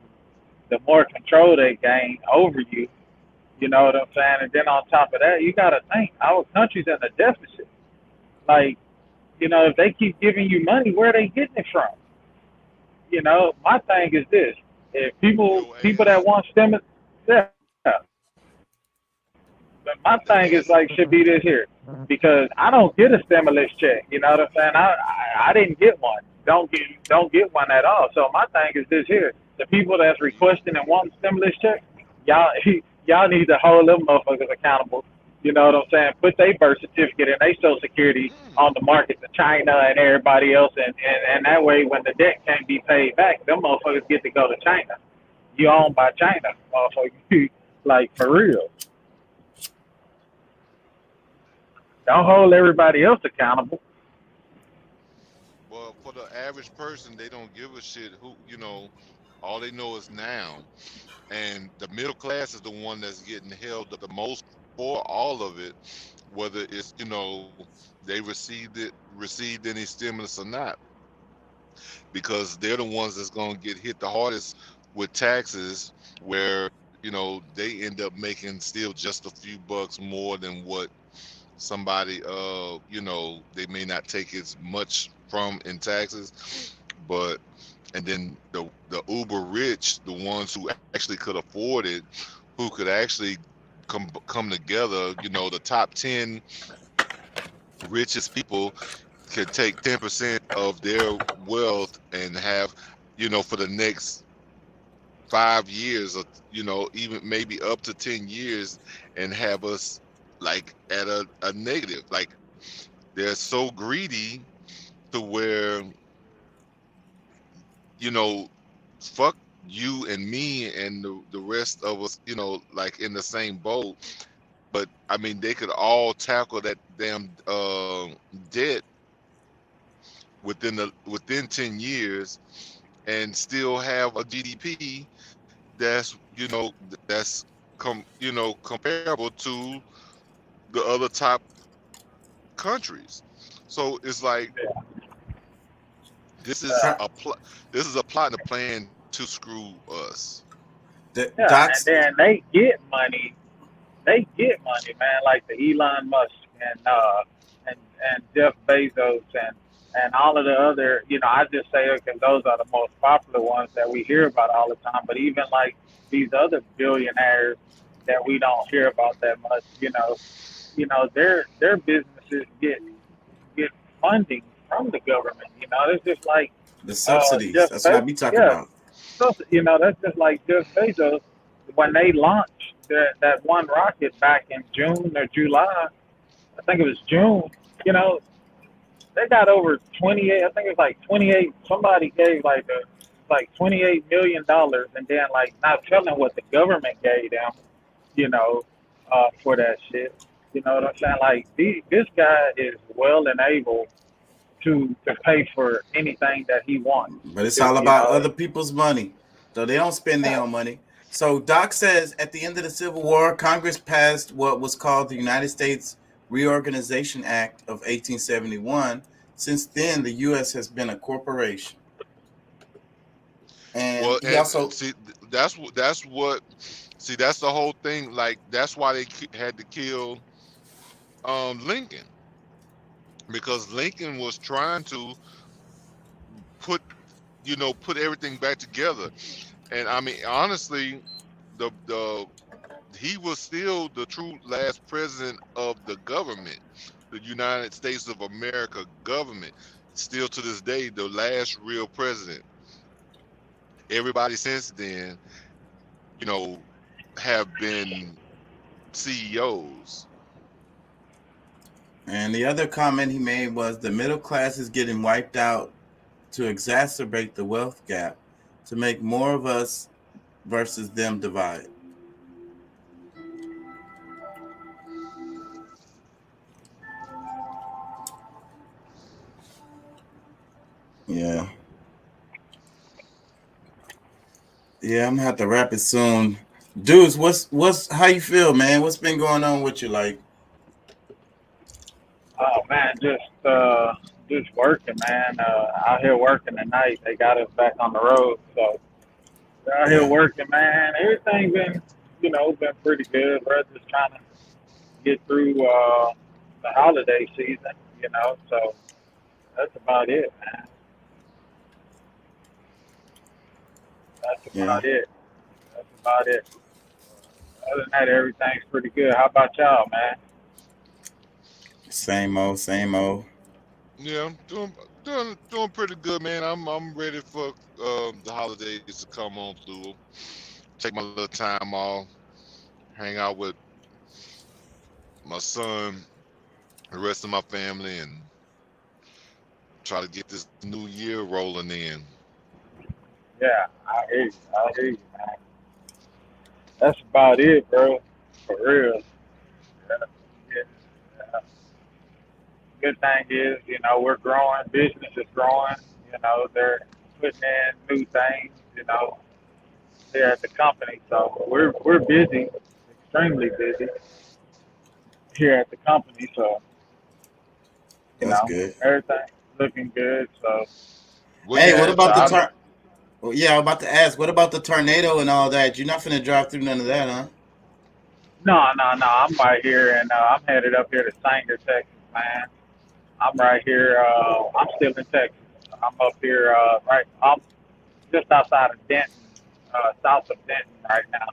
G: the more control they gain over you. You know what I'm saying? And then on top of that, you got to think, our country's in a deficit. Like, if they keep giving you money, where are they getting it from? My thing is this. If people that want stimulus, yeah. But my thing is like should be this here. Because I don't get a stimulus check. You know what I'm saying? I didn't get one. Don't get one at all. So my thing is this here. The people that's requesting and wanting stimulus check, y'all need to hold them motherfuckers accountable. You know what I'm saying? Put their birth certificate and their social security on the market to China and everybody else, and that way when the debt can't be paid back, them motherfuckers get to go to China. You owned by China, motherfucker. Like, for real. Don't hold everybody else accountable.
P: Well, for the average person, they don't give a shit who, all they know is now. And the middle class is the one that's getting held the most for all of it, whether it's, they received any stimulus or not. Because they're the ones that's going to get hit the hardest with taxes, where, they end up making still just a few bucks more than what somebody, they may not take as much from in taxes, and then the uber rich, the ones who actually could afford it, who could actually come together, the top 10 richest people could take 10% of their wealth and have, for the next 5 years, or even maybe up to 10 years, and have us like at a negative. Like, they're so greedy to where, fuck you and me and the rest of us, like in the same boat. But I mean, they could all tackle that damn debt within 10 years and still have a GDP that's comparable to the other top countries. So it's like, this is a plot and a plan to screw us.
G: And then they get money. They get money, man. Like the Elon Musk and Jeff Bezos and all of the other. I just say it because those are the most popular ones that we hear about all the time. But even like these other billionaires that we don't hear about that much, their businesses get funding from the government. It's just like
A: the subsidies. That's what I be talking about.
G: that's just like Jeff Bezos when they launched that one rocket back in June or July. I think it was June. You know, they got over 28. I think it was like 28. Somebody gave like $28 million, and then like not telling what the government gave them. You know, for that shit. You know what I'm saying? Like this guy is well and able to pay for anything that he wants.
A: But it's all about other people's money. So they don't spend their own money. So Doc says at the end of the Civil War, Congress passed what was called the United States Reorganization Act of 1871. Since then, the U.S. has been a corporation. And he also
P: see that's what see that's the whole thing. Like that's why they had to kill Lincoln, because Lincoln was trying to put everything back together. And I mean, honestly, he was still the true last president of the government, the United States of America government. Still to this day, the last real president. Everybody since then, have been CEOs.
A: And the other comment he made was the middle class is getting wiped out to exacerbate the wealth gap, to make more of us versus them divide. Yeah. Yeah, I'm gonna have to wrap it soon. Dudes, what's how you feel, man? What's been going on with you? Like,
G: Oh man, just working, man. Out here working tonight. They got us back on the road, so we're out here working, man. Everything been pretty good, bro. Just trying to get through the holiday season, So that's about it, man. That's about it. That's about it. Other than that, everything's pretty good. How about y'all, man?
A: same old, same old.
P: Yeah, I'm doing pretty good, man. I'm ready for the holidays to come on through. Take my little time off, hang out with my son, the rest of my family, and try to get this new year rolling in.
G: Yeah, I hear you, man. That's about it, bro. For real. Yeah. Good thing is, we're growing. Business is growing. They're putting in new things. Here at the company, so we're busy, extremely busy here at the company. So
A: That's good.
G: everything looking good. So
A: hey, what about the Well, yeah, I'm about to ask. What about the tornado and all that? You're not finna drive through none of that, huh?
G: No. I'm right here, and I'm headed up here to Sanger, Texas, man. I'm right here. I'm still in Texas. I'm up here, I'm just outside of Denton, south of Denton right now.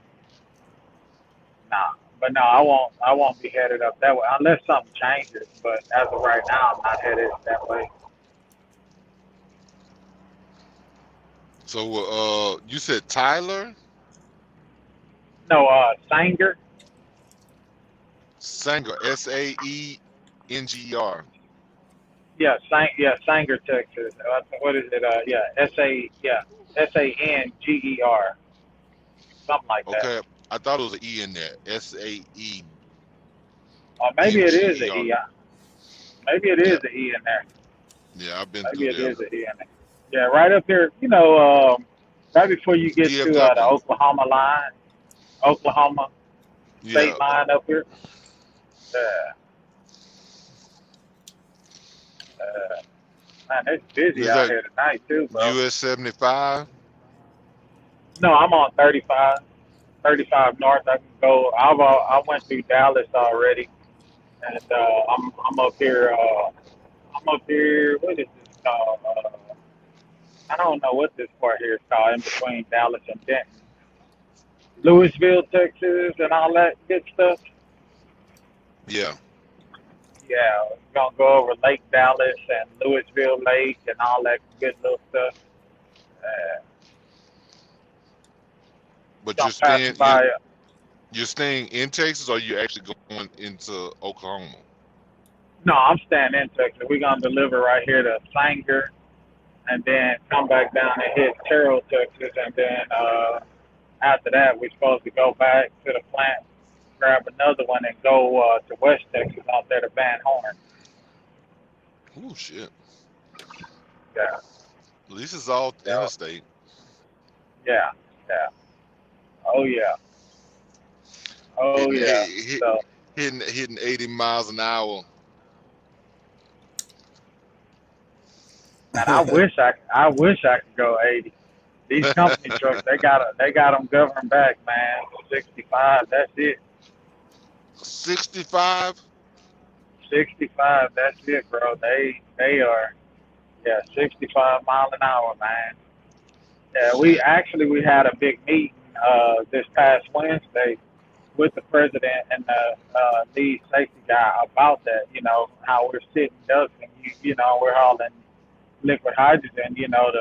G: But no, I won't be headed up that way unless something changes. But as of right now, I'm not headed that way.
P: So, you said Tyler?
G: No, Sanger.
P: Sanger, Saenger.
G: Yeah, Sanger, Texas. What is it? Sanger. Something like that.
P: Okay, I thought it was an E in there. Sae.
G: Or maybe it is an E. Maybe it is an E in there.
P: Yeah, I've been
G: Maybe
P: through there.
G: Maybe it is an E in there. Yeah, right up here. Right before you get to the Oklahoma line, Oklahoma state line up here. Man, it's busy out here tonight too, bro.
P: US 75.
G: No, I'm on 35. 35 north. I can go. I went through Dallas already, and I'm up here. I'm up here. What is this called? I don't know what this part here is called. In between Dallas and Denton, Louisville, Texas, and all that good stuff.
P: Yeah.
G: Yeah, we're gonna go over Lake Dallas and Louisville Lake and all that good little stuff.
P: But
I: I'm passing by.
P: you're staying in Texas, or you're actually going into Oklahoma?
I: No, I'm staying in Texas. We're gonna deliver right here to Sanger, and then come back down and hit Terrell, Texas, and then after that we're supposed to go back to the plant, grab another one, and go to West Texas out there to Van Horn.
P: Oh shit!
I: Yeah.
P: At least it's all interstate.
I: Yeah. Yeah. Oh yeah. Oh yeah. So
P: Hitting 80 miles an hour.
I: and I wish I could go 80. These company trucks, they got them governed back, man. 65, that's it.
P: 65.
I: 65, that's it, bro. They are, 65 mile an hour, man. Yeah, we had a big meeting this past Wednesday with the president and the lead safety guy about that. You know how we're sitting ducks and you know we're hauling liquid hydrogen. You know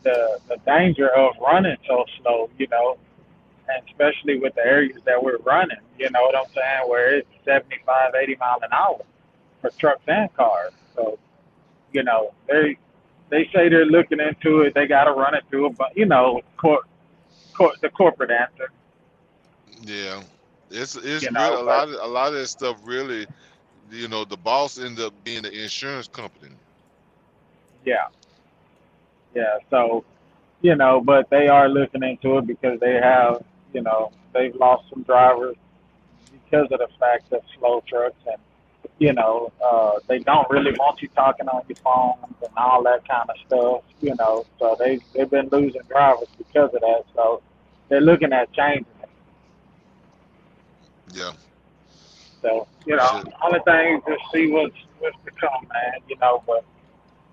I: the danger of running so slow. You know, and especially with the areas that we're running. You know what I'm saying? Where it's 75, 80 miles an hour for trucks and cars. So you know they say they're looking into it. They got to run it through it, but you know, the corporate answer.
P: Yeah, it's
I: You
P: really
I: know,
P: a lot of that stuff. Really, you know, the boss ended up being the insurance company.
I: Yeah. So, you know, but they are looking into it because they have, you know, they've lost some drivers because of the fact of slow trucks, and you know, they don't really want you talking on your phones and all that kind of stuff. You know, so they've been losing drivers because of that. So they're looking at changing it.
P: Yeah.
I: So, you know, only thing is just see what's to come, man. You know, but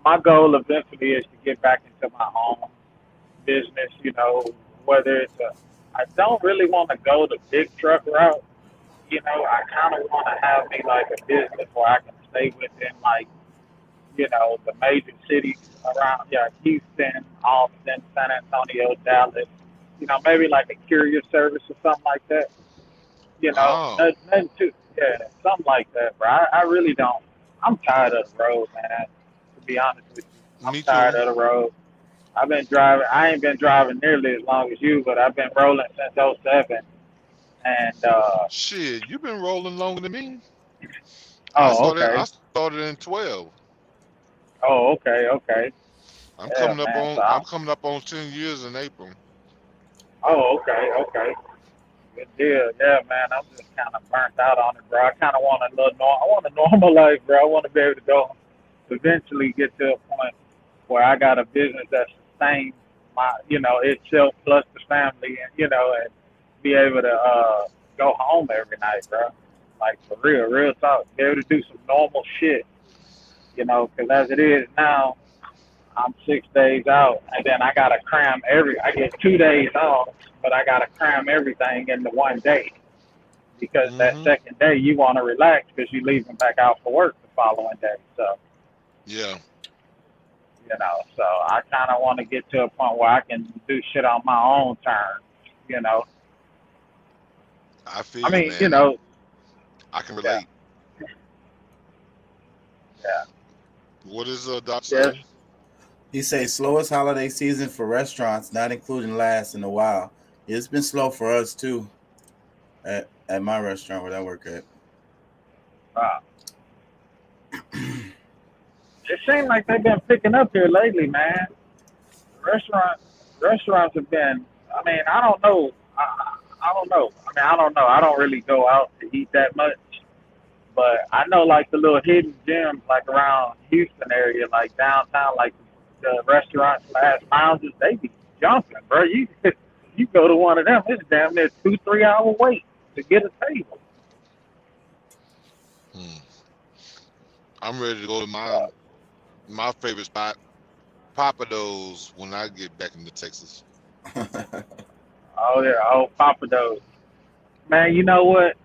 I: my goal eventually is to get back into my own business. You know, whether I don't really want to go the big truck route. You know, I kind of want to have me like a business where I can stay within like, you know, the major cities around, Houston, Austin, San Antonio, Dallas. You know, maybe like a courier service or something like that. You know, nothing too, something like that, bro. I really don't. I'm tired of the road, man. To be honest with you, I'm tired of the road. I've been driving. I ain't been driving nearly as long as you, but I've been rolling since '07. And
P: shit, you've been rolling longer than me.
I: Oh, okay.
P: I started in 12.
I: Oh, okay.
P: I'm coming up on 10 years in April.
I: Oh, okay. Good deal. Yeah, man. I'm just kind of burnt out on it, bro. I kind of want I want a normal life, bro. I want to be able to go eventually get to a point where I got a business that sustains my, you know, itself plus the family, and you know, and be able to go home every night, bro. Like for real talk. Be able to do some normal shit, you know, because as it is now, I'm 6 days out, and then I gotta cram I get 2 days off, but I gotta cram everything into one day because that second day you want to relax because you're leaving back out for work the following day. So
P: yeah,
I: you know, so I kind of want to get to a point where I can do shit on my own terms. You know,
P: I mean,
I: you know,
P: I can relate.
I: Yeah.
P: What is Doc saying?
A: He says slowest holiday season for restaurants, not including last in a while. It's been slow for us too. At my restaurant where I work at.
I: Wow. It seems like they've been picking up here lately, man. Restaurants have been. I mean, I don't know. I don't know. I don't really go out to eat that much, but I know like the little hidden gems, like around Houston area, like downtown, like the restaurants, last lounges, they be jumping, bro. You go to one of them, it's damn near 2-3 hour wait to get a table.
P: I'm ready to go to my favorite spot, Papados, when I get back into Texas.
I: Oh yeah, Papados. Man, you know what?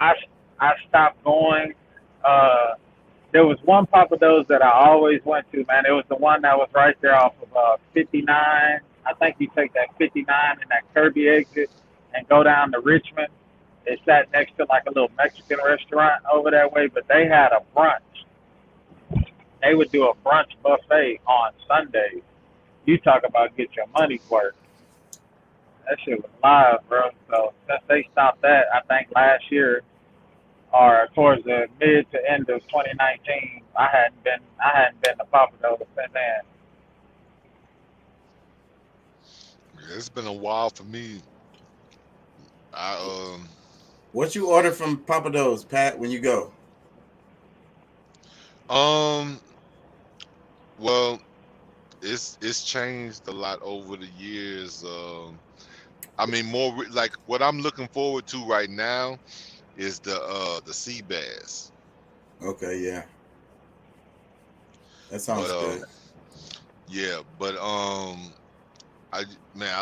I: I stopped going. There was one Papados that I always went to, man. It was the one that was right there off of 59.
G: I think you take that 59 and that Kirby exit and go down to Richmond. It's sat next to like a little Mexican restaurant over that way, but they had a brunch. They would do a brunch buffet on Sundays. You talk about get your money's worth. That shit was live, bro. So since they stopped that, I think last year or towards the mid to end of 2019, I hadn't been to Papa Do's since then.
P: Yeah, it's been a while for me.
A: What you order from Papa Do's, Pat, when you go?
P: Well, it's changed a lot over the years. I mean, more like what I'm looking forward to right now is the sea bass.
A: Okay, yeah, that sounds good.
P: Yeah, but I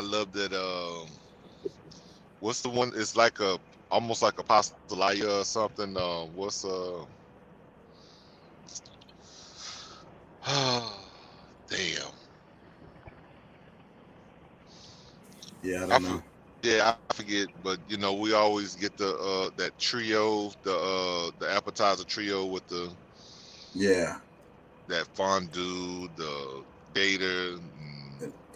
P: love that. What's the one? It's like almost like a pastelaya or something. What's damn.
A: Yeah, I don't know.
P: Yeah, I forget, but you know, we always get the that trio, the appetizer trio with the that fondue, the gator.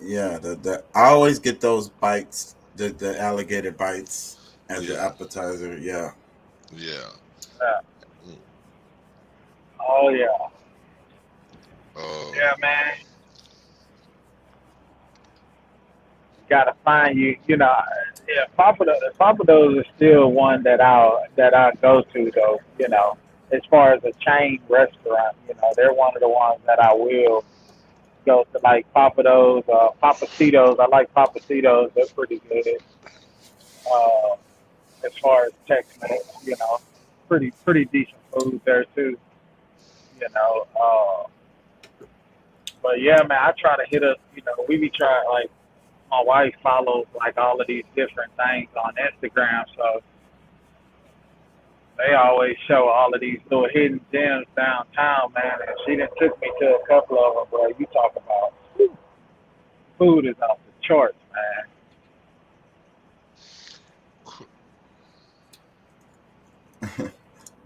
A: Yeah, the I always get those bites, the alligator bites as the appetizer. Yeah.
P: Yeah.
G: Oh yeah. Yeah, man. Gotta find you. You know, yeah. Papa Do's is still one that I go to though. You know, as far as a chain restaurant, you know, they're one of the ones that I will go to, like Papa Do's, Papacitos. I like Papacitos. They're pretty good. As far as Tex-Mex, you know, pretty decent food there too. You know, but yeah, man, I try to hit up. You know, we be trying like. My wife follows like all of these different things on Instagram, so they always show all of these little hidden gems downtown, man. And she done took me to a couple of them, bro. You talk about food is off the charts,
A: man.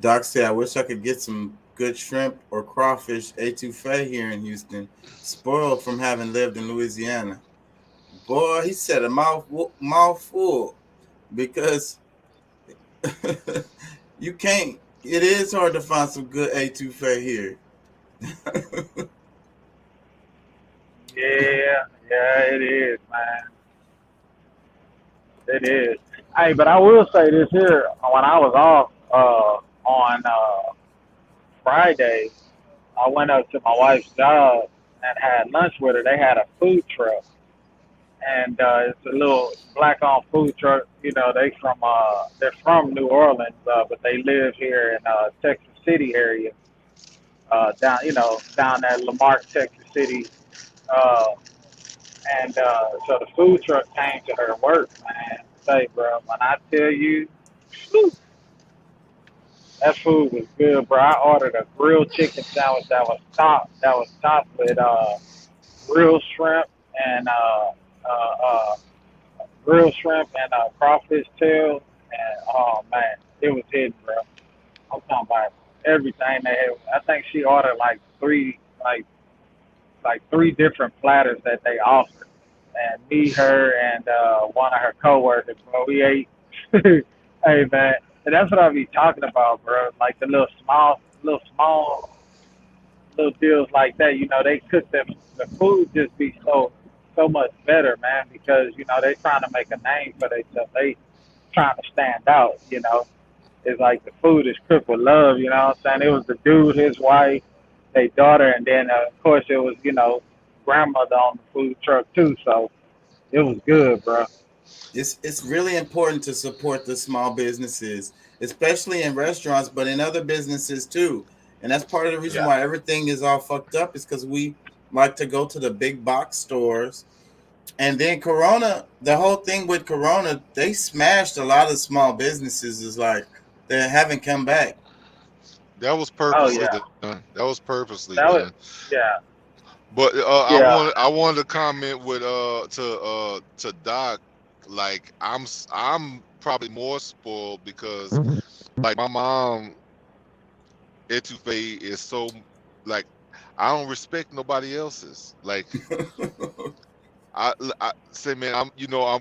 A: Doc said, I wish I could get some good shrimp or crawfish etouffee here in Houston. Spoiled from having lived in Louisiana. Boy, he said a mouthful because you can't. It is hard to find some good etouffee here.
G: Yeah, it is, man. It is. Hey, but I will say this here: when I was off on Friday, I went up to my wife's job and had lunch with her. They had a food truck. And it's a little black-owned food truck. You know, they're from New Orleans, but they live here in Texas City area, down at Lamarck, Texas City. And so the food truck came to her work, man. Say, bro, when I tell you, that food was good, bro. I ordered a grilled chicken sandwich that was topped with grilled shrimp and crawfish tail, and oh man, it was hidden, bro. I'm talking about everything they had. I think she ordered like three different platters that they offered, and me, her, and one of her coworkers, bro. We ate. Hey man, and that's what I be talking about, bro. Like the little small deals like that. You know, they cook them. The food just be so much better, man, because, you know, they trying to make a name for themselves. They trying to stand out, you know. It's like the food is cooked with love, you know what I'm saying? It was the dude, his wife, their daughter, and then, of course, it was, you know, grandmother on the food truck, too. So it was good, bro.
A: It's really important to support the small businesses, especially in restaurants, but in other businesses, too. And that's part of the reason why everything is all fucked up is because we like to go to the big box stores. And then Corona, the whole thing with Corona, they smashed a lot of small businesses. Is like they haven't come back.
P: That was purposely done. That was purposely done.
G: Yeah.
P: But
G: Yeah.
P: I wanted to comment with to Doc. Like I'm probably more spoiled because like my mom etouffee is so like I don't respect nobody else's. Like I say, man, I'm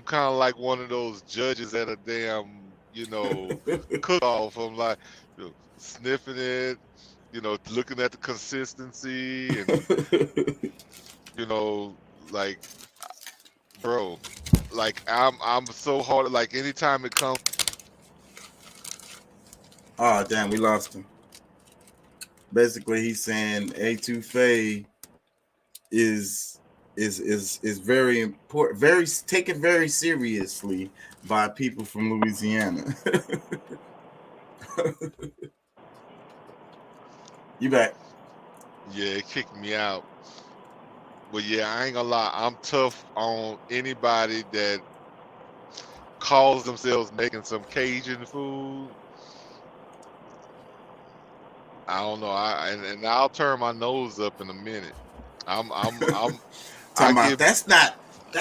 P: kind of like one of those judges at a damn cook off. I'm like sniffing it, looking at the consistency and like bro, like I'm so hard. Like anytime it comes,
A: Oh damn, we lost him. Basically, he's saying etouffee is very important, very taken very seriously by people from Louisiana. You back?
P: yeah, it kicked me out. But yeah, I ain't gonna lie, I'm tough on anybody that calls themselves making some Cajun food. I don't know. And I'll turn my nose up in a minute. I
A: Talking about
P: get
A: that's not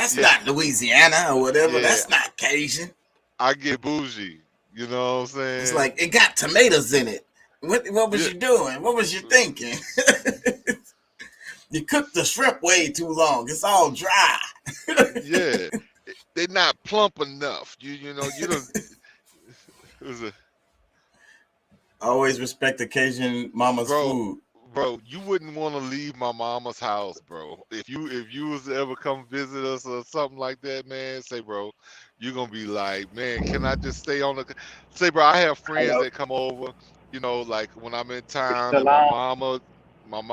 P: yeah,
A: Louisiana or whatever.
P: yeah.
A: That's not Cajun.
P: I get bougie. You know what I'm
A: It's
P: saying?
A: like it got tomatoes in it. What was
P: Yeah,
A: you doing? What was you thinking? You cooked the shrimp way too long. It's all dry.
P: yeah. They're not plump enough. You know you don't. It was a,
A: Always respect Cajun mama's
P: bro,
A: food.
P: bro, you wouldn't want to leave my mama's house, bro. If you was to ever come visit us or something like that, man, say, bro, you're gonna be like, man, can I just stay on the? Say, bro, I have friends
G: Hello.
P: that come over, like when I'm in
G: You
P: town
G: still
P: and my
G: on?
P: mom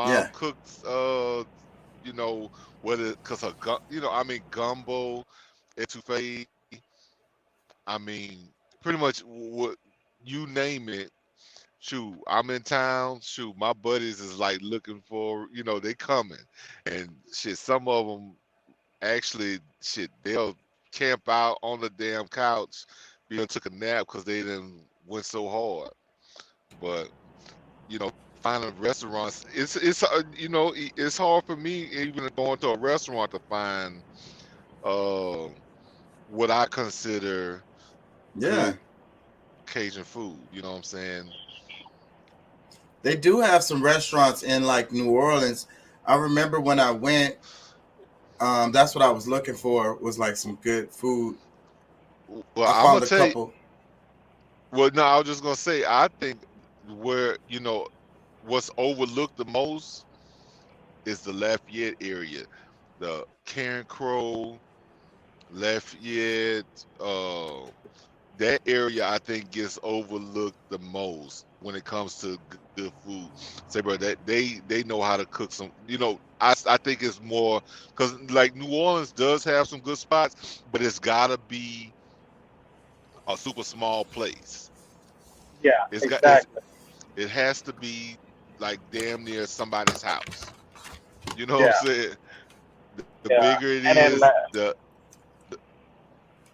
A: Yeah.
P: cooks, whether cause her gumbo, etouffee, I mean, pretty much what you name it. Shoot, I'm in town. Shoot, my buddies is like looking for, they coming, and shit. Some of them actually, shit, they'll camp out on the damn couch, took a nap because they didn't went so hard. But finding restaurants, it's hard for me even going to a restaurant to find uh what I consider
A: Yeah.
P: good Cajun food. You know what I'm saying?
A: They do have some restaurants in like New Orleans. I remember when I went, that's what I was looking for was like some good food.
P: Well,
A: I
P: I'm gonna
A: found a
P: tell you.
A: couple.
P: Well, no, I was just gonna say, I think where what's overlooked the most is the Lafayette area, the Karen Crow, Lafayette, that area I think gets overlooked the most when it comes to good food. Say, bro, that they know how to cook some. I think it's more because like New Orleans does have some good spots, but it's gotta be a super small place.
G: Yeah,
P: It's got it's
G: exactly.
P: It has to be like damn near somebody's house. You know what I'm
G: Yeah,
P: saying? The
G: yeah.
P: bigger it
G: And then
P: is,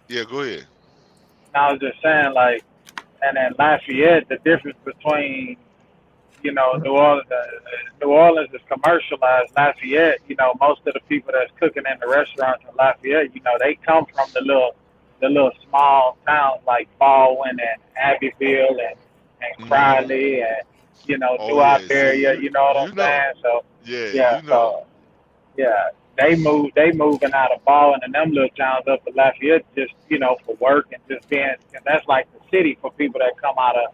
P: yeah. Go ahead.
G: I was just saying, like, and then Lafayette, the difference between New Orleans, New Orleans is commercialized. Lafayette, most of the people that's cooking in the restaurants in Lafayette, they come from the little small towns like Baldwin and Abbeville and
P: Hmm.
G: Crowley and
P: Oh
G: New
P: yeah. See,
G: Iberia.
P: you
G: You know what
P: you
G: I'm
P: know.
G: saying? So
P: Yeah,
G: yeah,
P: you know.
G: so yeah, they moving out of Baldwin and them little towns up to Lafayette just for work and just being, and that's like the city for people that come out of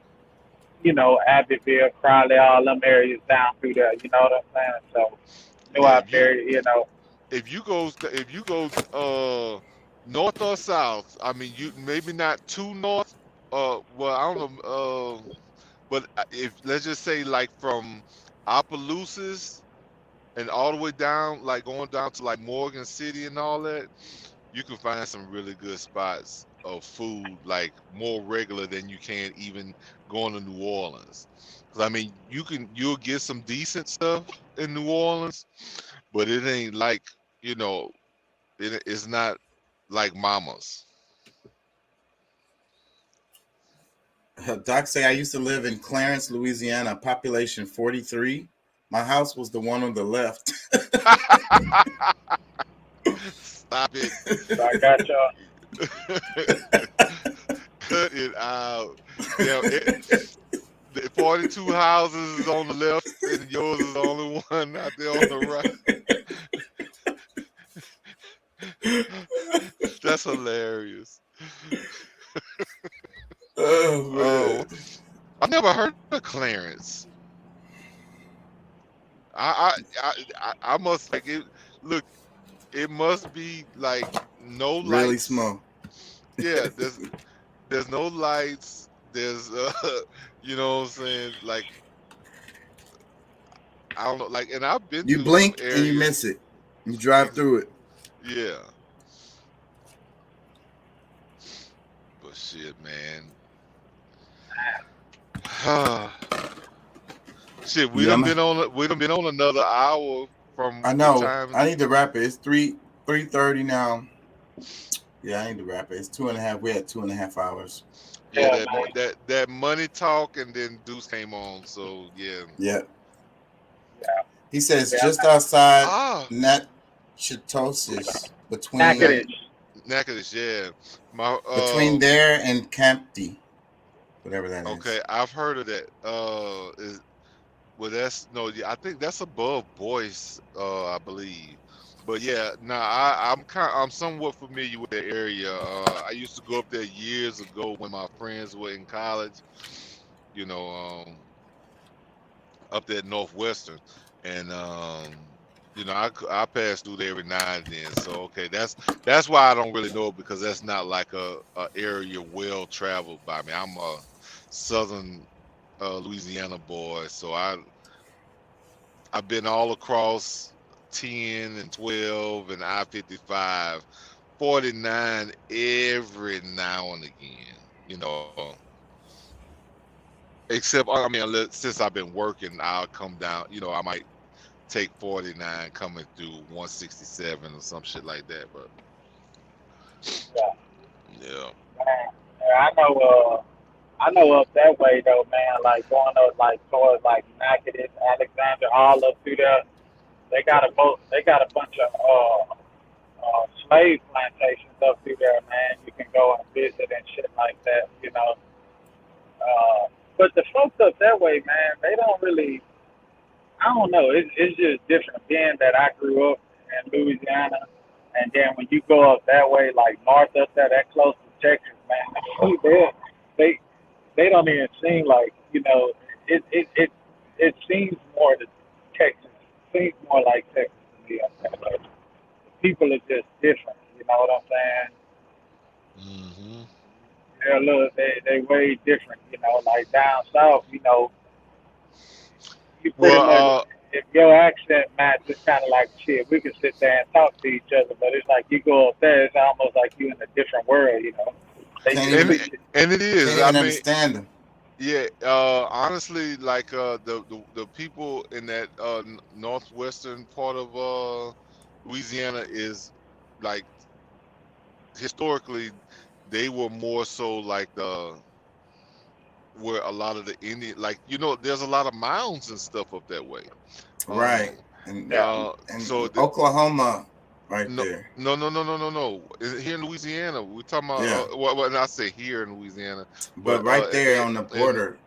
G: Abbeville, Crowley, all them areas down through there. You know what I'm saying? So New
P: Yeah.
G: Iberia,
P: If you go north or south, I mean you maybe not too north. Well I don't know. But if let's just say like from Opelousas and all the way down, like going down to like Morgan City and all that, you can find some really good spots of food, like more regular than you can even going to New Orleans. Because I mean, you'll get some decent stuff in New Orleans, but it ain't like you know, it's not like Mama's.
A: Doc say I used to live in Clarence, Louisiana, population 43, My house was the one on the left.
P: Stop it.
G: I got y'all.
P: Cut it out. Yeah, the 42 houses is on the left, and yours is the only one out there on the right. That's hilarious.
A: Oh man.
P: I never heard of Clarence. I must like it. Look, it must be like no
A: Really
P: lights.
A: small.
P: Yeah, there's no lights. There's you know what I'm saying? Like I don't know. Like, and I've been
A: You
P: through some
A: blink
P: areas.
A: and you miss it. You drive through it.
P: Yeah. But shit, man. Shit, we
A: Yeah,
P: done been on another hour from
A: I
P: the
A: know.
P: time.
A: I need to wrap it. It's 3:30 now. Yeah, I need to wrap it. It's 2.5. We had 2.5 hours.
P: Yeah, that money talk, and then Deuce came on. So yeah.
A: Yeah. He says
G: Yeah.
A: just outside Natchitoches between
P: Natchitoches, yeah.
A: between there and Campty, whatever that is.
P: Okay, I've heard of that. That's no, yeah, I think that's above Boyce, I believe. But yeah, I'm somewhat familiar with the area. I used to go up there years ago when my friends were in college. You know, up there at Northwestern, and you know, I pass through there every now and then. So okay, that's why I don't really know it, because that's not like a area well traveled by me. I'm a southern Louisiana boy, so I've been all across 10 and 12 and I-55, 49 every now and again. You know, except I mean, since I've been working, I'll come down. You know, I might take 49 coming through 167 or some shit like that. But yeah.
G: I know up that way though, man. Like going up like towards like Natchitoches, Alexander, all up through there. They got a bunch of slave plantations up through there, man. You can go and visit and shit like that, you know. But the folks up that way, man, they don't really. I don't know. It's just different. Being that I grew up in Louisiana, and then when you go up that way, like north up there, that close to Texas, man, they don't even seem like, you know. It seems more to Texas. Seems more like Texas to me up there. Like, people are just different. You know what I'm saying?
P: Mm-hmm.
G: They're a little. They way different. You know, like down south. You know, you pretty much, if your accent match, it's kind of like shit. We can sit there and talk to each other, but it's like you go up there, it's almost like you in a different world. You know,
P: and it is.
A: Can't even understand them.
P: Yeah, honestly, like the people in that northwestern part of Louisiana is like historically they were more so like where a lot of the Indian, like, you know, there's a lot of mounds and stuff up that way.
A: Right. And
P: so
A: Oklahoma right
P: no,
A: there.
P: No. Here in Louisiana, we're talking about when I say here in Louisiana,
A: but right there on the border.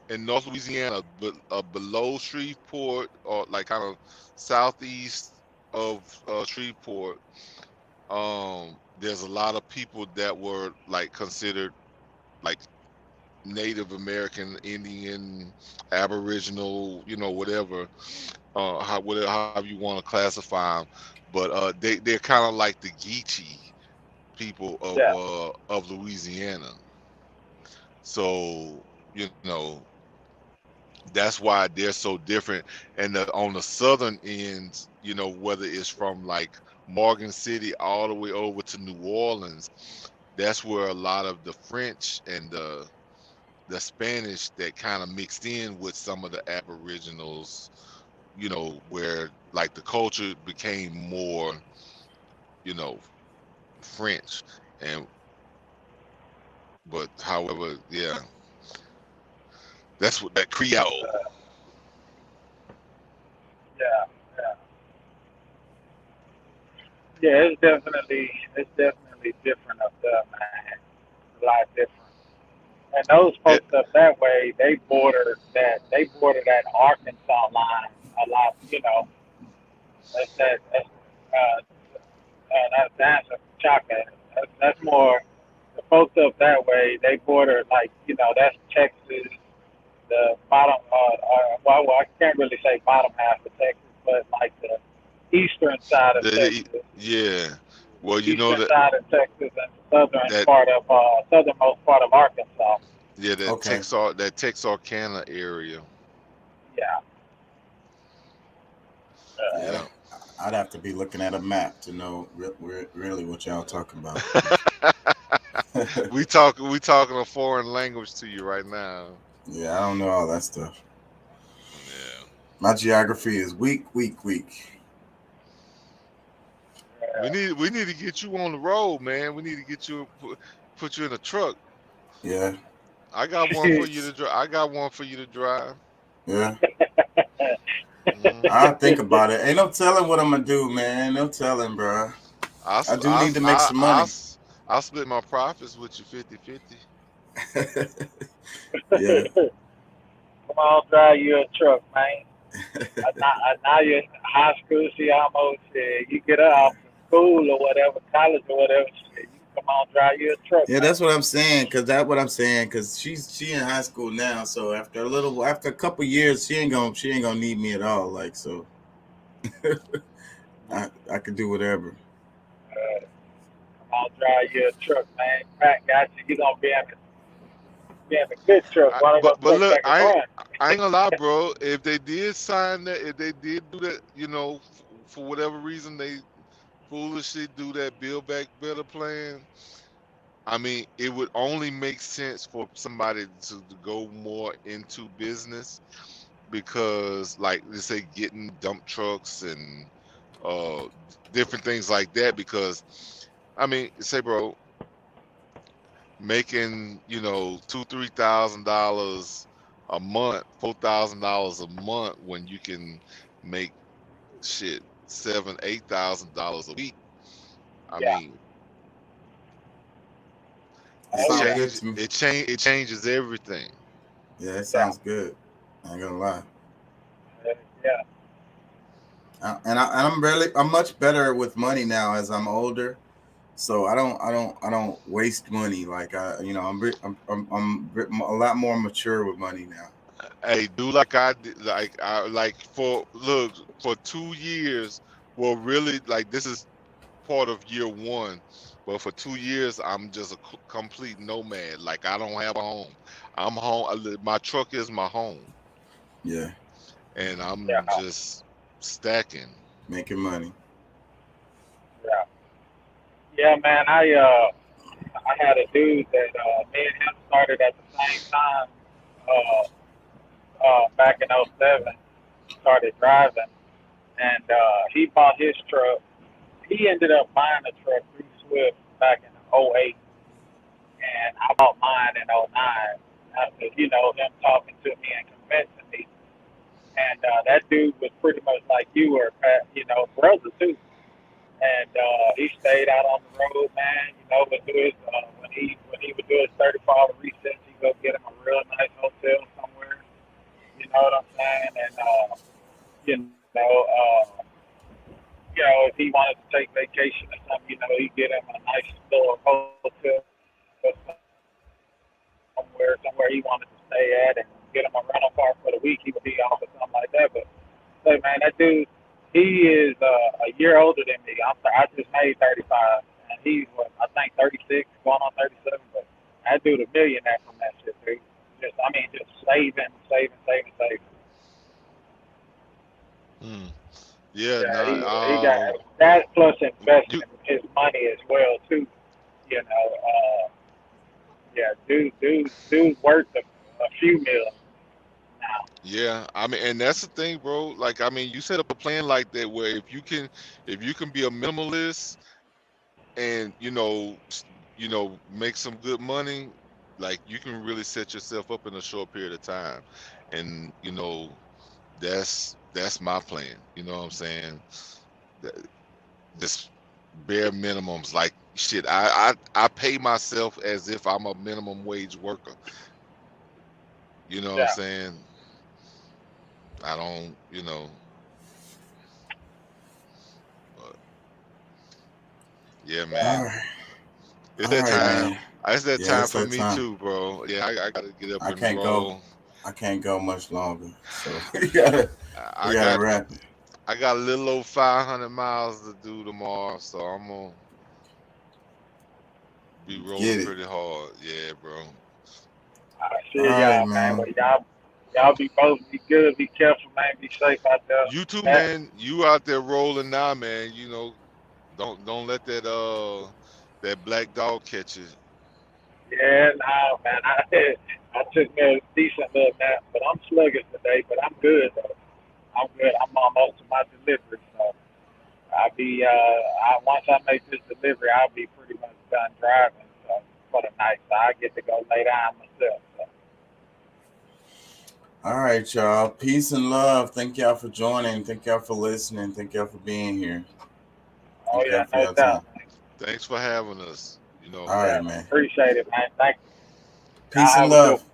P: In North Louisiana, but below Shreveport, or like kind of southeast of Shreveport, there's a lot of people that were like considered like Native American, Indian, Aboriginal, you know, whatever, however you want to classify them, but they're kind of like the Geechee people of Louisiana. So, you know, that's why they're so different. And on the southern ends, you know, whether it's from like Morgan City all the way over to New Orleans, that's where a lot of the French and the Spanish that kind of mixed in with some of the Aboriginals, you know, where like the culture became more, you know, French. But however, yeah, that's what that Creole.
G: Yeah, it's definitely different up there, man. It's a lot different. And those
P: It,
G: folks up that way, they border that Arkansas line a lot. That's that's a chocolate. That's more the folks up that way. They border like that's Texas, the bottom. Well, I can't really say bottom half of Texas, but like the eastern side of Texas,
P: yeah. Well, you know
G: eastern side of Texas, and
P: that
G: southernmost part of Arkansas.
P: yeah,
A: Okay.
P: That Texarkana area.
G: Yeah.
A: Yeah,
P: Yeah.
A: I'd have to be looking at a map to know really what y'all talking about.
P: we talking a foreign language to you right now.
A: Yeah, I don't know all that stuff.
P: Yeah.
A: My geography is weak, weak, weak.
P: We need to get you on the road, man. We need to get you put you in a truck.
A: Yeah,
P: I got one for you to drive. I got one for you to drive.
A: yeah.
P: Hmm.
A: I'll think about it. Ain't no telling what I'm gonna do, man. No telling, bro.
P: I
A: I
P: s-
A: do
P: I
A: need
P: s-
A: to make
P: I
A: some
P: I
A: money.
P: s- I'll split my profits with you 50-50.
A: Yeah.
G: Come on, drive you a truck, man. Now you're in high school. She almost you get her off from school or whatever, college or whatever. Shit, you come on, drive you a truck,
A: Yeah,
G: man.
A: that's what I'm saying. Cause she in high school now. So after a couple years, she ain't gonna need me at all. Like so, I could do whatever.
G: Come on, drive you a truck, man. Pat got you. You gonna be in the good truck. One of them
P: But
G: trucks
P: look,
G: that can run.
P: I ain't gonna lie, bro. If they did sign that, if they did do that, for whatever reason they foolishly do that Build Back Better plan, I mean, it would only make sense for somebody to go more into business because, like, let's say, getting dump trucks and uh different things like that. Because, I mean, say, bro, making $2,000-3,000 a month, $4,000 a month when you can make shit $7,000-8,000 a week. I
G: Yeah.
P: mean,
A: It
G: Oh
A: sounds
G: yeah.
A: good to me.
P: it changes everything.
A: Yeah, it
G: Yeah.
A: sounds good. I ain't gonna lie.
G: Yeah.
A: I'm much better with money now as I'm older. So I don't waste money. Like I'm a lot more mature with money now.
P: Hey, do like I did, like for look for 2 years. Well, really, like this is part of year one, but for 2 years, I'm just a complete nomad. Like I don't have a home. I'm home. My truck is my home,
A: Yeah,
P: and
G: Yeah.
P: I'm just stacking.
A: making money.
G: Yeah. Yeah, man. I had a dude that me and him started at the same time. Uh, back in '07, started driving, and he bought his truck. He ended up buying a truck through Swift back in '08, and I bought mine in '09 after him talking to me and convincing me. And that dude was pretty much like you were, Pat, brother too. And he stayed out on the road, man. Would do his when he would do his 34-hour resets, he go get him a real nice hotel somewhere. You know what I'm saying? And you know, if he wanted to take vacation or something, he get him a nice little hotel somewhere he wanted to stay at, and get him a rental car for the week. He would be off or something like that. But say, man, that dude, he is a year older than me. I just made 35, and he's I think 36, going on 37. But that dude a millionaire from that shit, dude. Just saving, saving, saving, saving.
P: Hmm. Yeah,
G: Yeah, he got
P: nah.
G: that plus
P: You
G: investing his money as well too. You know, yeah, dude's worth a few million now.
P: Yeah, I mean, and that's the thing, bro. Like, I mean, you set up a plan like that where if you can be a minimalist and make some good money, like you can really set yourself up in a short period of time. And that's my plan. You know what I'm saying? That- Just bare minimums. Like shit, I pay myself as if I'm a minimum wage worker. You know what I'm saying? I don't, but yeah, man.
A: All right.
P: It's
A: All
P: that
A: right,
P: time.
A: man.
P: It's that
A: Yeah,
P: time
A: it's
P: for
A: that
P: me
A: time.
P: too, bro. Yeah, I gotta get up
A: I
P: and
A: can't
P: roll.
A: go. I can't go much longer. So we gotta wrap it.
P: I got a little over 500 miles to do tomorrow, so I'm gonna be rolling pretty hard. Yeah, bro.
G: I see y'all, man. Well, y'all be good, be careful, man. Be safe out there.
P: You too, man. You out there rolling now, man. Don't let that black dog catch you.
G: Yeah, no, man. I took me a decent little nap, but I'm sluggish today. But I'm good though. I'm good. I'm almost to my delivery, so I'll be. Once I make this delivery, I'll be pretty much done driving for the night. So I get to go lay down myself. So.
A: All right, y'all. Peace and love. Thank y'all for joining. Thank y'all for listening. Thank y'all for being here.
G: Oh yeah, no doubt.
P: Thanks for having us.
A: All right, man.
G: Appreciate it, man. Thank you.
A: Peace and love.